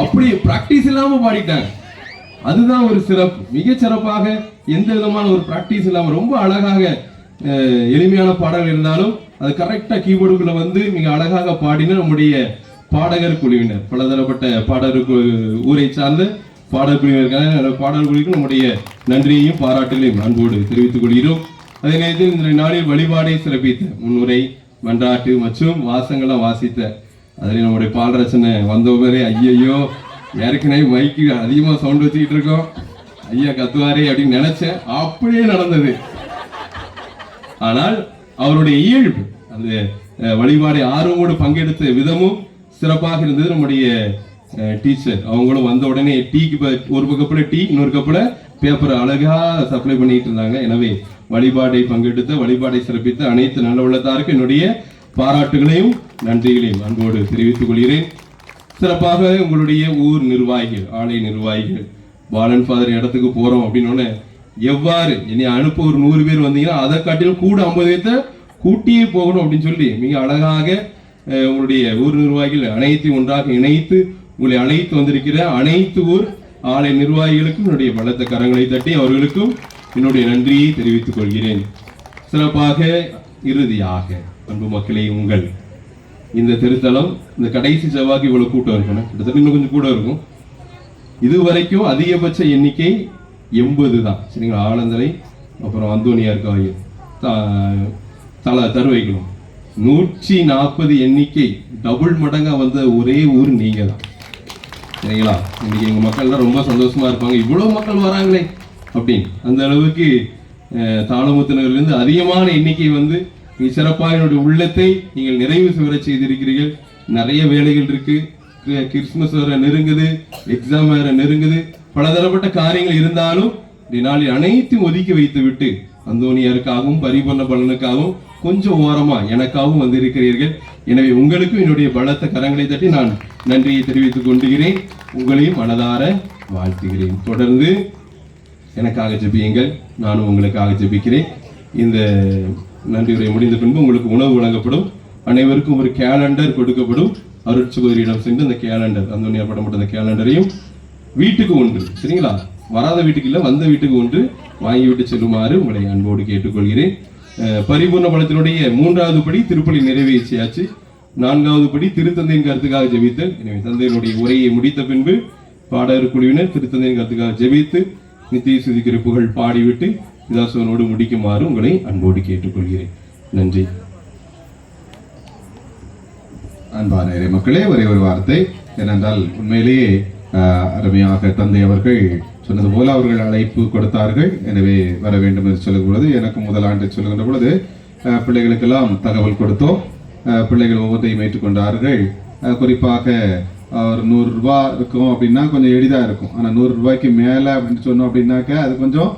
S1: அப்படி பிராக்டிஸ் இல்லாம பாடிட்டாங்க. அதுதான் ஒரு சிறப்பு. மிக சிறப்பாக எந்த விதமான ஒரு பிராக்டிஸ் இல்லாம ரொம்ப அழகாக எளிமையான பாடல்கள் இருந்தாலும் அது கரெக்டா கீபோர்டுக்குள்ள வந்து மிக அழகாக பாடின நம்முடைய பாடகர் குழுவினர், பலதரப்பட்ட பாடகர் ஊரை சார்ந்த பாடல் குழுவினருக்கான பாடல் குழுவிற்கு நம்முடைய நன்றியையும் பாராட்டலையும் அன்போடு தெரிவித்துக் கொள்கிறோம். அதே நேரத்தில் இந்த நாளில் வழிபாடை சிறப்பித்த முன்னுரை மன்றாட்டு மற்றும் வாசங்கள்லாம் வாசித்த அதில் நம்முடைய பாலரசனை வந்தவரே ஐயையோ ஏற்கனவே மைக்கு அதிகமாக சவுண்ட் வச்சுக்கிட்டு இருக்கோம், ஐயா கத்துவாரே அப்படின்னு நினைச்சேன். அப்படியே நடந்தது. ஆனால் அவருடைய இயல்பு அந்த வழிபாடை ஆர்வமோடு பங்கெடுத்த விதமும் சிறப்பாக இருந்தது. நம்முடைய டீச்சர் அவங்களும் வந்த உடனே டீக்கு ஒரு கப்பில் டீ இன்னொரு கப்பில் பேப்பர் அழகா சப்ளை பண்ணிட்டு இருந்தாங்க. எனவே வழிபாடை பங்கெடுத்த வழிபாடை சிறப்பித்த அனைத்து நல்ல உள்ளத்தாருக்கு என்னுடைய பாராட்டுகளையும் நன்றிகளையும் அன்போடு தெரிவித்துக் கொள்கிறேன். சிறப்பாக உங்களுடைய ஊர் நிர்வாகிகள், ஆலை நிர்வாகிகள், பாலன் ஃபாதர் இடத்துக்கு போறோம் அப்படின்னு எவ்வாறு இனி அனுப்ப ஒரு 100 பேர் வந்தீங்கன்னா அதை காட்டிலும் கூட 50 பேர்த்த கூட்டியே போகணும் அப்படின்னு சொல்லி மிக அழகாக உங்களுடைய ஊர் நிர்வாகிகள் அனைத்தையும் ஒன்றாக இணைத்து உங்களை அழைத்து வந்திருக்கிற அனைத்து ஊர் ஆலை நிர்வாகிகளுக்கும் என்னுடைய பலத்த கரங்களை தட்டி அவர்களுக்கும் என்னுடைய நன்றியை தெரிவித்துக் கொள்கிறேன். சிறப்பாக இறுதியாக அன்பு மக்களே, உங்கள் இந்த திருத்தலம் இந்த கடைசி செவ்வாய்க்கு இவ்வளவு கூட்டம் இருக்கணும், கிட்டத்தட்ட இன்னும் கொஞ்சம் கூட இருக்கும். இதுவரைக்கும் அதிகபட்ச எண்ணிக்கை 80 தான். சரிங்களா? ஆலந்தரை அப்புறம் அந்தோனியார் கோயில் தருவைகளும் 140 எண்ணிக்கை டபுள் மடங்கா வந்த ஒரே ஊர் நீங்க தான், சரிங்களா? இன்னைக்கு எங்க மக்கள்லாம் ரொம்ப சந்தோஷமா இருப்பாங்க, இவ்வளவு மக்கள் வராங்களே அப்படின்னு. அந்த அளவுக்கு தாளமுத்தினர்லேருந்து அதிகமான எண்ணிக்கை வந்து சிறப்பாக என்னுடைய உள்ளத்தை நீங்கள் நிறைவு பெற செய்திருக்கிறீர்கள். நிறைய வேலைகள் இருக்கு, கிறிஸ்துமஸ் வேற நெருங்குது, எக்ஸாம் வேற நெருங்குது, பலதரப்பட்ட காரியங்கள் இருந்தாலும் நாளில் அனைத்தும் ஒதுக்கி வைத்து விட்டு அந்தோனியாருக்காகவும் பரிபூர்ண பலனுக்காகவும் கொஞ்சம் ஓரமா எனக்காகவும் வந்திருக்கிறீர்கள். எனவே உங்களுக்கும் என்னுடைய பலத்த கரங்களை தட்டி நான் நன்றியை தெரிவித்துக் கொண்டுகிறேன். உங்களையும் மனதார வாழ்த்துகிறேன். தொடர்ந்து எனக்காக ஜெபியுங்கள், நானும் உங்களுக்காக ஜெபிக்கிறேன். இந்த நன்றி உரை முடிந்த பின்பு உங்களுக்கு உணவு வழங்கப்படும். அனைவருக்கும் ஒரு கேலண்டர் கொடுக்கப்படும். அருட்சகோதரியிடம் சென்று அந்த கேலண்டர், அந்தோனியார் படம் போட்ட அந்த கேலண்டரையும் வீட்டுக்கு ஒன்று, சரிங்களா? வராத வீட்டுக்கு இல்லை, வந்த வீட்டுக்கு ஒன்று வாங்கிவிட்டு செல்லுமாறு உங்களை அன்போடு கேட்டுக்கொள்கிறேன். பரிபூர்ண பலத்தினுடைய 3வது படி திருப்பலி நிறைவேற்றியாச்சு. 4வது படி திருத்தந்தையின் கருத்துக்காக ஜெபித்தல். எனவே தந்தையினுடைய உரையை முடித்த பின்பு பாடகர் குழுவினர் திருத்தந்தையின் கருத்துக்காக ஜெபித்து நித்திய சுதி குறிப்புகள் பாடிவிட்டு இதாசோனோடு முடிக்குமாறு உங்களை அன்போடு கேட்டுக்கொள்கிறேன். நன்றி.
S3: அன்பான இறை மக்களே, ஒரே ஒரு வார்த்தை. ஏனென்றால் உண்மையிலேயே அருமையாக தந்தை அவர்கள் சொன்னது போல அவர்கள் அழைப்பு கொடுத்தார்கள். எனவே வர வேண்டும் என்று சொல்லும் பொழுது, எனக்கு முதல் ஆண்டு சொல்லுகின்ற பொழுது பிள்ளைகளுக்கெல்லாம் தகவல் கொடுத்தோம். பிள்ளைகள் ஒவ்வொன்றையும் ஏற்றுக்கொண்டார்கள். குறிப்பாக ஒரு 100 ரூபாய் இருக்கும் அப்படின்னா கொஞ்சம் எளிதாக இருக்கும். ஆனால் 100 ரூபாய்க்கு மேலே அப்படின்னு சொன்னோம் அப்படின்னாக்க அது கொஞ்சம்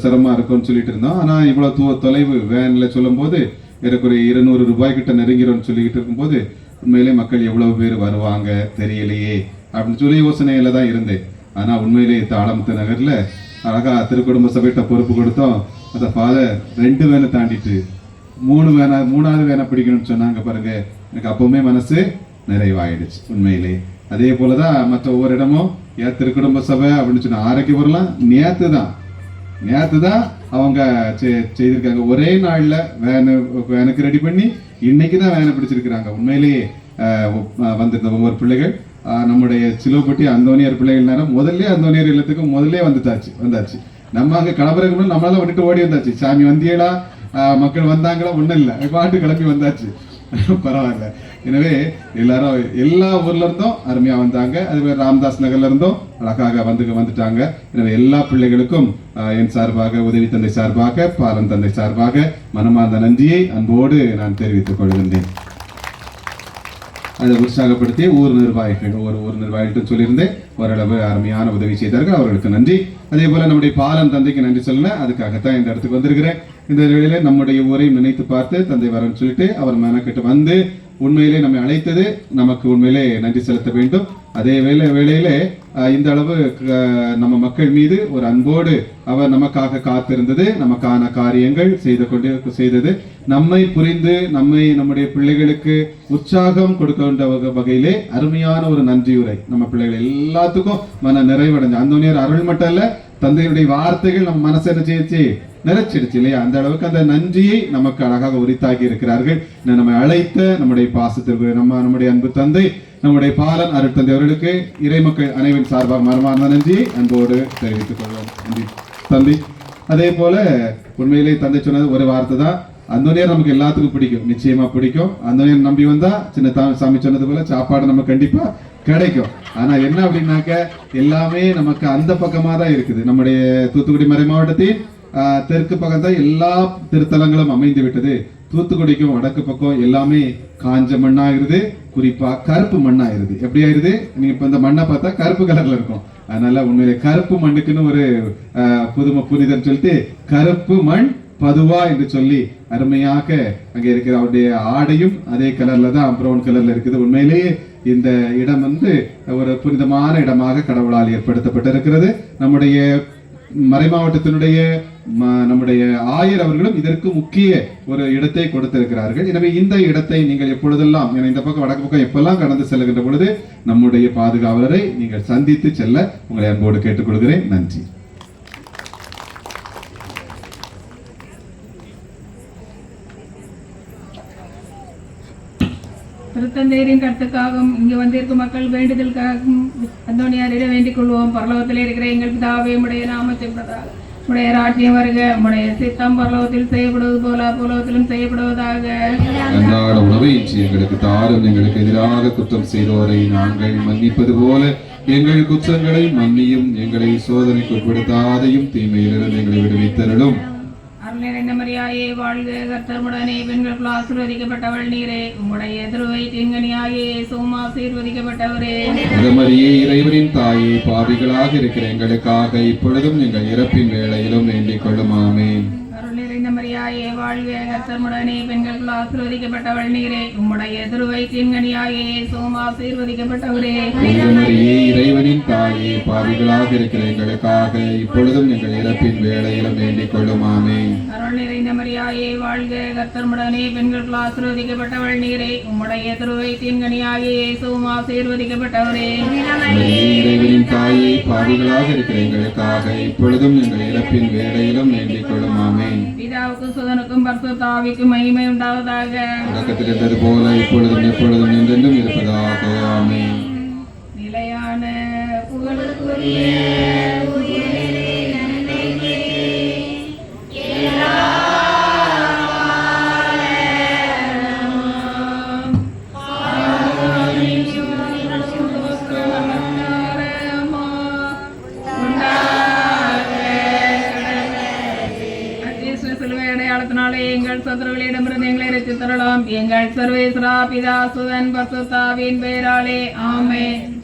S3: சிரமமாக இருக்கும்னு சொல்லிட்டு இருந்தோம். ஆனால் இவ்வளோ தொலைவு வேனில் சொல்லும் போது ஏறக்குறைய 200 ரூபாய்க்கிட்ட நெருங்கிறோம்னு சொல்லிக்கிட்டு இருக்கும்போது உண்மையிலே மக்கள் எவ்வளவு பேர் வருவாங்க தெரியலையே அப்படின்னு சொல்லி யோசனையில தான் இருந்தேன். ஆனால் உண்மையிலேயே தாளமுத்து நகரில் அழகா திருக்குடும்ப சபையிட்ட பொறுப்பு கொடுத்தோம். அந்த ஃபாதர் 2 வேனை தாண்டிட்டு 3வது வேனை பிடிக்கணும்னு சொன்னாங்க பாருங்க. எனக்கு அப்பவுமே மனசு நிறைவாயிடுச்சு உண்மையிலே. அதே போலதான் மற்ற ஒவ்வொரு இடமும் ஏன் திருக்குடும்ப சபை அப்படின்னு சொன்னா ஆரோக்கியபுரம்லாம் நேற்று தான் அவங்க செய்திருக்காங்க. ஒரே நாள்ல வேனுக்கு ரெடி பண்ணி இன்னைக்கு தான் வேனை பிடிச்சிருக்கிறாங்க. உண்மையிலேயே வந்திருந்த ஒவ்வொரு பிள்ளைகள் நம்முடைய சிலுவப்பட்டி அந்தோனியார் பிள்ளைகள் நேரம் முதல்ல அந்தோனியார் இல்லத்துக்கு முதல்ல வந்தாச்சு. நம்ம அங்க கிளம்புறதுக்கு நம்மளால விட்டுட்டு ஓடி வந்தாச்சு. சாமி வந்தியடா, மக்கள் வந்தாங்களா, ஒன்றும் இல்லை, பாட்டு கிளம்பி வந்தாச்சு. பரவாயில்ல. எனவே எல்லாரும் எல்லா ஊர்ல இருந்தும் அருமையா வந்தாங்க. அதுவே ராமதாஸ் நகர்ல இருந்தும் அழகாக வந்துட்டாங்க. எனவே எல்லா பிள்ளைகளுக்கும் என் சார்பாக, உதவி தந்தை சார்பாக, பாலன் தந்தை சார்பாக மனமார்ந்த நன்றியை அன்போடு நான் தெரிவித்துக் கொள்கின்றேன். அதை உற்சாகப்படுத்தி ஊர் நிர்வாகிகள் சொல்லியிருந்தேன். ஓரளவு அருமையான உதவி செய்தார்கள், அவர்களுக்கு நன்றி. அதே போல நம்முடைய பாலன் தந்தைக்கு நன்றி சொல்லணும். அதுக்காகத்தான் இந்த இடத்துக்கு வந்திருக்கிறேன். இந்த வேளையில நம்முடைய ஊரையும் நினைத்து பார்த்து தந்தை வரன்னு சொல்லிட்டு அவர் மெனக்கிட்டு வந்து உண்மையிலே நம்மை அழைத்தது நமக்கு உண்மையிலே நன்றி செலுத்த வேண்டும். அதே வேளையிலே இந்த அளவு நம்ம மக்கள் மீது ஒரு அன்போடு அவர் நமக்காக காத்திருந்தது, நமக்கான காரியங்கள் செய்தது, நம்மை புரிந்து நம்முடைய பிள்ளைகளுக்கு உற்சாகம் கொடுக்கின்ற வகையிலே அருமையான ஒரு நன்றியுரை. நம்ம பிள்ளைகள் எல்லாத்துக்கும் மன நிறைவடைஞ்சு அந்தோனியார் அருள் மட்டும் இல்ல, தந்தையுடைய வார்த்தைகள் நம்ம மனசை என்ன செய்யுச்சு, நிறைச்சிடுச்சு இல்லையா? அந்த அளவுக்கு அந்த நன்றியை நமக்கு அழகாக உரித்தாக்கி இருக்கிறார்கள். நம்மை அழைத்த நம்முடைய பாசத்திற்கு நம்முடைய அன்பு தந்தை, நம்முடைய பாலன் அருட்தந்தை அவர்களுக்கு இறைமக்கள் அனைவரின் சார்பாக மனமார்ந்த நன்றியை அன்போடு தெரிவித்துக் கொள்வோம். நன்றி தம்பி. அதே போல உண்மையிலே தந்தை சொன்னது ஒரு வார்த்தை தான். அந்தோனியார் நமக்கு எல்லாத்துக்கும் பிடிக்கும், நிச்சயமா பிடிக்கும். அந்தோனியார் நம்பி வந்தா சின்ன சாமி சொன்னது போல சாப்பாடு நம்ம கண்டிப்பா கிடைக்கும். ஆனா என்ன அப்படின்னாக்க எல்லாமே நமக்கு அந்த பக்கமா தான் இருக்குது. நம்முடைய தூத்துக்குடி மறை மாவட்டத்தின் தெற்கு பக்கம் தான் எல்லா திருத்தலங்களும் அமைந்து விட்டது. தூத்துக்குடிக்கும் வடக்கு பக்கம் எல்லாமே காஞ்ச மண்ணாயிருது, குறிப்பா கருப்பு மண்ணாயிருது. எப்படி ஆயிருது? நீங்க இப்ப இந்த மண்ணை பார்த்தா கருப்பு கலர்ல இருக்கும். அதனால உண்மையிலே கருப்பு மண்ணுக்குன்னு ஒரு புனிதன் சொல்லிட்டு கருப்பு மண் பதுவா என்று சொல்லி அருமையாக அங்க இருக்கிற அவருடைய ஆடையும் அதே கலர்ல தான், ப்ரௌன் கலர்ல இருக்குது. உண்மையிலேயே இந்த இடம் ஒரு புனிதமான இடமாக கடவுளால் ஏற்படுத்தப்பட்டிருக்கிறது. நம்முடைய மறை மாவட்டத்தினுடைய நம்முடைய ஆயர் அவர்களும் இதற்கு முக்கிய ஒரு இடத்தை கொடுத்திருக்கிறார்கள். எனவே இந்த இடத்தை நீங்கள் எப்பொழுதெல்லாம் இந்த பக்கம் வடக்கு பக்கம் எப்பெல்லாம் கடந்து செல்கின்ற பொழுது நம்முடைய பாதுகாவலரை நீங்கள் சந்தித்து செல்ல உங்களை அன்போடு கேட்டுக்கொள்கிறேன். நன்றி.
S7: திருத்தந்தையரின் கருத்துக்காகவும் இங்கு வந்திருக்கும் மக்கள் வேண்டுதலுக்காகவும் அந்தோனியாரிடம் வேண்டிக் கொள்வோம். பரலோகத்தில் இருக்கிற எங்கள் பிதாவே, உம்முடைய நாமம் செல்வதாக, உடைய ராஜ்யம் வருக, உடைய சித்தம் பரலோகத்தில் செய்யப்படுவது போல பூலோகத்திலும் செய்யப்படுவதாக.
S3: அன்றாட உணவை இன்று எங்களுக்கு தாரும். எங்களுக்கு எதிராக குற்றம் செய்தோரை நாங்கள் மன்னிப்பது போல எங்கள் குற்றங்களை மன்னியும். எங்களை சோதனைக்கு உட்படுத்தாதையும் தீமையிலிருந்து எங்களை விடுவித்தருளும்.
S7: அருள் நிறைந்த மரியாயே வாழ்க, கர்த்தருடனே பெண்களுக்குள் ஆசீர்வதிக்கப்பட்டவள் நீரே. உம்முடைய திருவயிற்றின் கனியாகிய இயேசுவும் ஆசீர்வதிக்கப்பட்டவரே.
S3: மரியே, இறைவனின் தாயே, பாவிகளாக இருக்கிற எங்களுக்காக இப்பொழுதும் எங்கள் இறப்பின் வேளையிலும் வேண்டிக் கொள்ளும். ஆமென்.
S7: அருள் நிறைந்த மரியாயே வாழ்க, கர்த்தருடனே பெண்களுக்குள் ஆசீர்வதிக்கப்பட்டவள் நீரே. உம்முடைய திருவயிற்றின் கனியாகிய இயேசுவும் ஆசீர்வதிக்கப்பட்டவரே.
S3: மரியே, இறைவனின் தாயே, பாவிகளாக இருக்கிற எங்களுக்காக இப்பொழுதும் எங்கள் இறப்பின் வேளையிலும் வேண்டிக் கொள்ளும். ஆமென்.
S7: அருள் நிறைந்த மரியாயே வாழ்க, கர்த்தருடனே பெண்களுக்குள் ஆசீர்வதிக்கப்பட்டவள் நீரே. உம்முடைய திருவயிற்றின் கனியாகிய இயேசுவும் ஆசீர்வதிக்கப்பட்டவரே.
S3: மரியே, இறைவனின் தாயே, பாவிகளாக இருக்கிற எங்களுக்காக இப்பொழுதும் எங்கள் இறப்பின் வேளையிலும் வேண்டிக் கொள்ளும். ஆமென்.
S7: பிதாவுக்கும் சுதனுக்கும் பரிசுத்த ஆவிக்கும் மகிமை உண்டாவதாக.
S3: தொடக்கத்தில் இருந்தது போல இப்பொழுதும் எப்பொழுதும் என்றென்றும் இருப்பதாக. ஆமென்.
S7: நிலையான புகழுக்குரிய அடையாளத்தினாலே எங்கள் சத்துருகளிடமிருந்து எங்களை ரட்சித்து தரலாம். எங்கள் சர்வேஸ்வரா பிதா சுதன் பரிசுத்த ஆவியின் பெயராலே ஆமென்.